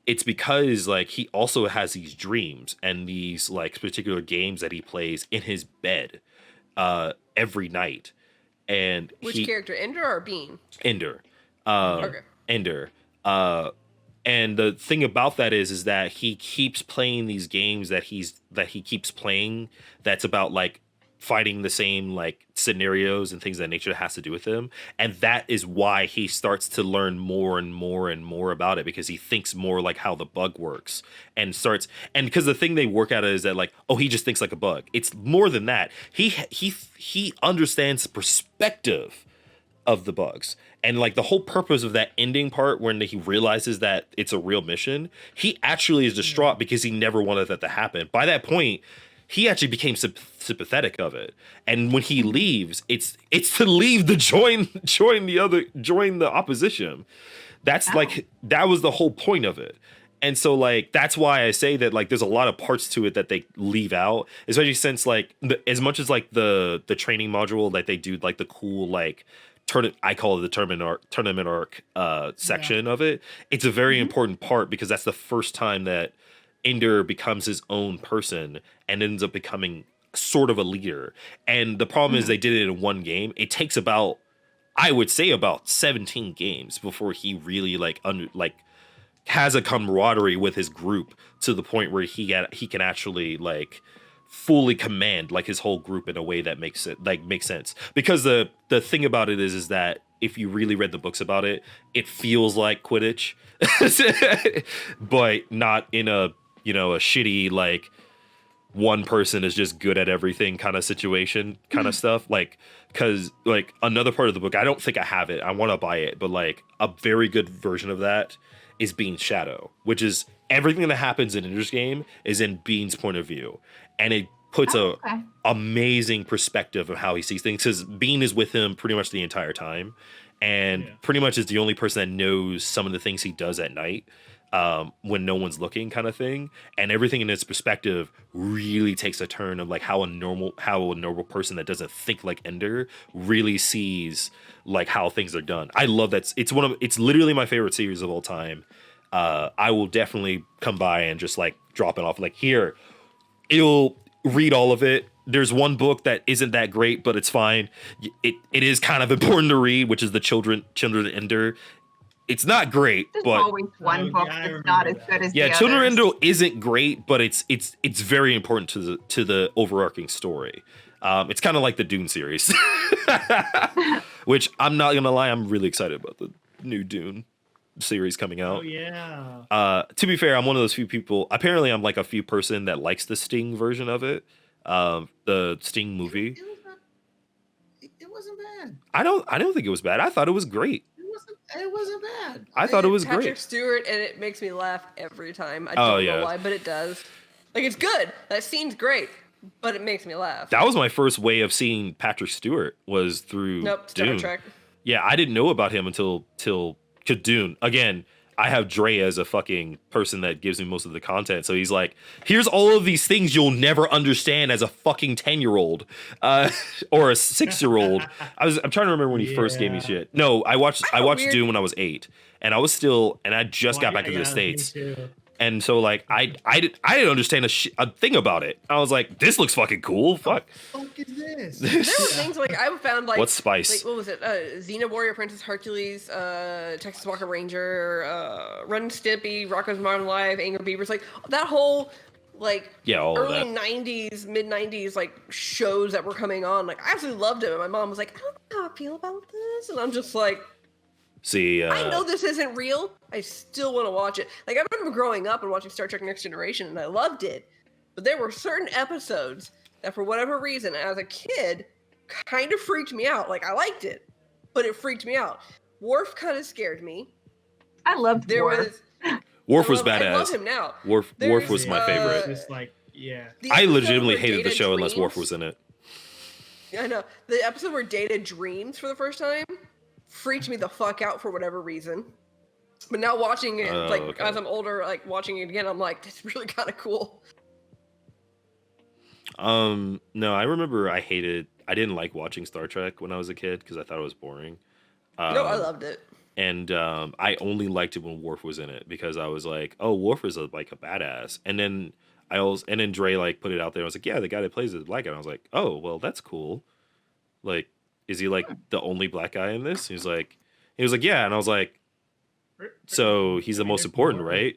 It's because like he also has these dreams and these like particular games that he plays in his bed every night. And Which character, Ender or Bean? Ender. Okay. Ender. And the thing about that is that he keeps playing these games that he keeps playing that's about like fighting the same like scenarios and things of that nature that has to do with him. And that is why he starts to learn more and more and more about it because he thinks more like how the bug works and because the thing they work out is that like, oh, he just thinks like a bug. It's more than that. He understands the perspective of the bugs. And like the whole purpose of that ending part when he realizes that it's a real mission, he actually is distraught because he never wanted that to happen. By that point, he actually became sympathetic of it. And when he leaves, it's to leave the join the opposition. That's like that was the whole point of it. And so like that's why I say that like there's a lot of parts to it that they leave out, especially since like as much as like the training module that they do like the cool like I call it the tournament arc section of it. It's a very important part because that's the first time that Ender becomes his own person and ends up becoming sort of a leader. And the problem is they did it in one game. It takes about, I would say, about 17 games before he really like has a camaraderie with his group to the point where he can actually like fully command like his whole group in a way that makes sense. Because the thing about it is that if you really read the books about it, it feels like Quidditch, but not in a a shitty like one person is just good at everything kind of situation kind of stuff. Like, because like another part of the book, I don't think I have it. I want to buy it, but like a very good version of that is Bean's shadow, which is everything that happens in Ender's Game is in Bean's point of view, and it puts amazing perspective of how he sees things. Because Bean is with him pretty much the entire time, and pretty much is the only person that knows some of the things he does at night when no one's looking, kind of thing. And everything in his perspective really takes a turn of like how a normal person that doesn't think like Ender really sees like how things are done. I love that. It's literally my favorite series of all time. I will definitely come by and just like drop it off. Like here, it'll read all of it. There's one book that isn't that great, but it's fine. It is kind of important to read, which is the Children of Ender. It's not great, There's but always one book that's not as good as the Children of others. Ender isn't great, but it's very important to the overarching story. It's kind of like the Dune series, which I'm not gonna lie, I'm really excited about the new Dune series coming out. Oh yeah. To be fair, I'm one of those few people. Apparently, I'm like a few person that likes the Sting version of it, the Sting movie. It wasn't bad. I don't think it was bad. I thought it was great. It wasn't bad. I thought it was Patrick great. Stewart, and it makes me laugh every time. I Oh, don't yeah. know why, but it does. Like, it's good. That scene's great, but it makes me laugh. That was my first way of seeing Patrick Stewart was through Star Dune. Trek. Yeah, I didn't know about him until Dune. Again, I have Dre as a fucking person that gives me most of the content. So he's like, here's all of these things you'll never understand as a fucking 10-year-old or a 6-year-old. I'm trying to remember when he first gave me shit. No, I watched Dune when I was 8, and I just got back to the States. And so like I didn't understand a thing about it. I was like, this looks fucking cool. Fuck. What the fuck is this? There were things like I found like What's Spice? Like, what was it? Xena Warrior Princess Hercules, Texas Walker Ranger, Ren and Stimpy, Rocko's Modern Life, Angry Beavers, like that whole like all of early that. 90s, mid 90s like shows that were coming on. Like I absolutely loved it. And my mom was like, I don't know how I feel about this, and I'm just like, See, I know this isn't real. I still want to watch it. Like I remember growing up and watching Star Trek Next Generation, and I loved it. But there were certain episodes that, for whatever reason, as a kid, kind of freaked me out. Like I liked it, but it freaked me out. Worf kind of scared me. I loved There Worf. Worf was I love badass. him now. Worf There's, was my favorite. Just like The I episode legitimately where hated the Data show unless Worf dreams- was in it. I know. The episode where Data dreams for the first time freaked me the fuck out for whatever reason. But now watching it, okay. as I'm older, like watching it again, I'm like, this is really kind of cool. No, I remember I didn't like watching Star Trek when I was a kid because I thought it was boring. No, I loved it. And I only liked it when Worf was in it because I was like, oh, Worf is like a badass. And then Dre like put it out there. I was like, yeah, the guy that plays it is black guy. And I was like, oh, well, that's cool. Like, is he like the only black guy in this? He was like, yeah. And I was like, so he's the most important, right?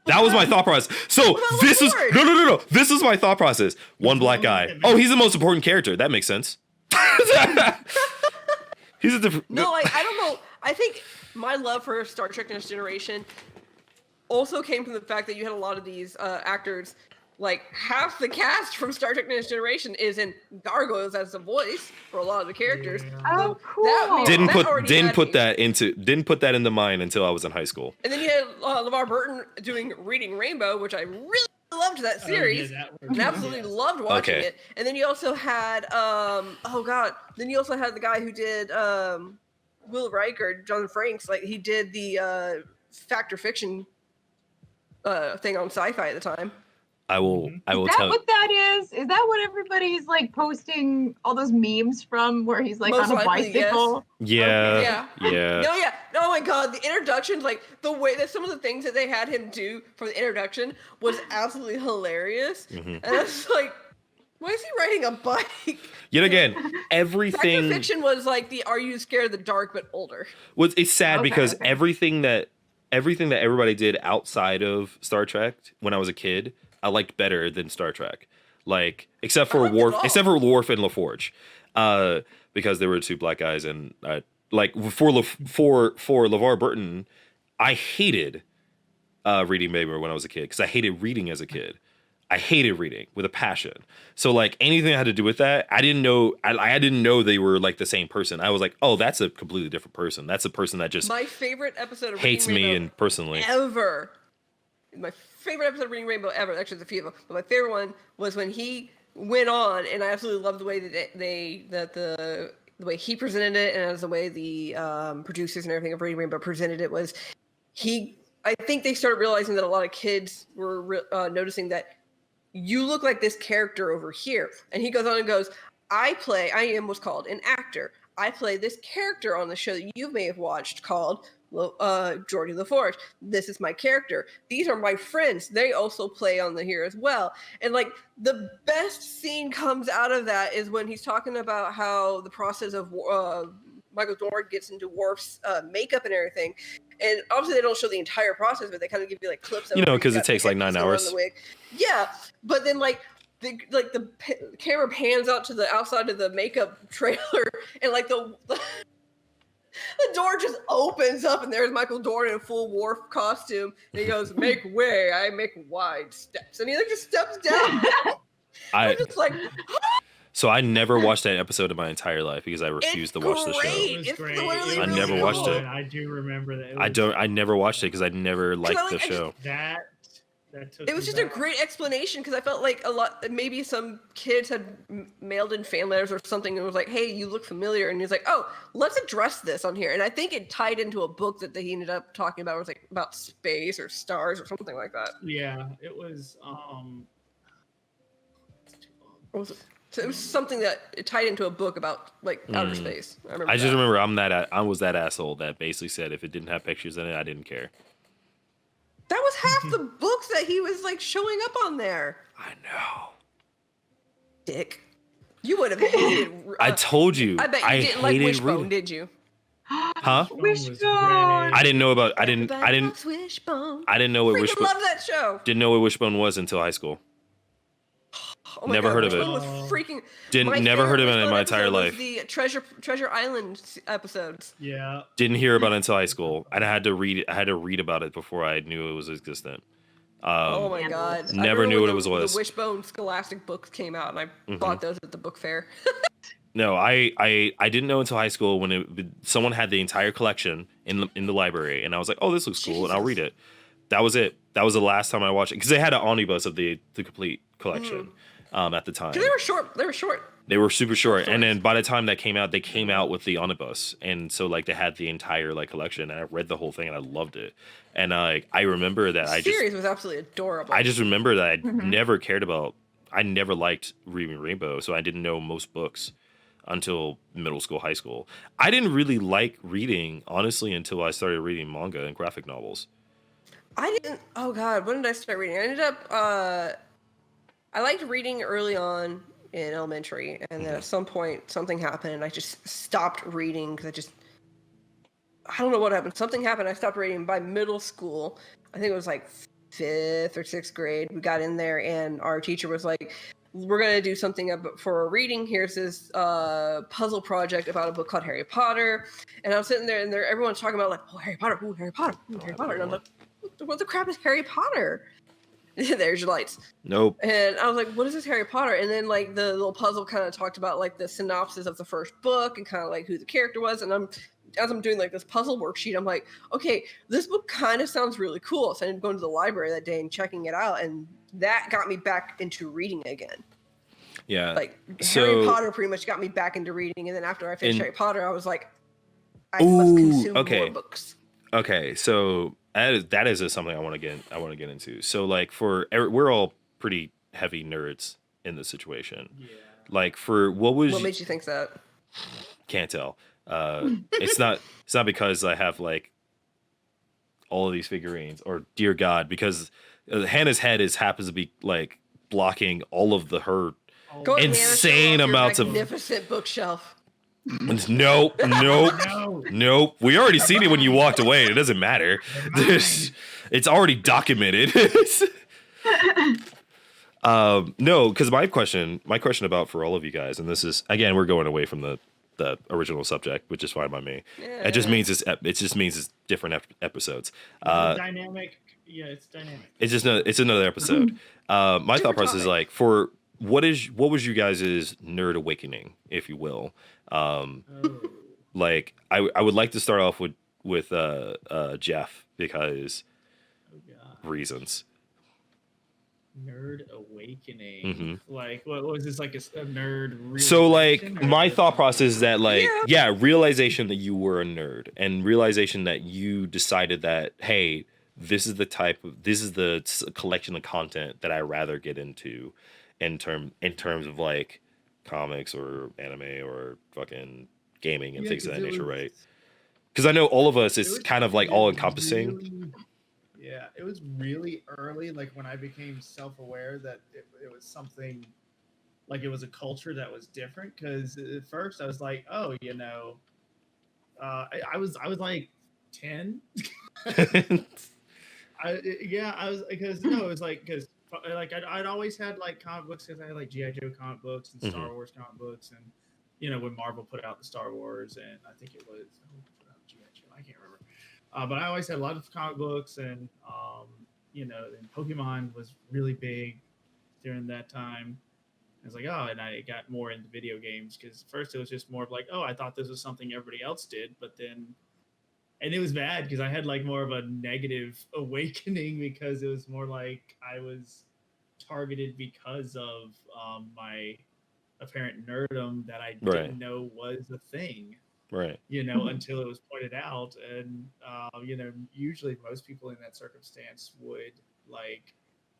That was my thought process. So this is no. This is my thought process. One black guy. Oh, he's the most important character. That makes sense. He's a different. No, I don't know. I think my love for Star Trek Next Generation also came from the fact that you had a lot of these actors. Like half the cast from Star Trek Next Generation is in Gargoyles as the voice for a lot of the characters. Yeah. Oh, cool. Didn't put that into mine until I was in high school. And then you had LeVar Burton doing Reading Rainbow, which I really loved that series. And absolutely loved watching Okay. it. And then you also had then you also had the guy who did Will Riker, John Franks, like he did the Fact or Fiction thing on Sci-Fi at the time. I will Is tell that what that is? Is that what everybody's like posting all those memes from where he's like Most on a likely, yes. bicycle? Yeah. Yeah. Yeah. No, yeah. Oh my god, the introductions, like the way that some of the things that they had him do for the introduction was absolutely hilarious. Mhm. And I was like, why is he riding a bike? Yet again, Fact or everything Fiction was like the Are You Scared of the Dark but older. was it's sad Okay, because okay. everything that everybody did outside of Star Trek when I was a kid, I liked better than Star Trek. Like except for liked it all. Worf and LaForge. Because there were two black guys and like for LeVar Burton, I hated reading Mayberry when I was a kid because I hated reading as a kid. I hated reading with a passion. So like anything that had to do with that, I didn't know. I didn't know they were like the same person. I was like, oh, that's a completely different person. That's a person that just My favorite episode of hates Reading me Rainbow and personally. ever. My favorite episode of Reading Rainbow ever. Actually, there's a few of them, but my favorite one was when he went on, and I absolutely loved the way that the way he presented it, and as the way the producers and everything of Reading Rainbow presented it was I think they started realizing that a lot of kids were noticing that you look like this character over here. And he goes on and goes, I am what's called an actor. I play this character on the show that you may have watched called Geordi LaForge. This is my character. These are my friends. They also play on the here as well. And like the best scene comes out of that is when he's talking about how the process of Michael Dorn gets into Worf's makeup and everything. And obviously they don't show the entire process, but they kind of give you like clips of You know, where because got it takes the like 9 headpiece going on hours. the wig. Yeah, but then like the camera pans out to the outside of the makeup trailer, and like the door just opens up, and there's Michael Dorn in a full Worf costume, and he goes, "Make way, I make wide steps," and he like just steps down. I'm just like, So I never watched that episode in my entire life because I refused to watch the show. It was It's great. literally I really never watched cool. it. I do remember that. I never watched it because I never liked the show. That took It was me just a back. great explanation because I felt like maybe some kids had mailed in fan letters or something and was like, hey, you look familiar. And he was like, oh, let's address this on here. And I think it tied into a book that he ended up talking about. It was like about space or stars or something like that. Yeah, it was. Or was it? So it was something that it tied into a book about like outer space. I remember. I just that. remember I was that asshole that basically said if it didn't have pictures in it, I didn't care. That was half the books that he was like showing up on there. I know. Dick. You would have hated. I told you. I bet you didn't like hated Wishbone, reading. did you? Huh? Wishbone. I didn't know about. I didn't Wishbone. know what Freaking Wishbone. love that show. Didn't know what Wishbone was until high school. Oh my Never God, heard of Wishbone it. Was freaking. Never heard of it in Wishbone my entire episode was life. The Treasure Island episodes. Yeah. Didn't hear about it until high school, and I had to read about it before I knew it was existent. Oh my Candles. God! I Never remember knew when what it was. The Wishbone Scholastic books came out, and I bought those at the book fair. No, I didn't know until high school when someone had the entire collection in the library, and I was like, oh, this looks cool, and I'll read it. That was it. That was the last time I watched it because they had an omnibus of the complete collection at the time. They were short. They were short. They were super short, and then by the time that came out, they came out with the omnibus, and so like they had the entire like collection, and I read the whole thing, and I loved it. And I remember that The series was absolutely adorable. I just remember that I never cared about. I never liked reading Rainbow, so I didn't know most books until middle school, high school. I didn't really like reading honestly until I started reading manga and graphic novels. I didn't. Oh God, when did I start reading? I ended up. I liked reading early on in elementary, and then at some point something happened, and I just stopped reading because I don't know what happened. Something happened. I stopped reading by middle school. I think it was like 5th or 6th grade. We got in there, and our teacher was like, we're going to do something for a reading. Here's this puzzle project about a book called Harry Potter. And I was sitting there, and everyone's talking about like, oh, Harry Potter, ooh, Harry Potter, ooh, Harry Potter. And I'm like, what the crap is Harry Potter? There's your lights. Nope. And I was like, what is this Harry Potter? And then like the little puzzle kind of talked about like the synopsis of the first book and kind of like who the character was. And as I'm doing like this puzzle worksheet, I'm like, okay, this book kind of sounds really cool. So I ended up going to the library that day and checking it out. And that got me back into reading again. Yeah. Like So- Harry Potter pretty much got me back into reading. And then after I finished And- Harry Potter, I was like, I must consume okay. more books. Okay, so that is something I want to get into. So like we're all pretty heavy nerds in this situation. Yeah. Like for what was What made you think that? can't tell. It's not because I have like all of these figurines, or dear God, because Hannah's head happens to be like blocking all of her Oh, Go ahead, Hannah, show insane off your amounts of. magnificent bookshelf. Nope, nope, no. nope. We already seen it when you walked away. It doesn't matter. It's already documented. No, because my question about for all of you guys, and this is again, we're going away from the original subject, which is fine by me. It just means it's different episodes. Dynamic. Yeah, it's dynamic. It's another episode. My Different thought process is topic. like for what was you guys' nerd awakening, if you will. Oh. Like I would like to start off with Jeff because Oh god. reasons. Nerd awakening. Mhm. Like what was this, like a nerd So like realization, or my just thought like- process is that like yeah, realization that you were a nerd, and realization that you decided that hey, this is the collection of content that I rather get into in terms of like comics or anime or fucking gaming and Yeah, things of 'cause that it nature, was- right? Because I know all of us it is was kind of like really, all encompassing. Yeah, it was really early, like when I became self-aware that it was something, like it was a culture that was different. Because at first I was like, oh, I was like 10. I was, because no, it was like, because like I'd always had like comic books, because I had like GI Joe comic books and Star Wars comic books, and when Marvel put out the Star Wars, and I think it was who put out GI Joe, I can't remember. But I always had a lot of comic books, and and Pokemon was really big during that time. I was like, oh, and I got more into video games, because first it was just more of like, oh, I thought this was something everybody else did, but then, and it was bad because I had like more of a negative awakening, because it was more like I was targeted because of my apparent nerdum that I Right. didn't know was a thing. Right. Until it was pointed out. And, usually most people in that circumstance would, like,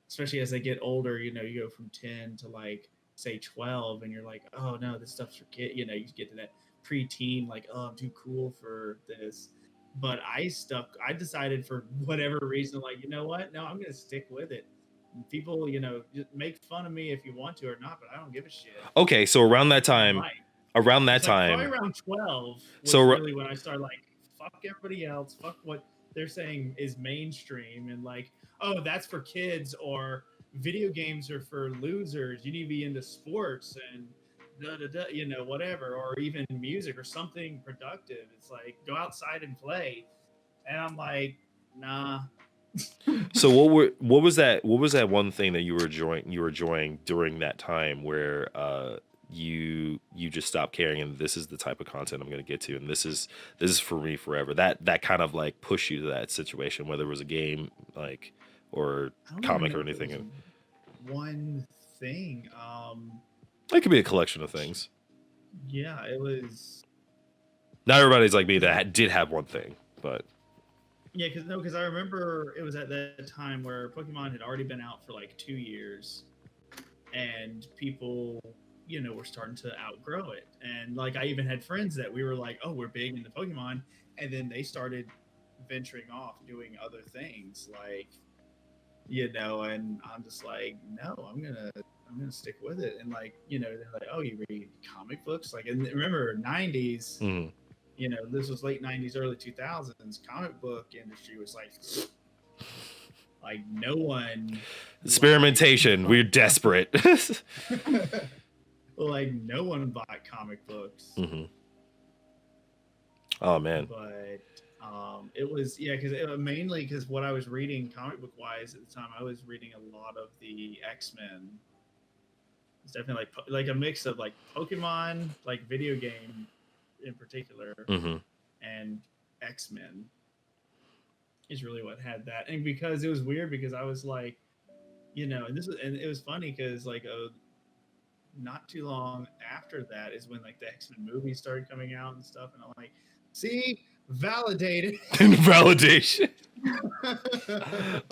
especially as they get older, you go from 10 to like, say 12, and you're like, oh no, this stuff's for kids. You get to that preteen, like, oh, I'm too cool for this. But I decided for whatever reason, like, you know what? No, I'm going to stick with it. And people, just make fun of me if you want to or not, but I don't give a shit. Okay, so around that time, Right. around that It's like time, probably around 12 was So, really when I started like, fuck everybody else, fuck what they're saying is mainstream, and like, oh, that's for kids, or video games are for losers. You need to be into sports and da da da, whatever, or even music or something productive. It's like, go outside and play. And I'm like, nah. so what was that one thing that you were enjoying during that time where you just stopped caring, and this is the type of content I'm going to get to, and this is for me forever, that kind of like push you to that situation, whether it was a game like or I don't comic even or know if it anything. was one thing. It could be a collection of things. Yeah, it was. Not everybody's like me that did have one thing, but Yeah, because I remember it was at that time where Pokemon had already been out for like 2 years, and people, were starting to outgrow it. And like, I even had friends that we were like, oh, we're big into Pokemon, and then they started venturing off doing other things, like, and I'm just like, no, I'm gonna stick with it. And like, they're like, oh, you read comic books, like, and remember 90s. mhm. This was late 90s, early 2000s. Comic book industry was like no one. Experimentation. We're desperate. Like no one bought comic books. hmm Oh man. But it was, yeah, because mainly because what I was reading comic book wise at the time, I was reading a lot of the X-Men. It's definitely like a mix of like Pokemon, like video game in particular, hmm and X-Men is really what had that. And because it was weird, because I was like, and it was funny because like not too long after that is when like the X-Men movies started coming out and stuff, and I'm like, see, Validated. Validation.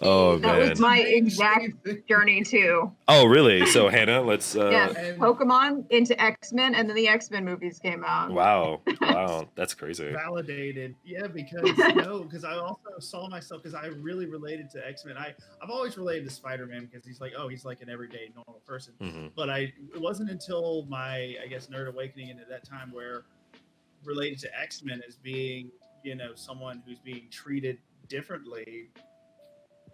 Oh That man. was my exact journey too. Oh really? So Hannah, let's Yeah, and- Pokemon into X-Men, and then the X-Men movies came out. wow. Wow. That's crazy. Validated, yeah, because I also saw myself because I really related to X-Men. I've always related to Spider-Man because he's like an everyday normal person. Mhm. But it wasn't until my nerd awakening into that time where related to X-Men as being someone who's being treated differently.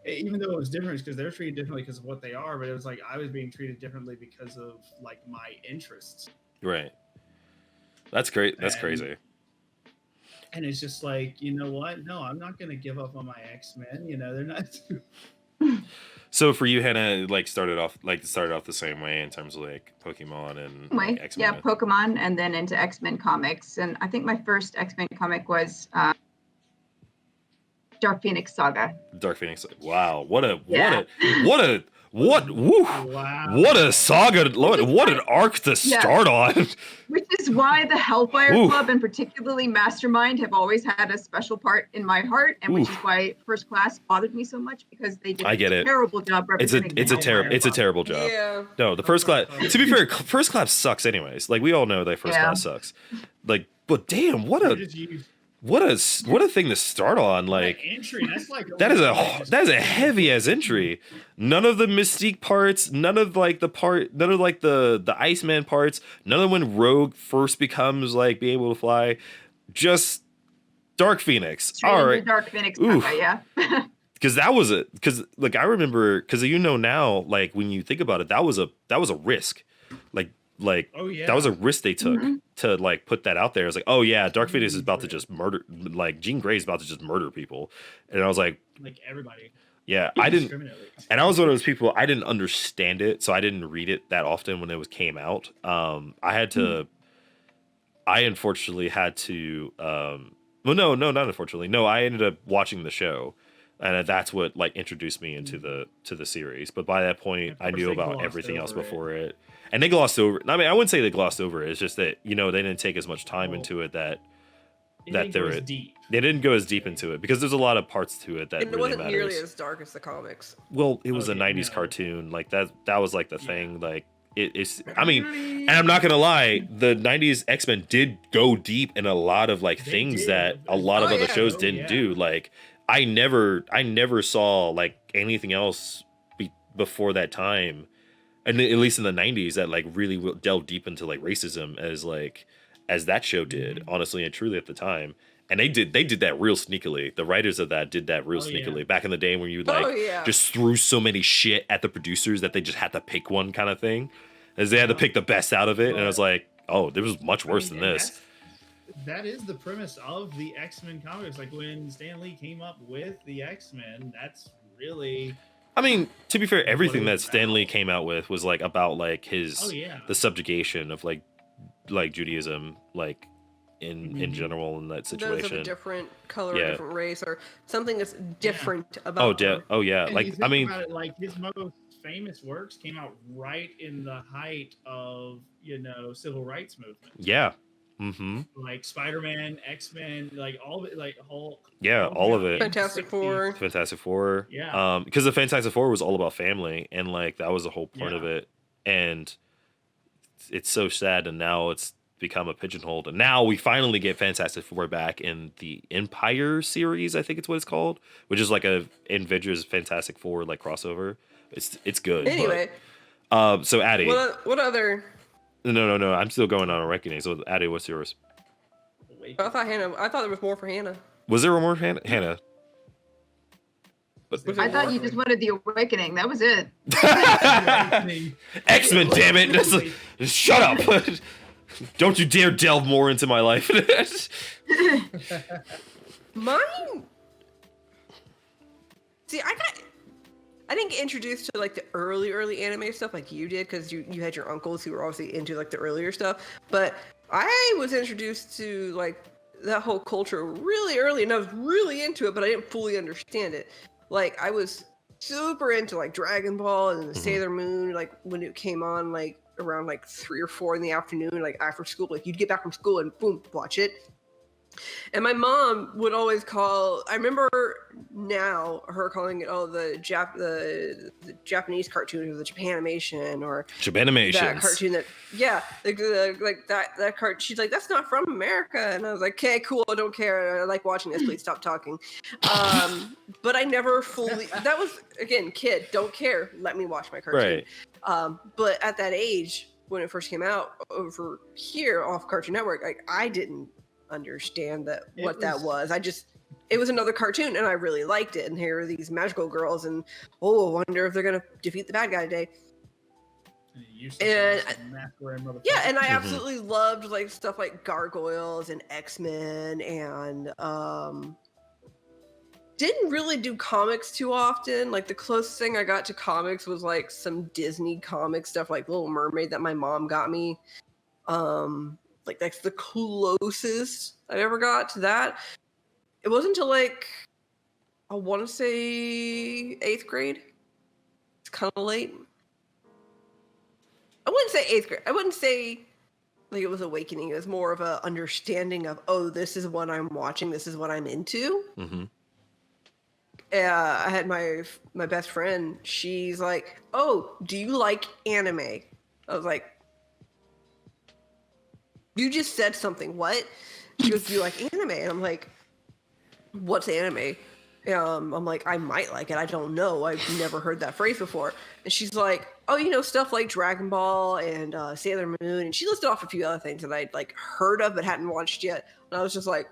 Even though it was different because they're treated differently because of what they are, but it was like I was being treated differently because of like my interests. Right. That's great. That's And- crazy. And it's just like, you know what? No, I'm not going to give up on my X-Men. They're not. So for you, Hannah, like started off the same way in terms of like Pokemon and like, X-Men. Yeah, Pokemon, and then into X-Men comics. And I think my first X-Men comic was Dark Phoenix Saga. Dark Phoenix. Wow. What a Yeah. woo, Wow. what a saga. What an arc to Yeah. start on. Which is why the Hellfire Oof. Club and particularly Mastermind have always had a special part in my heart, and which is Oof. why First Class bothered me so much because they did I get a it. terrible job It's a representing the Hellfire Club. terrible job. Yeah. No, the first class. To be fair, first class sucks anyways. Like we all know that first Yeah. class sucks. Like, but damn, what They a just use what a thing to start on. Like that entry. That's like that is a heavy ass entry. None of the Mystique parts, none of like the Iceman parts, none of when Rogue first becomes like being able to fly. Just Dark Phoenix. Straight All into right. Dark Phoenix Oof. Saga, yeah. Because that was it. Because like I remember, because now, like when you think about it, that was a risk. Like Oh yeah. that was a risk they took Mhm. to like put that out there. It's like, oh yeah, Dark Phoenix is about to just murder, like Jean Grey is about to just murder people, and I was like, like everybody. yeah, I didn't. Indiscriminately. And I was one of those people, I didn't understand it, so I didn't read it that often when it came out. I unfortunately had to. Well, no, not unfortunately. No, I ended up watching the show, and that's what like introduced me into the series. But by that point, Of I course, knew they about glossed everything else over it. before it. And they glossed over. I mean, I wouldn't say they glossed over it. It's just that they didn't take as much time Well, into it that It that goes they're- deep. they didn't go as deep into it because there's a lot of parts to it that And it really wasn't nearly matters. as dark as the comics. Well, it was a Okay, 90s no. cartoon. Like that was like the Yeah. thing. Like it's I mean, and I'm not gonna lie, the 90s X-Men did go deep in a lot of like They things did. that a lot of Oh, other yeah. shows Oh, didn't yeah. do. Like I never saw like anything else before that time, and at least in the 90s that like really delved deep into like racism as that show did, Mm-hmm. honestly and truly at the time. And they did that real sneakily. The writers of that did that real Oh, yeah. sneakily back in the day when you like Oh, yeah. just threw so many shit at the producers that they just had to pick one kind of thing, as they had to pick the best out of it. And I was like, oh, there was much worse than and this. that is the premise of the X-Men comics. Like when Stan Lee came up with the X-Men, that's really I mean, to be fair, everything it that was Stan Lee about. came out with was like about like his oh yeah. the subjugation of like Judaism, like in Mhm. general in that Those of situation. a different color, Yeah. or different race, or something that's different about them. Oh yeah, And you like think I mean, about it, like his most famous works came out right in the height of civil rights movement. yeah, mm-hmm, Like Spider-Man, X-Men, like all of it, like Hulk. yeah, all of it. Fantastic Four. Fantastic Four. Yeah. Because the Fantastic Four was all about family, and like that was the whole point of Yeah. it. And it's so sad, and now it's become a pigeonhole. And now we finally get Fantastic Four back in the Empire series, I think it's what it's called, which is like a Avengers Fantastic Four like crossover. It's good. Anyway, but, so Addie, what other? no, I'm still going on a reckoning. So Addie, what's yours? Wait, I thought there was more for Hannah. Was there more Hannah? Was I it thought more? you just wanted the awakening. That was it. X-Men, damn it! Just shut up! Don't you dare delve more into my life. Mine. See, I didn't get introduced to like the early anime stuff like you did, because you had your uncles who were obviously into like the earlier stuff. But I was introduced to like that whole culture really early, and I was really into it, but I didn't fully understand it. Like I was super into like Dragon Ball and the Mhm. Sailor Moon, like when it came on like around like 3 or 4 in the afternoon, like after school, like you'd get back from school and boom, watch it. And my mom would always call. I remember now her calling it the Japanese cartoon or the Japanimation or that Japanimations. cartoon that like that cart. She's like, that's not from America, and I was like, okay, cool, I don't care. I like watching this. Please stop talking. But I never fully. That was again, kid, don't care. Let me watch my cartoon. Right. But at that age, when it first came out over here off Cartoon Network, like I didn't understand what that was. It was another cartoon and I really liked it. And here are these magical girls and I wonder if they're gonna defeat the bad guy today. And I absolutely loved like stuff like Gargoyles and X-Men and didn't really do comics too often. Like the closest thing I got to comics was like some Disney comic stuff like Little Mermaid that my mom got me. Like that's the closest I ever got to that. It wasn't until like I want to say 8th grade. It's kind of late. I wouldn't say 8th grade. I wouldn't say like it was awakening. It was more of a understanding of, oh, this is what I'm watching. This is what I'm into. Mm-hmm. I had my best friend. She's like, oh, do you like anime? I was like, you just said something. What? She goes, do you like anime? And I'm like, what's anime? I'm like, I might like it. I don't know. I've never heard that phrase before. And she's like, oh, stuff like Dragon Ball and Sailor Moon. And she listed off a few other things that I'd like heard of but hadn't watched yet. And I was just like,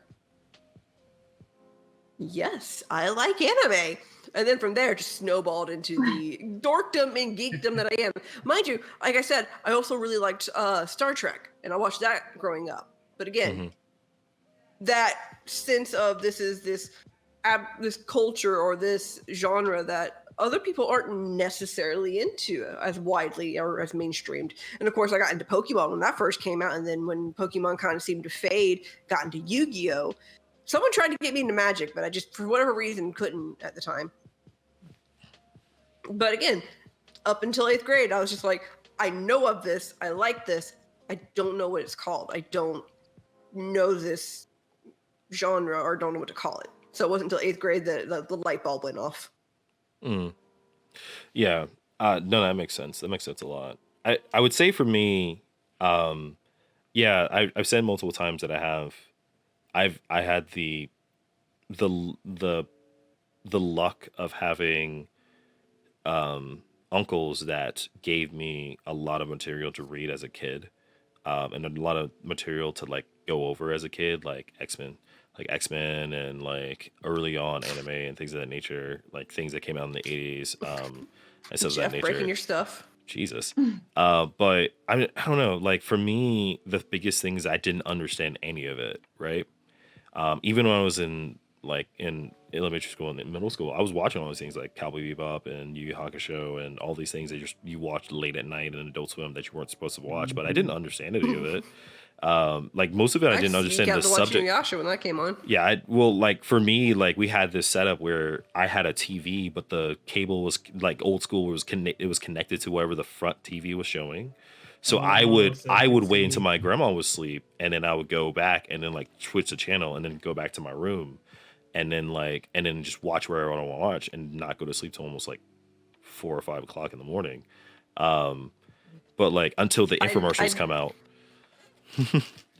yes, I like anime. And then from there, just snowballed into the dorkdom and geekdom that I am. Mind you, like I said, I also really liked Star Trek, and I watched that growing up. But again, that sense of this is this culture or this genre that other people aren't necessarily into as widely or as mainstreamed. And of course, I got into Pokemon when that first came out, and then when Pokemon kind of seemed to fade, got into Yu-Gi-Oh! Someone tried to get me into Magic, but I just, for whatever reason, couldn't at the time. But again, up until 8th grade, I was just like, I know of this. I like this. I don't know what it's called. I don't know this genre or don't know what to call it. So it wasn't until 8th grade that the light bulb went off. Yeah. No, that makes sense. That makes sense a lot. I would say for me, yeah, I've said multiple times that I had the luck of having uncles that gave me a lot of material to read as a kid, and a lot of material to like go over as a kid, like X-Men and like early on anime and things of that nature, like things that came out in the 80s, and stuff of that nature. Breaking your stuff. Jesus. But I don't know, like for me, the biggest thing is I didn't understand any of it, right? Even when I was in elementary school and in middle school, I was watching all these things like Cowboy Bebop and Yu Yu Hakusho and all these things that you watched late at night in Adult Swim that you weren't supposed to watch, but I didn't understand any of it. Like most of it, I didn't understand the subject. Inuyasha when that came on. Yeah, like for me, like we had this setup where I had a TV, but the cable was like old school. It was connected to wherever the front TV was showing. So I would wait until my grandma was asleep, and then I would go back and then like switch the channel and then go back to my room, and then just watch where I want to watch and not go to sleep till almost like 4 or 5 o'clock in the morning. But like until the infomercials come out.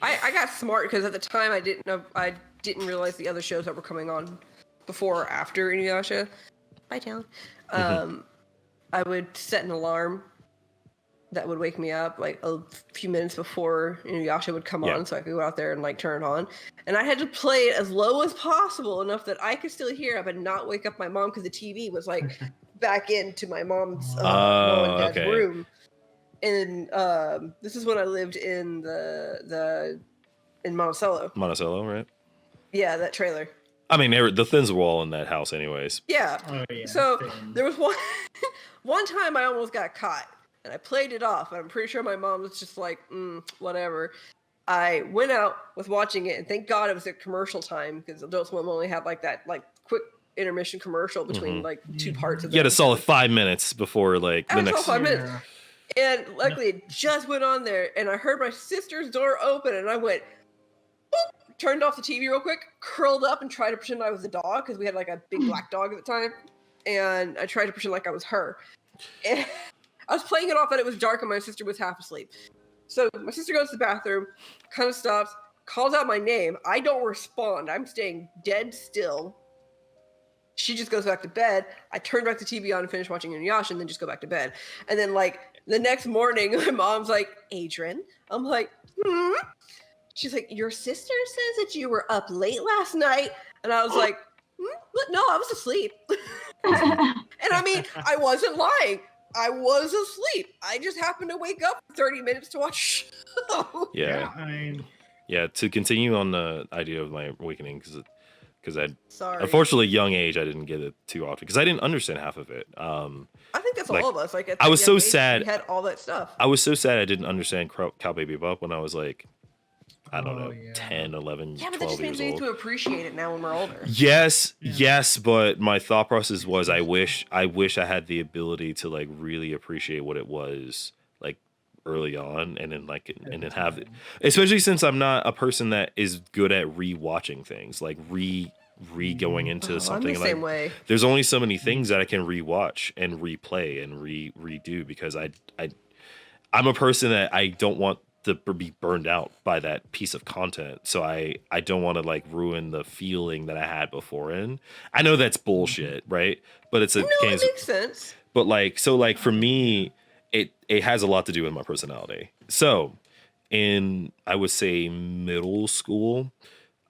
I got smart because at the time I didn't realize the other shows that were coming on before or after Inuyasha. Bye, town. I would set an alarm that would wake me up like a few minutes before Inuyasha would come on, so I could go out there and like turn it on. And I had to play it as low as possible, enough that I could still hear it, but not wake up my mom because the TV was like back into my mom's mom and dad's room. And this is when I lived in in Monticello. Monticello, right? Yeah, that trailer. I mean, the Thins were all in that house, anyways. Yeah. Oh, yeah. So there was one time I almost got caught, and I played it off. And I'm pretty sure my mom was just like, whatever. I went out, was watching it, and thank God it was at commercial time because Adult Swim only had like that like quick intermission commercial between like two parts of. You had a solid 5 minutes before like the next. 5 minutes. And luckily, it just went on there, and I heard my sister's door open, and I went, boop, turned off the TV real quick, curled up, and tried to pretend I was a dog because we had like a big black dog at the time, and I tried to pretend like I was her. And I was playing it off that it was dark and my sister was half asleep. So my sister goes to the bathroom, kind of stops, calls out my name. I don't respond. I'm staying dead still. She just goes back to bed. I turn back the TV on and finish watching Inuyasha and then just go back to bed. And then like the next morning, my mom's like, Adrian. I'm like, She's like, your sister says that you were up late last night. And I was like, no, I was asleep. And I mean, I wasn't lying. I was asleep. I just happened to wake up for 30 minutes to watch a show. Yeah. I mean, Yeah, to continue on the idea of my awakening, because I, Sorry. unfortunately, young age, I didn't get it too often because I didn't understand half of it. I think that's like, all of us. Like, at I was the so young age, sad. We had all that stuff. I was so sad I didn't understand Cowboy Bebop when I was like, I don't Oh, know, yeah. 10, 11, Yeah, but that 12 just years means we need old. to appreciate it now when we're older. Yes, Yeah. yes, but my thought process was I wish I had the ability to like really appreciate what it was like early on, and then have it, especially since I'm not a person that is good at rewatching things, like going into I'm something the like same way. there's only so many things that I can rewatch and replay and redo because I'm a person that I don't want to be burned out by that piece of content. So I don't want to like ruin the feeling that I had before. And I know that's bullshit, right? But it's a No, game. it makes sense. But like, so like for me, it has a lot to do with my personality. So in, I would say middle school,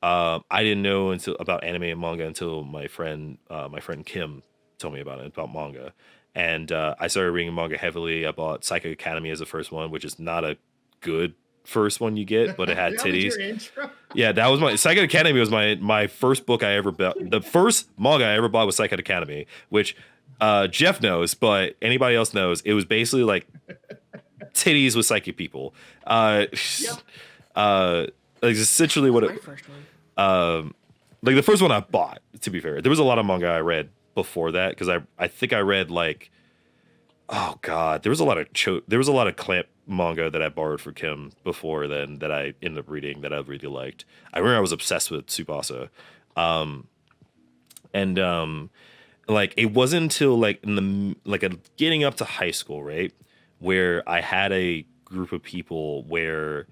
I didn't know about anime and manga until my friend Kim told me about it, about manga. And I started reading manga heavily. I bought Psycho Academy as the first one, which is not a good first one you get, but it had that was titties. your intro? Yeah, that was my Psycho Academy was my first book I ever bought. The first manga I ever bought was Psycho Academy, which Jeff knows, but anybody else knows. It was basically like titties with psychic people. Like essentially what My it first one. like the first one I bought, to be fair. There was a lot of manga I read before that because I think I read like, oh god, there was a lot of Clamp manga that I borrowed for Kim before then that I ended up reading that I really liked. I remember I was obsessed with Tsubasa. Like it wasn't until like getting up to high school, right, where I had a group of people where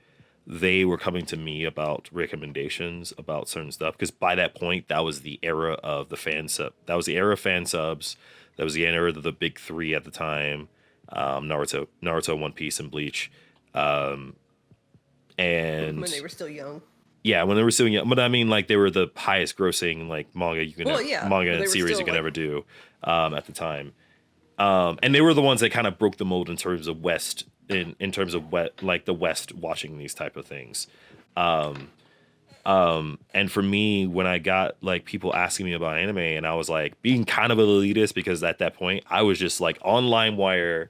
they were coming to me about recommendations about certain stuff, because by that point that was the era of the fan sub. That was the era of fan subs. That was the era of the big three at the time: Naruto, One Piece, and Bleach. And When they were still young. yeah, when they were still young, but I mean, like they were the highest grossing like manga you can Well, yeah, but manga they and were series still, you can like- ever do at the time. And they were the ones that kind of broke the mold in terms of West, in terms of like the West watching these type of things. And for me, when I got like people asking me about anime, and I was like being kind of elitist because at that point I was just like on LimeWire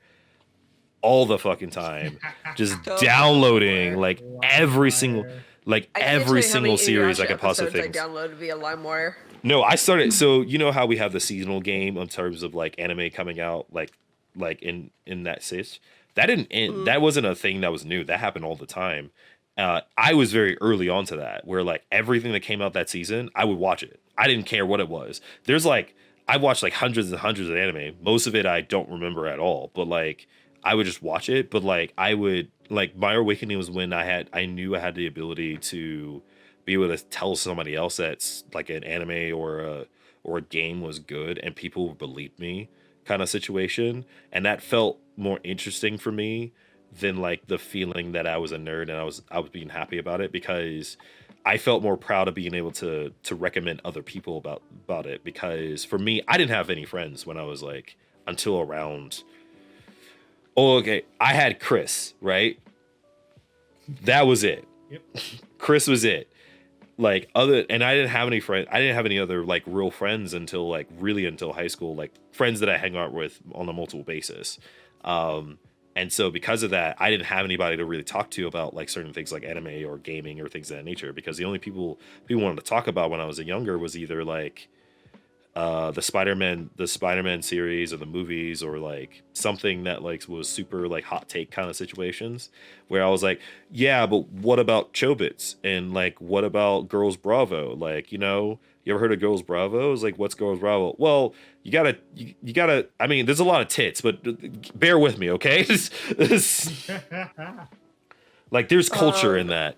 all the fucking time, just Totally. downloading like every LimeWire. single like I can't tell every you how single many series I Inuyasha could possibly episodes think. I downloaded via LimeWire. No, I started. So you know how we have the seasonal game in terms of like anime coming out, like in that sense. That didn't end. That wasn't a thing that was new. That happened all the time. I was very early on to that, where like everything that came out that season, I would watch it. I didn't care what it was. There's like I watched like hundreds and hundreds of anime. Most of it I don't remember at all, but like I would just watch it. But like I would like my awakening was when I knew I had the ability to be able to tell somebody else that's like an anime or a game was good and people believed me, kind of situation. And that felt more interesting for me than like the feeling that I was a nerd and I was being happy about it, because I felt more proud of being able to recommend other people about it. Because for me, I didn't have any friends when I was like until around, I had Chris, right? That was it. Yep. Chris was it. Like and I didn't have any friends. I didn't have any other like real friends until high school, like friends that I hang out with on a multiple basis. And so because of that, I didn't have anybody to really talk to about like certain things like anime or gaming or things of that nature, because the only people wanted to talk about when I was younger was either like the Spider-Man series or the movies or like something that like was super like hot take kind of situations where I was like, yeah, but what about Chobits and like what about Girls Bravo? Like, you ever heard of Girls Bravo? It's like, what's Girls Bravo? Well, you gotta. I mean, there's a lot of tits, but bear with me, okay? Like, there's culture in that.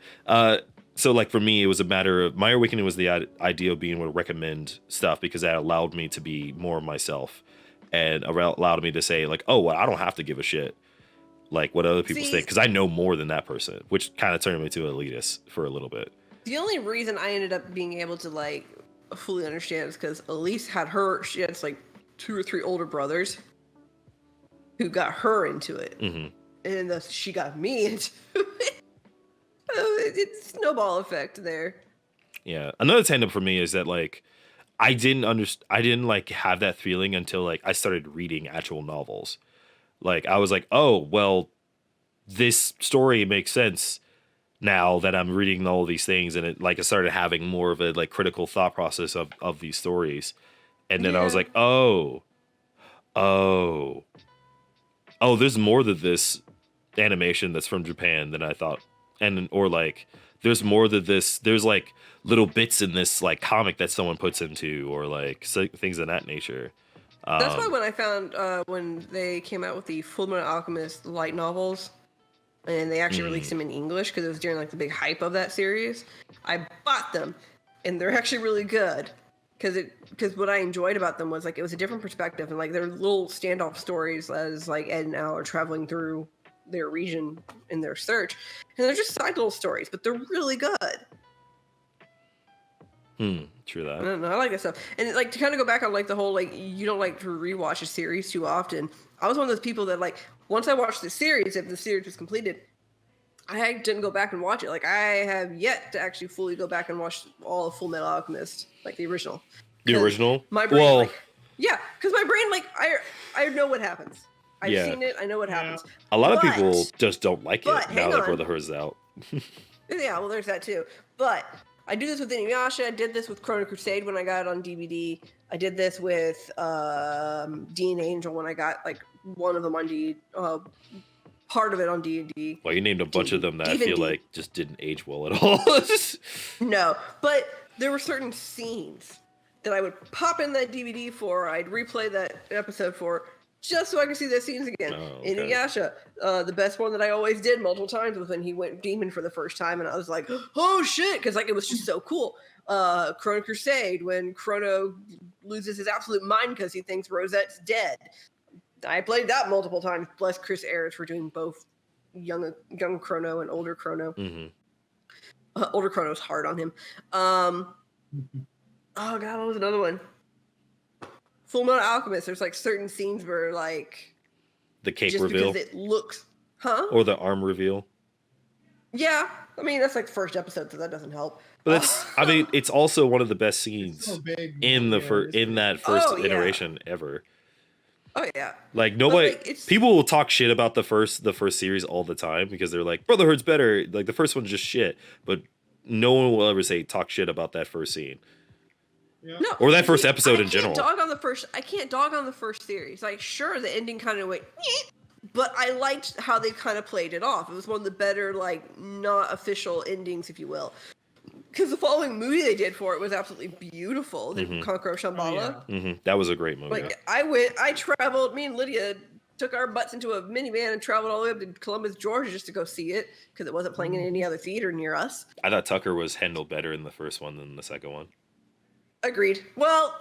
So like for me, it was a matter of my awakening was the idea of being able to recommend stuff because that allowed me to be more myself and allowed me to say like, oh, well, I don't have to give a shit like what other people See, think because I know more than that person, which kind of turned me to elitist for a little bit. the only reason I ended up being able to like fully understand is because Elise she had like 2 or 3 older brothers who got her into it, Hmm. and thus she got me into it. It's snowball effect there. Yeah. Another tandem for me is that like I didn't like have that feeling until like I started reading actual novels. Like I was like, oh well, this story makes sense now that I'm reading all these things, and it like I started having more of a like critical thought process of these stories, and then I was Yeah. like, oh, there's more to this animation that's from Japan than I thought, and or like there's more to this. There's like little bits in this like comic that someone puts into, or like things of that nature. That's why Um, when I found when they came out with the Fullmetal Alchemist light novels, and they actually released mm, them in English because it was during like the big hype of that series, I bought them, and they're actually really good. Because what I enjoyed about them was like it was a different perspective, and like they're little standoff stories as like Ed and Al are traveling through their region in their search, and they're just side little stories, but they're really good. true I that. don't know. I like that stuff. And like to kind of go back on like the whole like you don't like to rewatch a series too often. I was one of those people that like once I watched the series, if the series was completed, I didn't go back and watch it. Like I have yet to actually fully go back and watch all of Full Metal Alchemist, like the original. The 'Cause original. My brain, Well, like, yeah, because my brain, like, I know what happens. I've Yeah. seen it. I know what Yeah. happens. a lot of But- people just don't like but it now hang that on. Brotherhood's out. Yeah, well, there's that too. But I do this with Inuyasha. I did this with Chrono Crusade when I got it on DVD. I did this with Dean Angel when I got like one of them on part of it on D&D. Well, you named a bunch of them that I D&D. feel like just didn't age well at all. No, but there were certain scenes that I would pop in that DVD for. I'd replay that episode for just so I could see those scenes again. Oh, okay. Inuyasha, the best one that I always did multiple times was when he went demon for the first time, and I was like, oh shit, because like it was just so cool. Chrono Crusade, when Chrono loses his absolute mind because he thinks Rosette's dead. I played that multiple times. Bless Chris Ayers for doing both young Chrono and older Chrono. Hmm. Older Chrono's hard on him. Oh god, what was another one? Full Metal Alchemist. There's like certain scenes where like The cape just reveal because it looks, huh? or the arm reveal. Yeah, I mean that's like the first episode, so that doesn't help. But that's, I mean, it's also one of the best scenes So big. in the Yeah, in that first Oh, yeah. iteration ever. Oh yeah, Like nobody, like, it's- people will talk shit about the first series all the time because they're like Brotherhood's better. Like the first one's just shit, but no one will ever say talk shit about that first scene. Yeah. no, Or that first see, episode I in general. I can't dog on the first series. Like, sure, the ending kind of went, "Eh," but I liked how they kind of played it off. It was one of the better, like, not official endings, if you will. Because the following movie they did for it was absolutely beautiful. The Mhm. Conqueror of Shambhala. Hmm. That was a great movie. Like I traveled. Me and Lydia took our butts into a minivan and traveled all the way up to Columbus, Georgia, just to go see it because it wasn't playing in any other theater near us. I thought Tucker was handled better in the first one than the second one. Agreed. Well,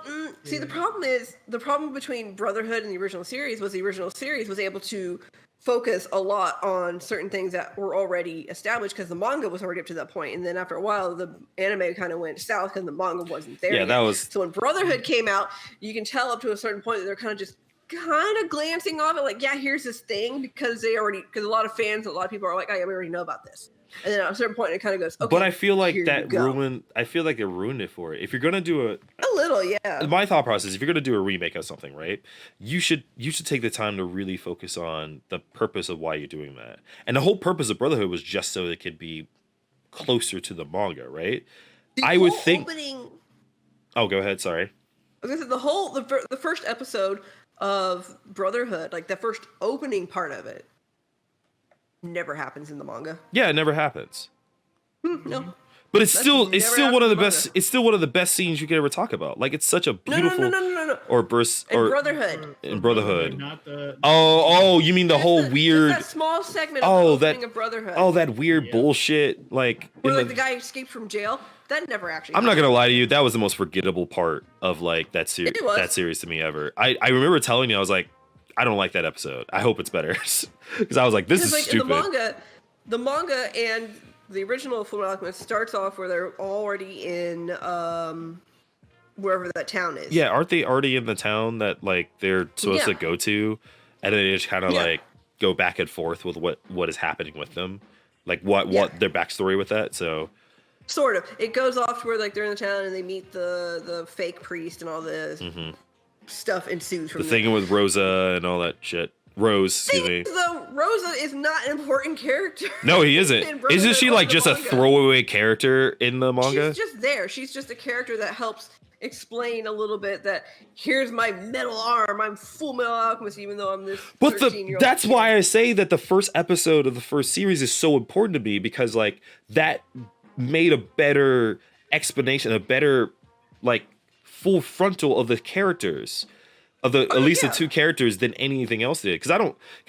see, the problem between Brotherhood and the original series was able to focus a lot on certain things that were already established because the manga was already up to that point, and then after a while, the anime kind of went south because the manga wasn't there. Yeah, yet. that was So when Brotherhood came out, you can tell up to a certain point that they're kind of glancing off it, like, yeah, here's this thing because a lot of fans, a lot of people are like, oh, yeah, we already know about this. And then at a certain point, it kind of goes, okay. but I feel like here that you go. ruined. I feel like it ruined it for it. If you're gonna do A little, yeah. my thought process, if you're gonna do a remake of something, right, you should take the time to really focus on the purpose of why you're doing that. And the whole purpose of Brotherhood was just so it could be closer to the manga, right? The I would whole think. opening Oh, go ahead. Sorry. I was gonna say the first episode of Brotherhood, like the first opening part of it, never happens in the manga. Yeah, it never happens. No. But it's That's still never one of the happened in best. manga. It's still one of the best scenes you could ever talk about. Like it's such a beautiful No. or burst In or Brotherhood. in Brotherhood. Not the. Oh, you mean the whole weird? That small segment Oh, of the that- opening of Brotherhood. Oh, that weird Yeah. bullshit. Like, where in like the guy escaped from jail. That never actually. I'm not happened. gonna lie to you. That was the most forgettable part of like that series. It was. That series to me ever. I remember telling you I was like, I don't like that episode. I hope it's better because I was like, this is Because, like, stupid. the manga and the original Fullmetal Alchemist starts off where they're already in wherever that town is. Yeah, aren't they already in the town that like they're supposed to Yeah. go to, and then they just kind of Yeah. like go back and forth with what is happening with them, like what Yeah. their backstory with that. So Sort of. It goes off to where like they're in the town and they meet the fake priest and all this stuff ensues from the thing with Rosa and all that shit. Rose, excuse me. Though Rosa is not an important character. No, he in isn't. Brotherhood Isn't she or like the just a manga. throwaway character in the manga? She's just there. She's just a character that helps explain a little bit that here's my metal arm. I'm Full Metal Alchemist, even though I'm this. But 13-year-old that's kid. why I say that the first episode of the first series is so important to me because like that made a better explanation, a better like full frontal of the characters. Of the at least yeah. the two characters than anything else did because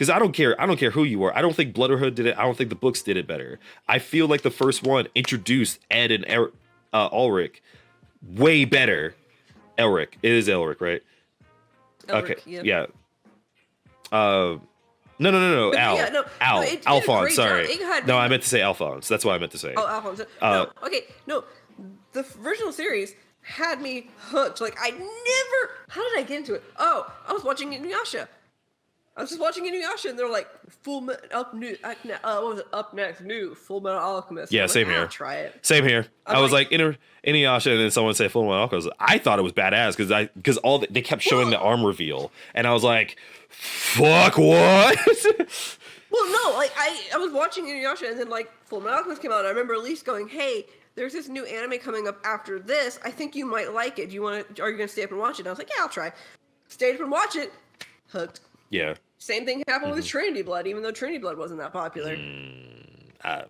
I don't care who you are. I don't think Brotherhood did it. I don't think the books did it better. I feel like the first one introduced Ed and Ulrich way better. Elric, it is Elric, right? Elric, Okay, yep. yeah. No, But Al, yeah, no, Al, no, it did a Alphonse. great job. Sorry, It had- no, I meant to say Alphonse. That's what I meant to say. Oh, Alphonse. Uh, No, okay, no. The original series had me hooked. Like, I never. How did I get into it? Oh, I was watching Inuyasha. I was just watching Inuyasha, and they're like, what was it? Up next, new Full Metal Alchemist. Yeah, I'm like, same here. I'll try it. Same here. I'm I was like- like Inuyasha, and then someone said Full Metal Alchemist. I thought it was badass because they kept showing the arm reveal, and I was like, "Fuck what?" Well, no, like I was watching Inuyasha, and then like Full Metal Alchemist came out. And I remember Elise going, "Hey, there's this new anime coming up after this. I think you might like it. Are you gonna stay up and watch it?" And I was like, "Yeah, I'll try." Stayed up and watch it. Hooked. Yeah. Same thing happened with Trinity Blood, even though Trinity Blood wasn't that popular. I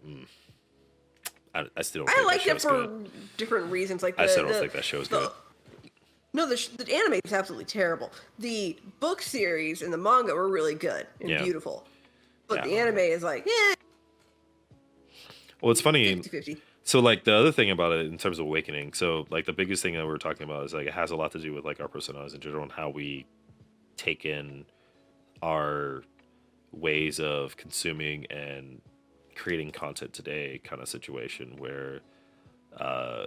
still don't I think liked that it show's for good. different reasons. Like I still don't think that show's good. No, the anime is absolutely terrible. The book series and the manga were really good and Yeah. beautiful, but Yeah. the anime is like, Well, it's funny. 50-50. So like the other thing about it in terms of awakening, so like the biggest thing that we're talking about is like it has a lot to do with like our personalities in general and how we take in our ways of consuming and creating content today kind of situation where I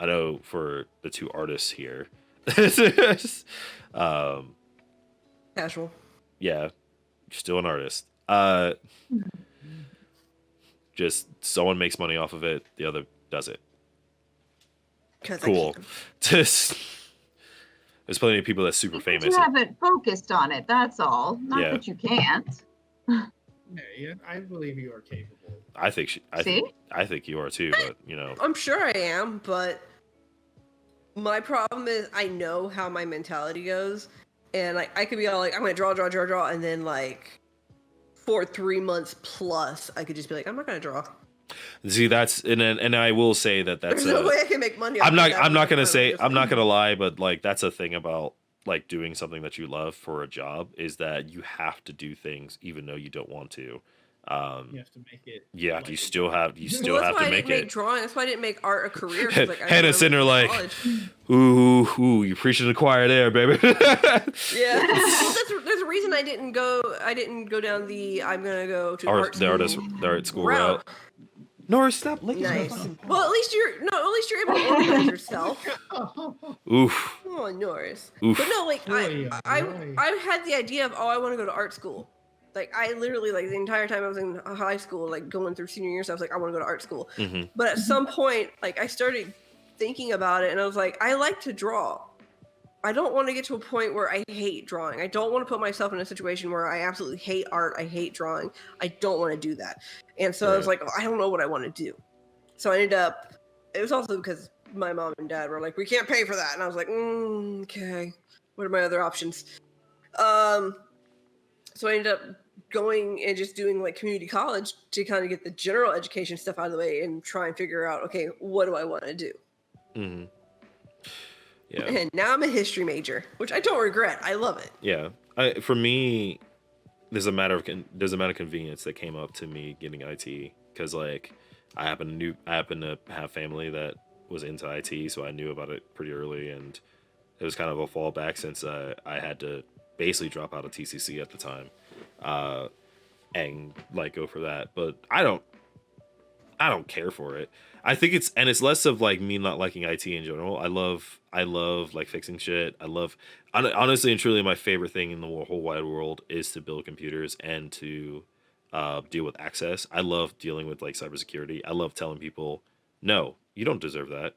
know for the two artists here Casual. yeah, you're still an artist. Just someone makes money off of it, the other does it. 'Cause I Cool. can. Just there's plenty of people that's super Because famous. you haven't focused on it, that's all. Not Yeah. that you can't. Yeah, I believe you are capable. I think See? I think you are too, but you know, I'm sure I am, but my problem is I know how my mentality goes, and like I could be all like, I'm gonna draw, and then like for 3 months plus, I could just be like, I'm not gonna draw. see that's and I will say that that's There's no way I can make money. I'm not gonna I'm not gonna lie, but like that's a thing about like doing something that you love for a job is that you have to do things even though you don't want to. You have to make it. Yeah, like you a still job. have Well, that's to why I make didn't make it. drawing. That's why I didn't make art a career. 'cause, like, I Hannah's never sitting there went like, to college. ooh, you preaching to the choir there, baby. Yeah, well, there's a reason I didn't go down the I'm gonna go to art school route. route. Nora, stop licking my Nice. fucking- Well, at least you're able to organize yourself. Oof. Oh, Norris. Oof. But no, like Oy, I oy. had the idea of I want to go to art school. Like I literally like the entire time I was in high school, like going through senior year stuff, I was like I want to go to art school. Mhm. But at some point, like I started thinking about it, and I was like, I like to draw. I don't want to get to a point where I hate drawing. I don't want to put myself in a situation where I absolutely hate art. I hate drawing. I don't want to do that. And so I was like, I don't know what I want to do. So I ended up. It was also because my mom and dad were like, we can't pay for that. And I was like, okay, what are my other options? So I ended up going and just doing like community college to kind of get the general education stuff out of the way and try and figure out, okay, what do I want to do? Mm-hmm. Yeah. And now I'm a history major, which I don't regret. I love it. Yeah. For me, there's a matter of convenience that came up to me getting IT, because like I happen to have family that was into IT, so I knew about it pretty early, and it was kind of a fallback since I had to basically drop out of TCC at the time, and like go for that. But I don't care for it. I think it's less of like me not liking IT in general. I love like fixing shit. Honestly and truly, my favorite thing in the whole wide world is to build computers and to deal with access. I love dealing with like cybersecurity. I love telling people, no, you don't deserve that.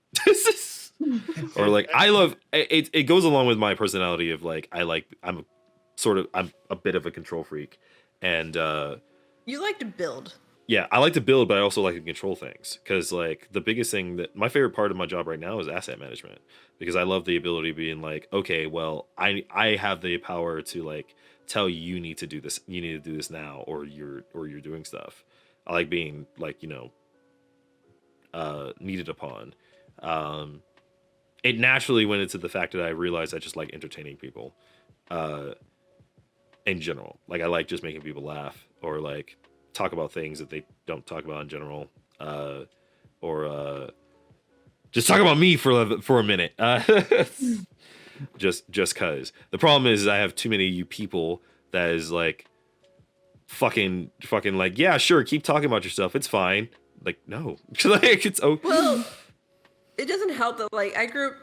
Or like I love it. It goes along with my personality of like I'm a bit of a control freak, and You like to build. yeah, I like to build, but I also like to control things, because like the biggest thing that my favorite part of my job right now is asset management, because I love the ability of being like, okay, well, I have the power to like tell you, you need to do this now, or you're doing stuff. I like being like, needed upon. It naturally went into the fact that I realized I just like entertaining people in general. Like I like just making people laugh, or like talk about things that they don't talk about in general, or just talk about me for a minute, just cause. The problem is I have too many of you people that is like fucking like, yeah, sure, keep talking about yourself, it's fine. Like, no. Like, it's okay. Well, it doesn't help that like I grew up,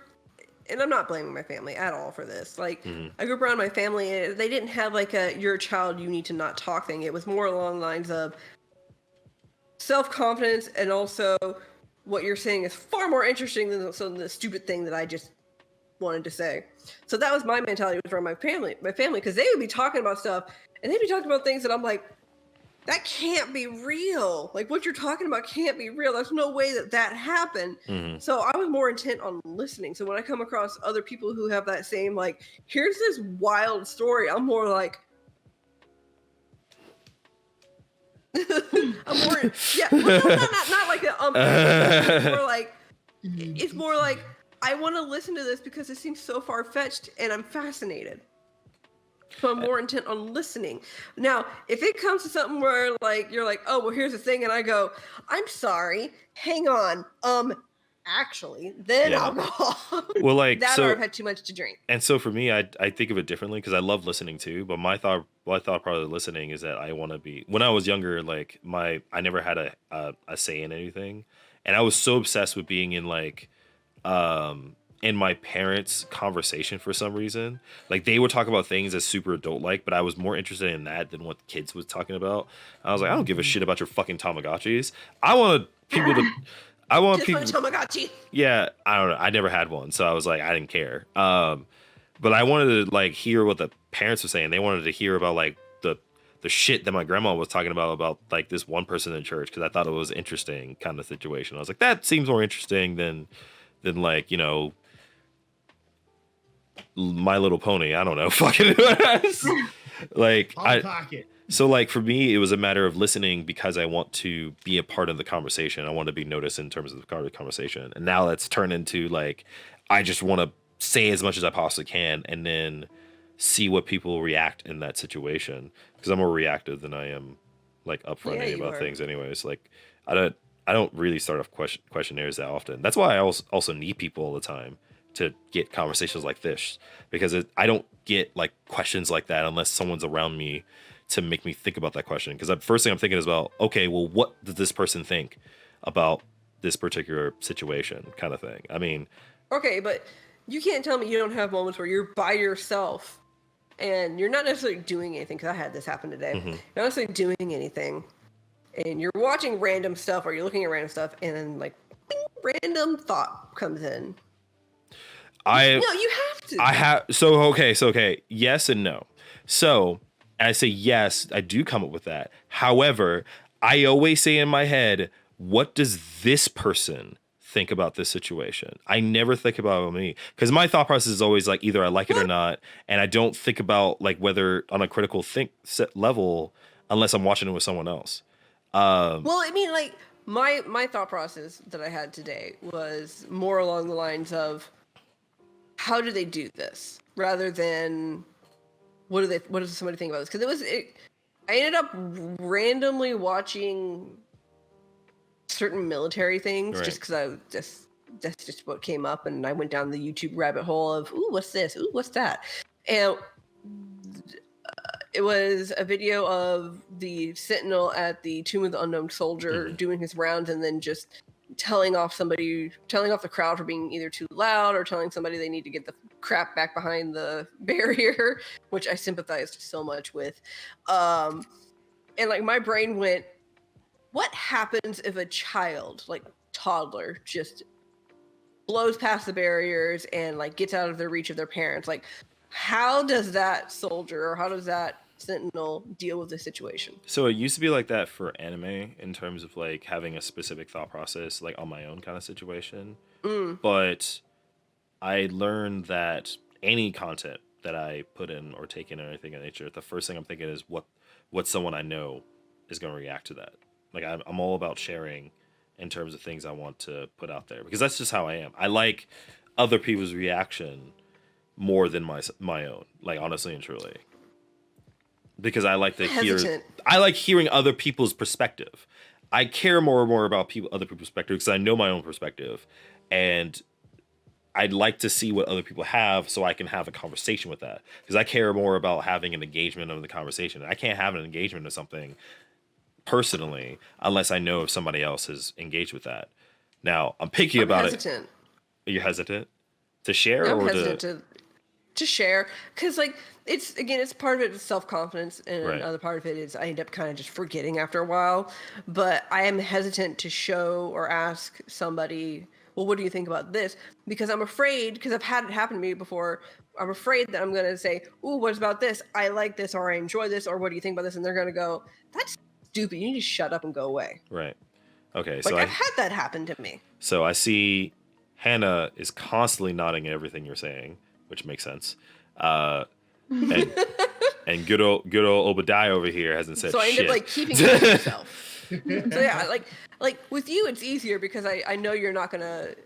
and I'm not blaming my family at all for this. Like, I grew up around my family, and they didn't have like you're a child, you need to not talk thing. It was more along the lines of self-confidence, and also what you're saying is far more interesting than the stupid thing that I just wanted to say. So that was my mentality around my family, because they would be talking about stuff, and they'd be talking about things that I'm like, that can't be real. Like, what you're talking about can't be real. There's no way that happened. Mm-hmm. So I was more intent on listening. So when I come across other people who have that same, like, here's this wild story, I'm more like, I'm more, yeah, well, no, not like a, it's more like, I want to listen to this because it seems so far-fetched and I'm fascinated. So I'm more intent on listening. Now, if it comes to something where like you're like, oh, well, here's the thing, and I go, I'm sorry, hang on, actually, then Yeah. I'll go off. Well, like, that, so, or I've had too much to drink. and so for me, I think of it differently, because I love listening too. But my thought part of listening is that I want to be. When I was younger, like I never had a say in anything, and I was so obsessed with being in like, in my parents' conversation for some reason. Like they would talk about things as super adult like, but I was more interested in that than what kids was talking about. I was like, I don't give a shit about your fucking Tamagotchis. I want people to. I want Just people. want a Tamagotchi. Yeah, I don't know. I never had one, so I was like, I didn't care. But I wanted to like hear what the parents were saying. They wanted to hear about like the shit that my grandma was talking about like this one person in church, because I thought it was interesting kind of situation. I was like, that seems more interesting than like, My Little Pony. I don't know, fucking like Pocket. So like for me, it was a matter of listening because I want to be a part of the conversation. I want to be noticed in terms of the conversation. And now that's turned into like, I just want to say as much as I possibly can and then see what people react in that situation. Because I'm more reactive than I am like upfronting you about are. things anyways. Like I don't really start off questionnaires that often. That's why I also need people all the time to get conversations like this, because I don't get like questions like that unless someone's around me to make me think about that question. Because the first thing I'm thinking is about, okay, well, what does this person think about this particular situation, kind of thing. I mean, Okay, but you can't tell me you don't have moments where you're by yourself and you're not necessarily doing anything, because I had this happen today. You're not necessarily doing anything, and you're watching random stuff or you're looking at random stuff, and then like bing, random thought comes in. No, you have to. Okay. Yes and no. So I say yes, I do come up with that. However, I always say in my head, what does this person think about this situation. I never think about me because my thought process is always like either I like it or not, and I don't think about like whether on a critical think set level unless I'm watching it with someone else. Well, I mean, like my thought process that I had today was more along the lines of how do they do this rather than what does somebody think about this? Because I ended up randomly watching certain military things just because that's just what came up, and I went down the YouTube rabbit hole of ooh, what's this? Ooh, what's that? And it was a video of the sentinel at the Tomb of the Unknown Soldier doing his rounds, and then just telling off the crowd for being either too loud or telling somebody they need to get the crap back behind the barrier, which I sympathized so much with. And like my brain went, what happens if a child, like toddler, just blows past the barriers and like gets out of the reach of their parents? Like, how does that soldier or how does that sentinel deal with the situation? So it used to be like that for anime in terms of like having a specific thought process, like on my own kind of situation. But I learned that any content that I put in or take in or anything of nature, the first thing I'm thinking is what someone I know is going to react to that. Like I'm all about sharing in terms of things I want to put out there because that's just how I am. I like other people's reaction more than my own, like honestly and truly. Because I like to hearing other people's perspective. I care more and more about other people's perspective because I know my own perspective, and I'd like to see what other people have so I can have a conversation with that. Because I care more about having an engagement of the conversation. I can't have an engagement of something personally unless I know if somebody else is engaged with that. Now I'm picky about hesitant. It. You're hesitant to share, I'm or hesitant to share because like it's part of it is self-confidence, and another part of it is I end up kind of just forgetting after a while. But I am hesitant to show or ask somebody, well, what do you think about this? Because I'm afraid, because I've had it happen to me before, I'm afraid that I'm going to say, ooh, what about this? I like this, or I enjoy this, or what do you think about this? And they're going to go, that's stupid. You need to shut up and go away. Right. Okay. Like, so I've had that happen to me. So I see Hannah is constantly nodding at everything you're saying, which makes sense. And good old Obadiah over here hasn't said shit. So I end up like keeping it to myself. So yeah, like with you, it's easier because I know you're not gonna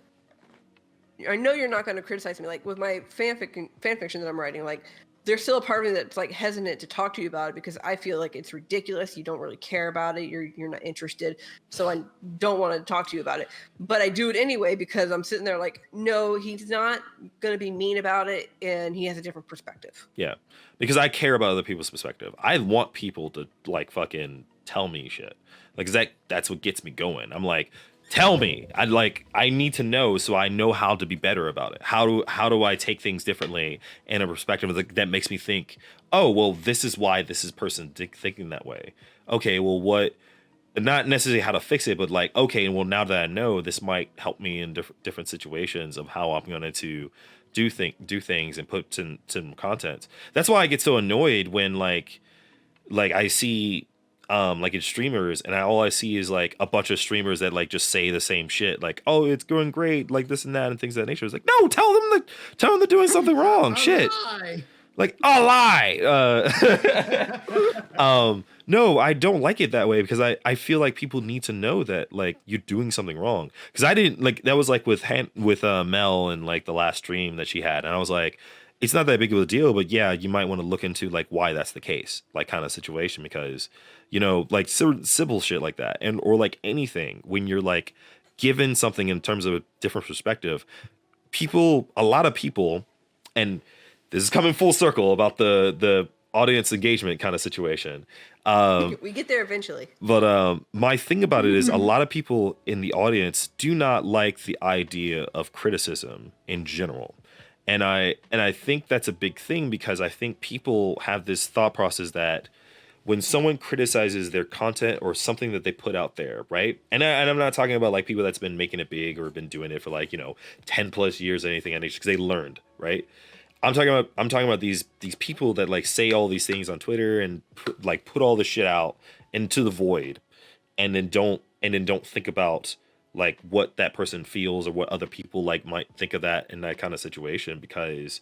criticize me. Like with my fan fiction that I'm writing, like there's still a part of me that's like hesitant to talk to you about it because I feel like it's ridiculous. You don't really care about it. You're not interested. So I don't want to talk to you about it. But I do it anyway because I'm sitting there like, no, he's not going to be mean about it, and he has a different perspective. Yeah, because I care about other people's perspective. I want people to like fucking tell me shit. Like that's what gets me going. I'm like, tell me. I need to know so I know how to be better about it. How do I take things differently in a perspective that makes me think, oh, well, this is why this is person thinking that way. Okay, well, what? Not necessarily how to fix it, but like, okay, well, now that I know, this might help me in different situations of how I'm going to do things and put some content. That's why I get so annoyed when like I see. Like in streamers, and all I see is like a bunch of streamers that like just say the same shit, like, "Oh, it's going great," like this and that, and things of that nature. It's like, no, tell them they're doing something wrong. Shit, like a lie. No, I don't like it that way because I feel like people need to know that like you're doing something wrong. Because I didn't like that was like with Mel and like the last stream that she had, and I was like, it's not that big of a deal, but yeah, you might want to look into like why that's the case, like kind of situation, because like simple shit like that, and or like anything when you're like given something in terms of a different perspective, a lot of people, and this is coming full circle about the audience engagement kind of situation. We get there eventually. But my thing about it is a lot of people in the audience do not like the idea of criticism in general. And I think that's a big thing because I think people have this thought process that when someone criticizes their content or something that they put out there, right? And I'm not talking about like people that's been making it big or been doing it for like 10 plus years or anything because they learned, right? I'm talking about these people that like say all these things on Twitter and put all this shit out into the void, and then don't think about like what that person feels or what other people like might think of that in that kind of situation, because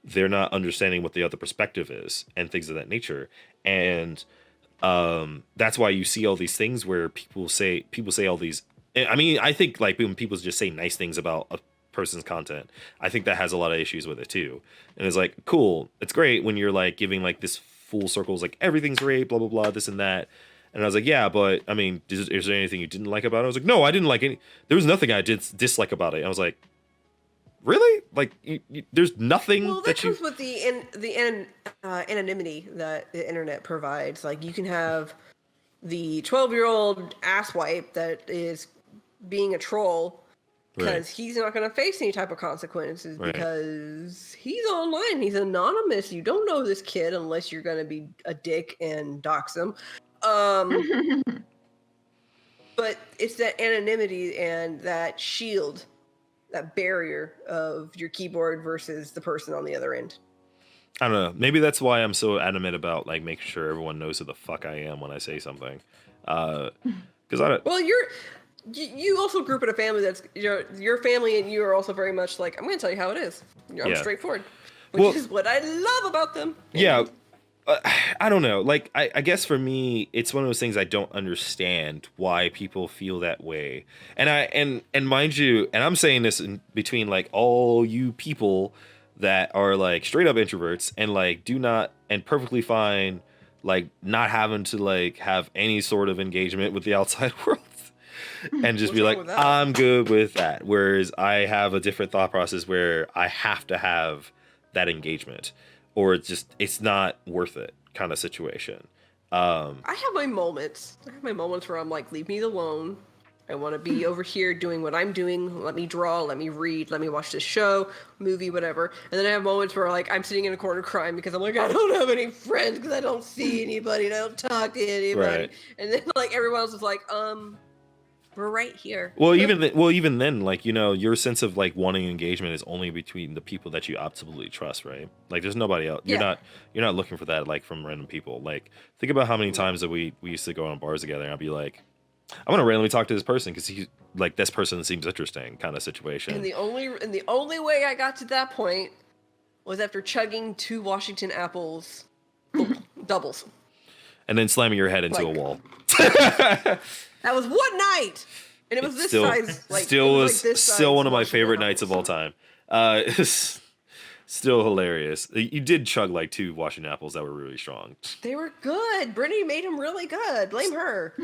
they're not understanding what the other perspective is and things of that nature. And that's why you see all these things where people say all these. I mean, I think like when people just say nice things about a person's content, I think that has a lot of issues with it too. And it's like, cool, it's great when you're like giving like this full circles, like everything's great, blah blah blah, this and that. And I was like, yeah, but I mean, is there anything you didn't like about it? I was like, no, I didn't like any. There was nothing I did dislike about it. I was like, really? Like, there's nothing Well, that that you. comes with anonymity that the internet provides. Like, you can have the 12-year-old asswipe that is being a troll because Right. he's not going to face any type of consequences Right. because he's online. He's anonymous. You don't know this kid unless you're going to be a dick and dox him. But it's that anonymity and that shield, that barrier of your keyboard versus the person on the other end. I don't know. Maybe that's why I'm so adamant about like making sure everyone knows who the fuck I am when I say something. Because I don't. Well, you also grew up in a family that's your family and you are also very much like, I'm going to tell you how it is. I'm Yeah. straightforward, which is what I love about them. Yeah. I don't know. Like, I guess for me, it's one of those things I don't understand why people feel that way. And mind you, and I'm saying this in between like all you people that are like straight up introverts and like do not and perfectly fine like not having to like have any sort of engagement with the outside world. And just What's be wrong like, with that? I'm good with that. Whereas I have a different thought process where I have to have that engagement, or it's not worth it kind of situation. I have my moments. I have my moments where I'm like, leave me alone. I want to be over here doing what I'm doing. Let me draw. Let me read. Let me watch this show, movie, whatever. And then I have moments where like I'm sitting in a corner crying because I'm like, I don't have any friends because I don't see anybody. And I don't talk to anybody. Right. And then like everyone else is like, we're right here. Well, even then, like, you know, your sense of like wanting engagement is only between the people that you absolutely trust, right? Like, there's nobody else. Yeah. You're not looking for that like from random people. Like, think about how many times that we used to go on bars together, and I'd be like, I'm gonna randomly talk to this person because he's like, this person seems interesting, kind of situation. And the only way I got to that point was after chugging 2 Washington apples, doubles. And then slamming your head into a Like- wall. That was one night, and it was this size. Like, still it was like this still size one of my Washington favorite nights of all apples. time. It's still hilarious. You did chug like 2 Washington apples that were really strong. They were good. Brittany made them really good. Blame her.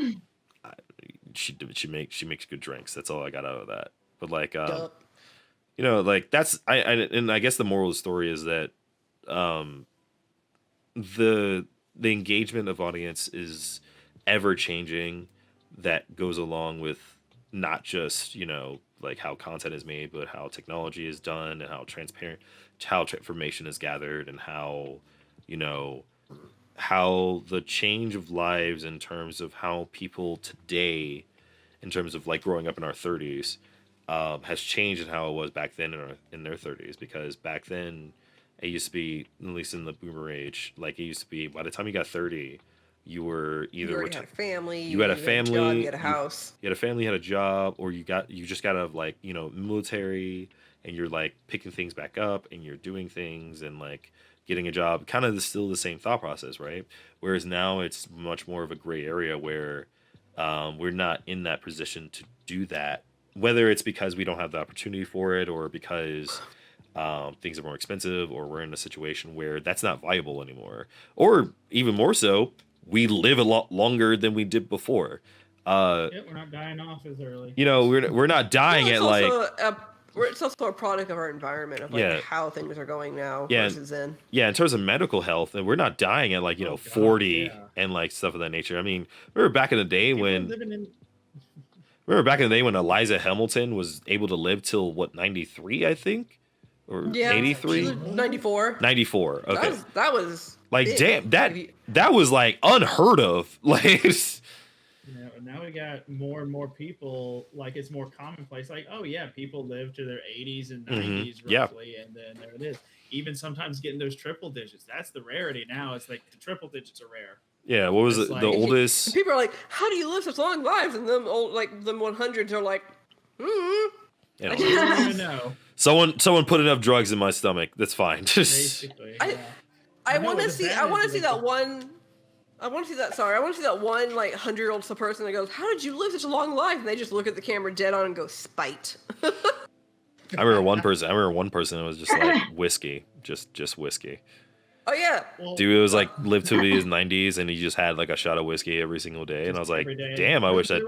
She makes good drinks. That's all I got out of that. But like Duh. you know, like that's and I guess the moral of the story is that the engagement of audience is ever changing. That goes along with not just, you know, like how content is made, but how technology is done and how information is gathered, and how, you know, how the change of lives in terms of how people today, in terms of like growing up in our 30s, has changed and how it was back then in their 30s. Because back then, it used to be, at least in the boomer age, like it used to be, by the time you got 30, you were either You already had a family. you had a job, family, you had a house. you had a family, you had a job, or you just got out of like, you know, military, and you're like picking things back up and you're doing things and like getting a job, kind of still the same thought process, right? Whereas now it's much more of a gray area where we're not in that position to do that, whether it's because we don't have the opportunity for it, or because things are more expensive, or we're in a situation where that's not viable anymore, or even more so, we live a lot longer than we did before. Yeah, we're not dying off as early. You know, we're not dying Well, at it's like also it's also a product of our environment, of like Yeah. how things are going now Yeah. versus then. yeah, in terms of medical health, and we're not dying at like, you know, Oh, God, 40 yeah. and like stuff of that nature. I mean, remember back in the day People when living in Eliza Hamilton was able to live till what, 93, I think, or Yeah, 83, she lived 94. 94. Okay, That was like big. damn, If you- that was like unheard of. Like, You know, and now we got more and more people. Like, it's more commonplace. Like, oh yeah, people live to their 80s and 90s Yeah. roughly, and then there it is. Even sometimes getting those triple digits. That's the rarity now. It's like the triple digits are rare. yeah, what was It's it? like- The and oldest. people are like, how do you live such long lives? And them 100s are like, You know, I I don't even know. someone put enough drugs in my stomach. That's fine. Basically, I- yeah. I No, want to the see. bad I is, want to see like, that one. I want to see that. Sorry, I want to see that one like 100-year-old person that goes, "How did you live such a long life?" And they just look at the camera dead on and go, "Spite." I remember one person. That was just like whiskey, just whiskey. Oh yeah. Well, Dude, it was like lived to be his 90s, and he just had like a shot of whiskey every single day. And I was like, every day. damn, I wish that.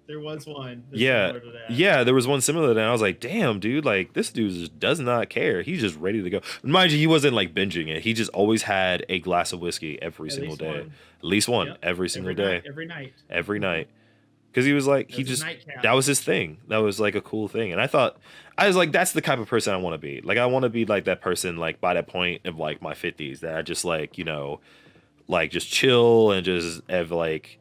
There was one. that's Yeah, similar to that. yeah, there was one similar to that. And I was like, damn, dude, like this dude just does not care. He's just ready to go. Mind you, he wasn't like binging it. He just always had a glass of whiskey every At single least day, one. at least one Yep. every single day, Every night. because he was like, That he was his just nightcap. that was his thing. That was like a cool thing, and I was like, that's the type of person I want to be. Like, I want to be like that person, like by that point of like my 50s, that I just like, you know, like just chill and just have like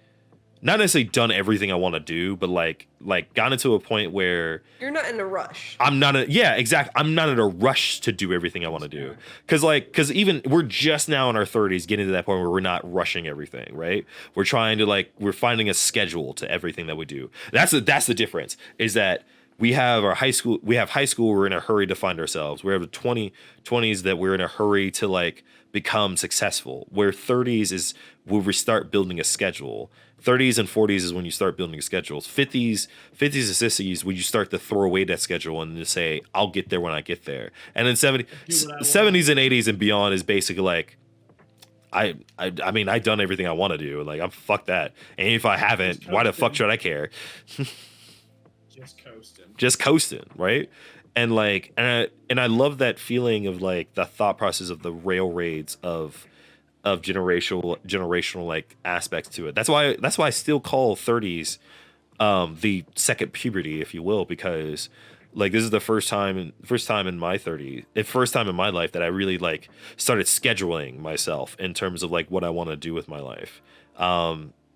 not necessarily done everything I want to do, but like gotten to a point where You're not in a rush. I'm not I'm not in a rush to do everything I want to do. Cause even we're just now in our 30s getting to that point where we're not rushing everything, right? We're trying to we're finding a schedule to everything that we do. That's the difference, is that we have high school, we're in a hurry to find ourselves. We have the 20s that we're in a hurry to like become successful. Where 30s is where we start building a schedule. 30s and 40s is when you start building schedules. 50s and 60s when you start to throw away that schedule and just say, I'll get there when I get there. And then 70s and 80s and beyond is basically like, I mean, I've done everything I want to do. Like, I'm fuck that. And if I haven't, why the fuck should I care? Just coasting, right? And like, and I love that feeling of like the thought process of the rail raids of generational like aspects to it. That's why I still call 30s the second puberty, if you will, because like this is the first time in my 30s, the first time in my life that I really like started scheduling myself in terms of like what I want to do with my life.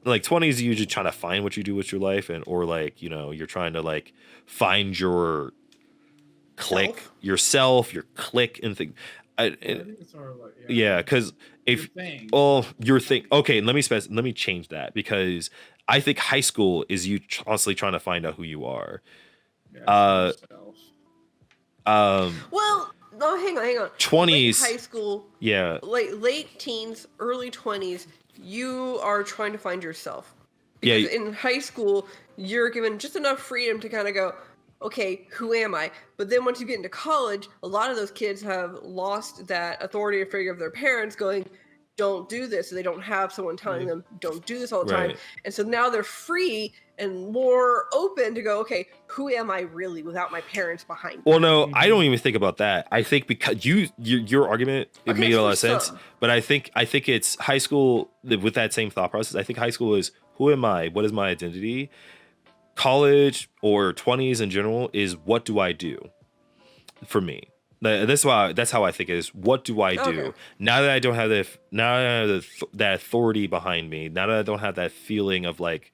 Like 20s, you usually trying to find what you do with your life, and or like, you know, you're trying to like find your click, yourself, your click, and think. Yeah, because if your thing. Okay, let me change that, because I think high school is you constantly trying to find out who you are. Well, no, hang on. 20s, high school, yeah, late teens, early 20s, you are trying to find yourself. Yeah. Because in high school, you're given just enough freedom to kind of go, okay, who am I? But then once you get into college, a lot of those kids have lost that authority or figure of their parents going, don't do this. So they don't have someone telling them, don't do this all the time. Right. And so now they're free and more open to go, okay, who am I really without my parents behind me? Well, no, I don't even think about that. I think because your argument, it made a lot of sense. But I think it's high school with that same thought process. I think high school is, who am I? What is my identity? College or 20s in general is, what do I do? For me, that's how I think it is. What do I do Okay. now that I don't have that authority behind me? Now that I don't have that feeling of like,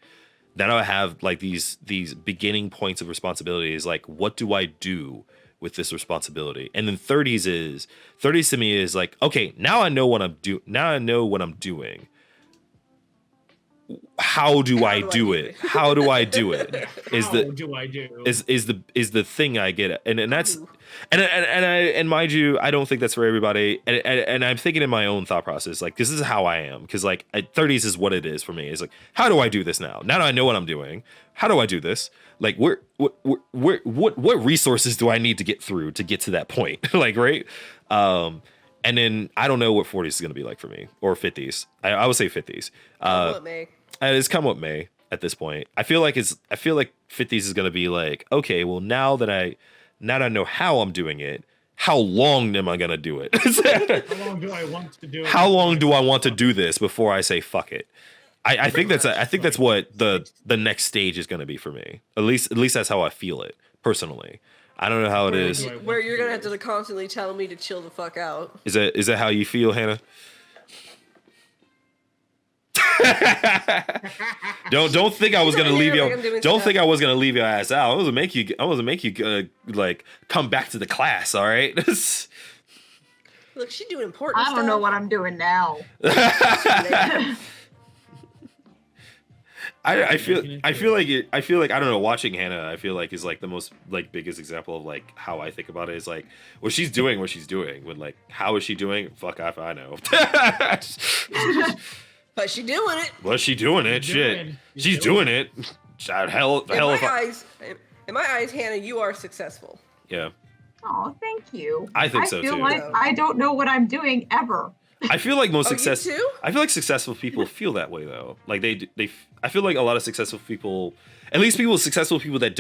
now I have like these beginning points of responsibilities. Like, what do I do with this responsibility? And then 30s to me is like, okay, now I know what I'm Now I know what I'm doing. How do I do it? How do I do it? Is the thing I get at. And that's and mind you, I don't think that's for everybody. And I'm thinking in my own thought process, like, this is how I am, because like 30s is what it is for me. It's like, how do I do this now? Now that I know what I'm doing, how do I do this? Like, what resources do I need to get through to get to that point? Like, right? And then I don't know what 40s is going to be like for me, or 50s. I would say 50s. It's come what may at this point. I feel like 50s is going to be like, okay, well, now that I know how I'm doing it, how long am I going to do it? How long do I want to do it? How long do I want to do this before I say fuck it? I think that's what the next stage is going to be for me. At least that's how I feel it personally. I don't know how it is. Where you're gonna have to constantly tell me to chill the fuck out. Is that how you feel, Hannah? Don't think I was gonna leave you. Don't think I was gonna leave your ass out. I was gonna make you like come back to the class. All right. Look, she's doing important stuff. I don't know what I'm doing now. I Making feel it like I feel like I don't know, watching Hannah I feel like is like the most like biggest example of like how I think about it is like well she's doing what she's doing when like how is she doing fuck if I know. But she doing it. What's she doing it She's shit doing- she's she's doing doing it. Hell In hell my if I, eyes, in my eyes, Hannah, you are successful. yeah Oh, thank you. I think so, feel too. like I don't know what I'm doing ever. I feel like most Oh, you success. too? I feel like successful people feel that way though. Like I feel like a lot of successful people, at least successful people that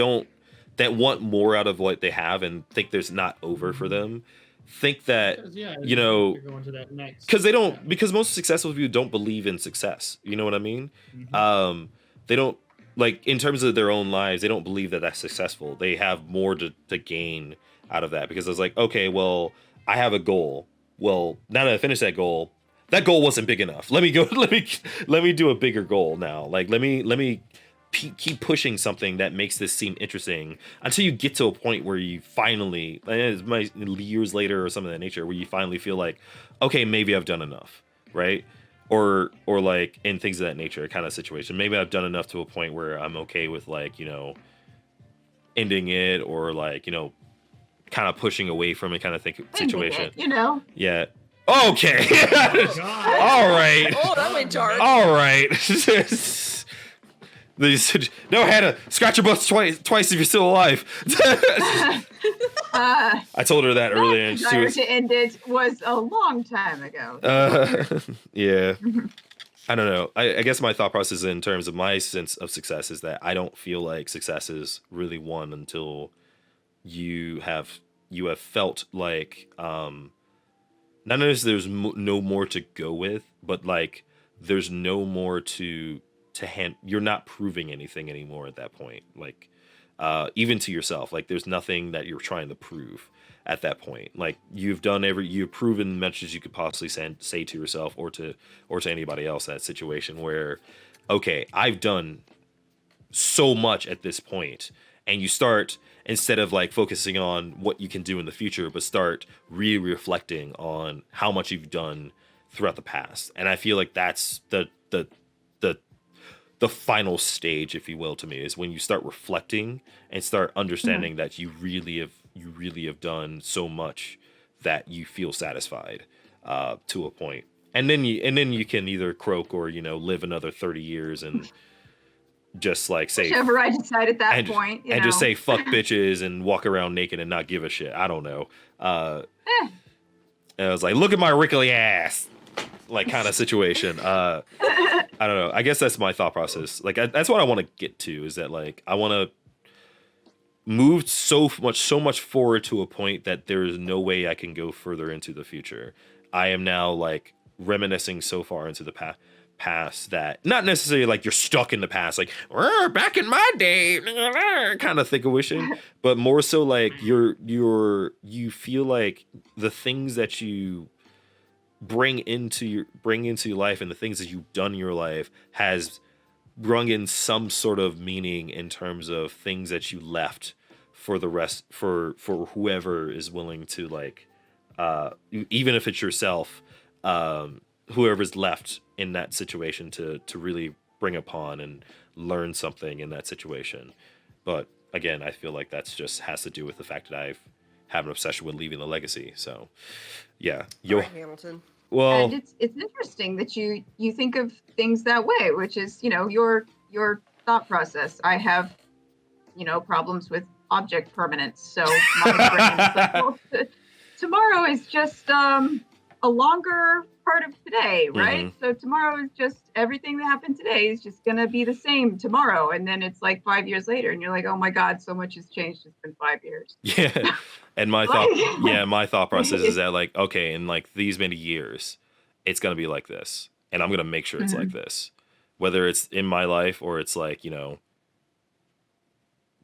want more out of what they have and think there's not over for them, think that Because, yeah, you know you're going to that next. because they don't because most successful people don't believe in success. You know what I mean? Mhm. They don't like in terms of their own lives. They don't believe that that's successful. They have more to gain out of that because it's like okay, well, I have a goal. Well, now that I finished that goal wasn't big enough. Let me go. Let me do a bigger goal now. Like let me keep pushing something that makes this seem interesting until you get to a point where you finally, and it might years later or something of that nature, where you finally feel like, okay, maybe I've done enough, right? Or like in things of that nature kind of situation. Maybe I've done enough to a point where I'm okay with like ending it or like kind of pushing away from it kind of situation. Ending it, you know. Yeah. Okay. Oh, God. All right. Oh, that went dark. All right. No, Hannah, scratch your butt twice if you're still alive. I told her that earlier, and she Desire was. to end it was a long time ago. Yeah. I don't know. I guess my thought process in terms of my sense of success is that I don't feel like success is really won until you have felt like not necessarily there's no more to go with, but like there's no more to hand. You're not proving anything anymore at that point. Like even to yourself, like there's nothing that you're trying to prove at that point. Like you've proven much as you could possibly say to yourself or to anybody else in that situation where, okay, I've done so much at this point, and you start instead of like focusing on what you can do in the future, but start reflecting on how much you've done throughout the past. And I feel like that's the final stage, if you will, to me, is when you start reflecting and start understanding that you really have done so much that you feel satisfied to a point. And then you can either croak or live another 30 years and just like say Whichever I decide at that and, point, and just say fuck bitches and walk around naked and not give a shit. I don't know. And I was like, look at my wrinkly ass, like kind of situation. I don't know. I guess that's my thought process. Like that's what I want to get to, is that like I want to move so much forward to a point that there is no way I can go further into the future. I am now like reminiscing so far into the past that not necessarily like you're stuck in the past, like back in my day kind of think of wishing, but more so like you feel like the things that you bring into your life and the things that you've done in your life has brung in some sort of meaning in terms of things that you left for the rest for whoever is willing to like even if it's yourself, whoever's left in that situation to really bring upon and learn something in that situation. But again, I feel like that's just has to do with the fact that I have an obsession with leaving a legacy. So yeah, All right, Hamilton. well, And it's interesting that you think of things that way, which is your thought process. I have problems with object permanence, so my brain is like, well, tomorrow is just a longer part of today, right? So tomorrow is just everything that happened today is just gonna be the same tomorrow, and then it's like 5 years later, and you're like, oh my god, so much has changed. It's been 5 years. yeah. And my thought process is that like, okay, in like these many years, it's gonna be like this, and I'm gonna make sure it's like this, whether it's in my life or it's like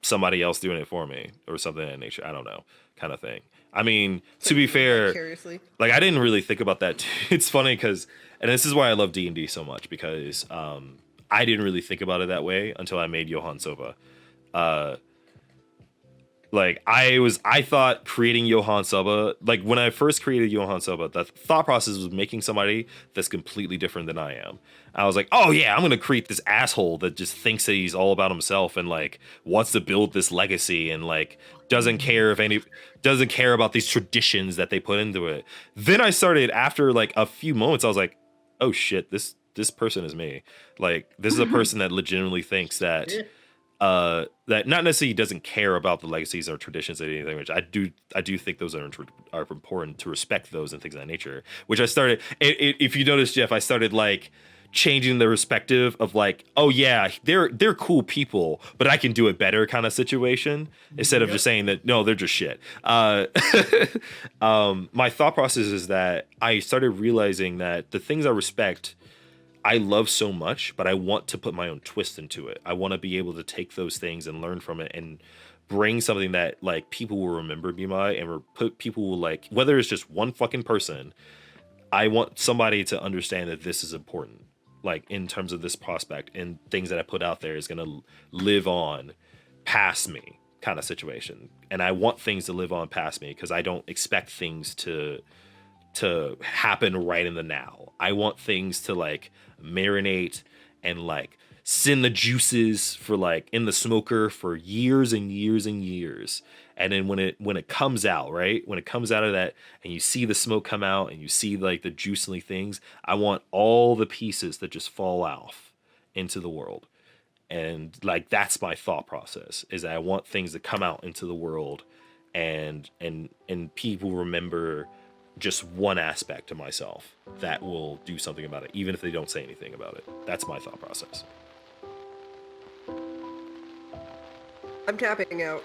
somebody else doing it for me or something of that nature. I don't know, kind of thing. I mean, to be fair, Curiously. like I didn't really think about that. It's funny because, and this is why I love D&D so much, because I didn't really think about it that way until I made Johan Sova. Like I thought creating Johann Saba, like when I first created Johann Saba, the thought process was making somebody that's completely different than I am. I was like, oh yeah, I'm gonna create this asshole that just thinks that he's all about himself and like wants to build this legacy and like doesn't care about these traditions that they put into it. Then I started after like a few moments, I was like, oh shit, this person is me. Like this is a person that legitimately thinks that Yeah. that not necessarily doesn't care about the legacies or traditions or anything, which I do think those are important to respect those and things of that nature. Which I started, if you notice, Jeff, I started like changing the perspective of like, oh yeah, they're cool people, but I can do it better kind of situation instead of Yep. just saying that no, they're just shit. My thought process is that I started realizing that the things I respect I love so much, but I want to put my own twist into it. I want to be able to take those things and learn from it and bring something that like people will remember me by and people will like, whether it's just one fucking person, I want somebody to understand that this is important. Like in terms of this prospect and things that I put out there is going to live on past me kind of situation. And I want things to live on past me because I don't expect things to happen right in the now. I want things to like marinate and like send the juices for like in the smoker for years and years and years. And then when it comes out, right? When it comes out of that and you see the smoke come out and you see like the juicy things, I want all the pieces that just fall off into the world. And like that's my thought process is that I want things to come out into the world and people remember just one aspect of myself that will do something about it, even if they don't say anything about it. That's my thought process. I'm tapping out.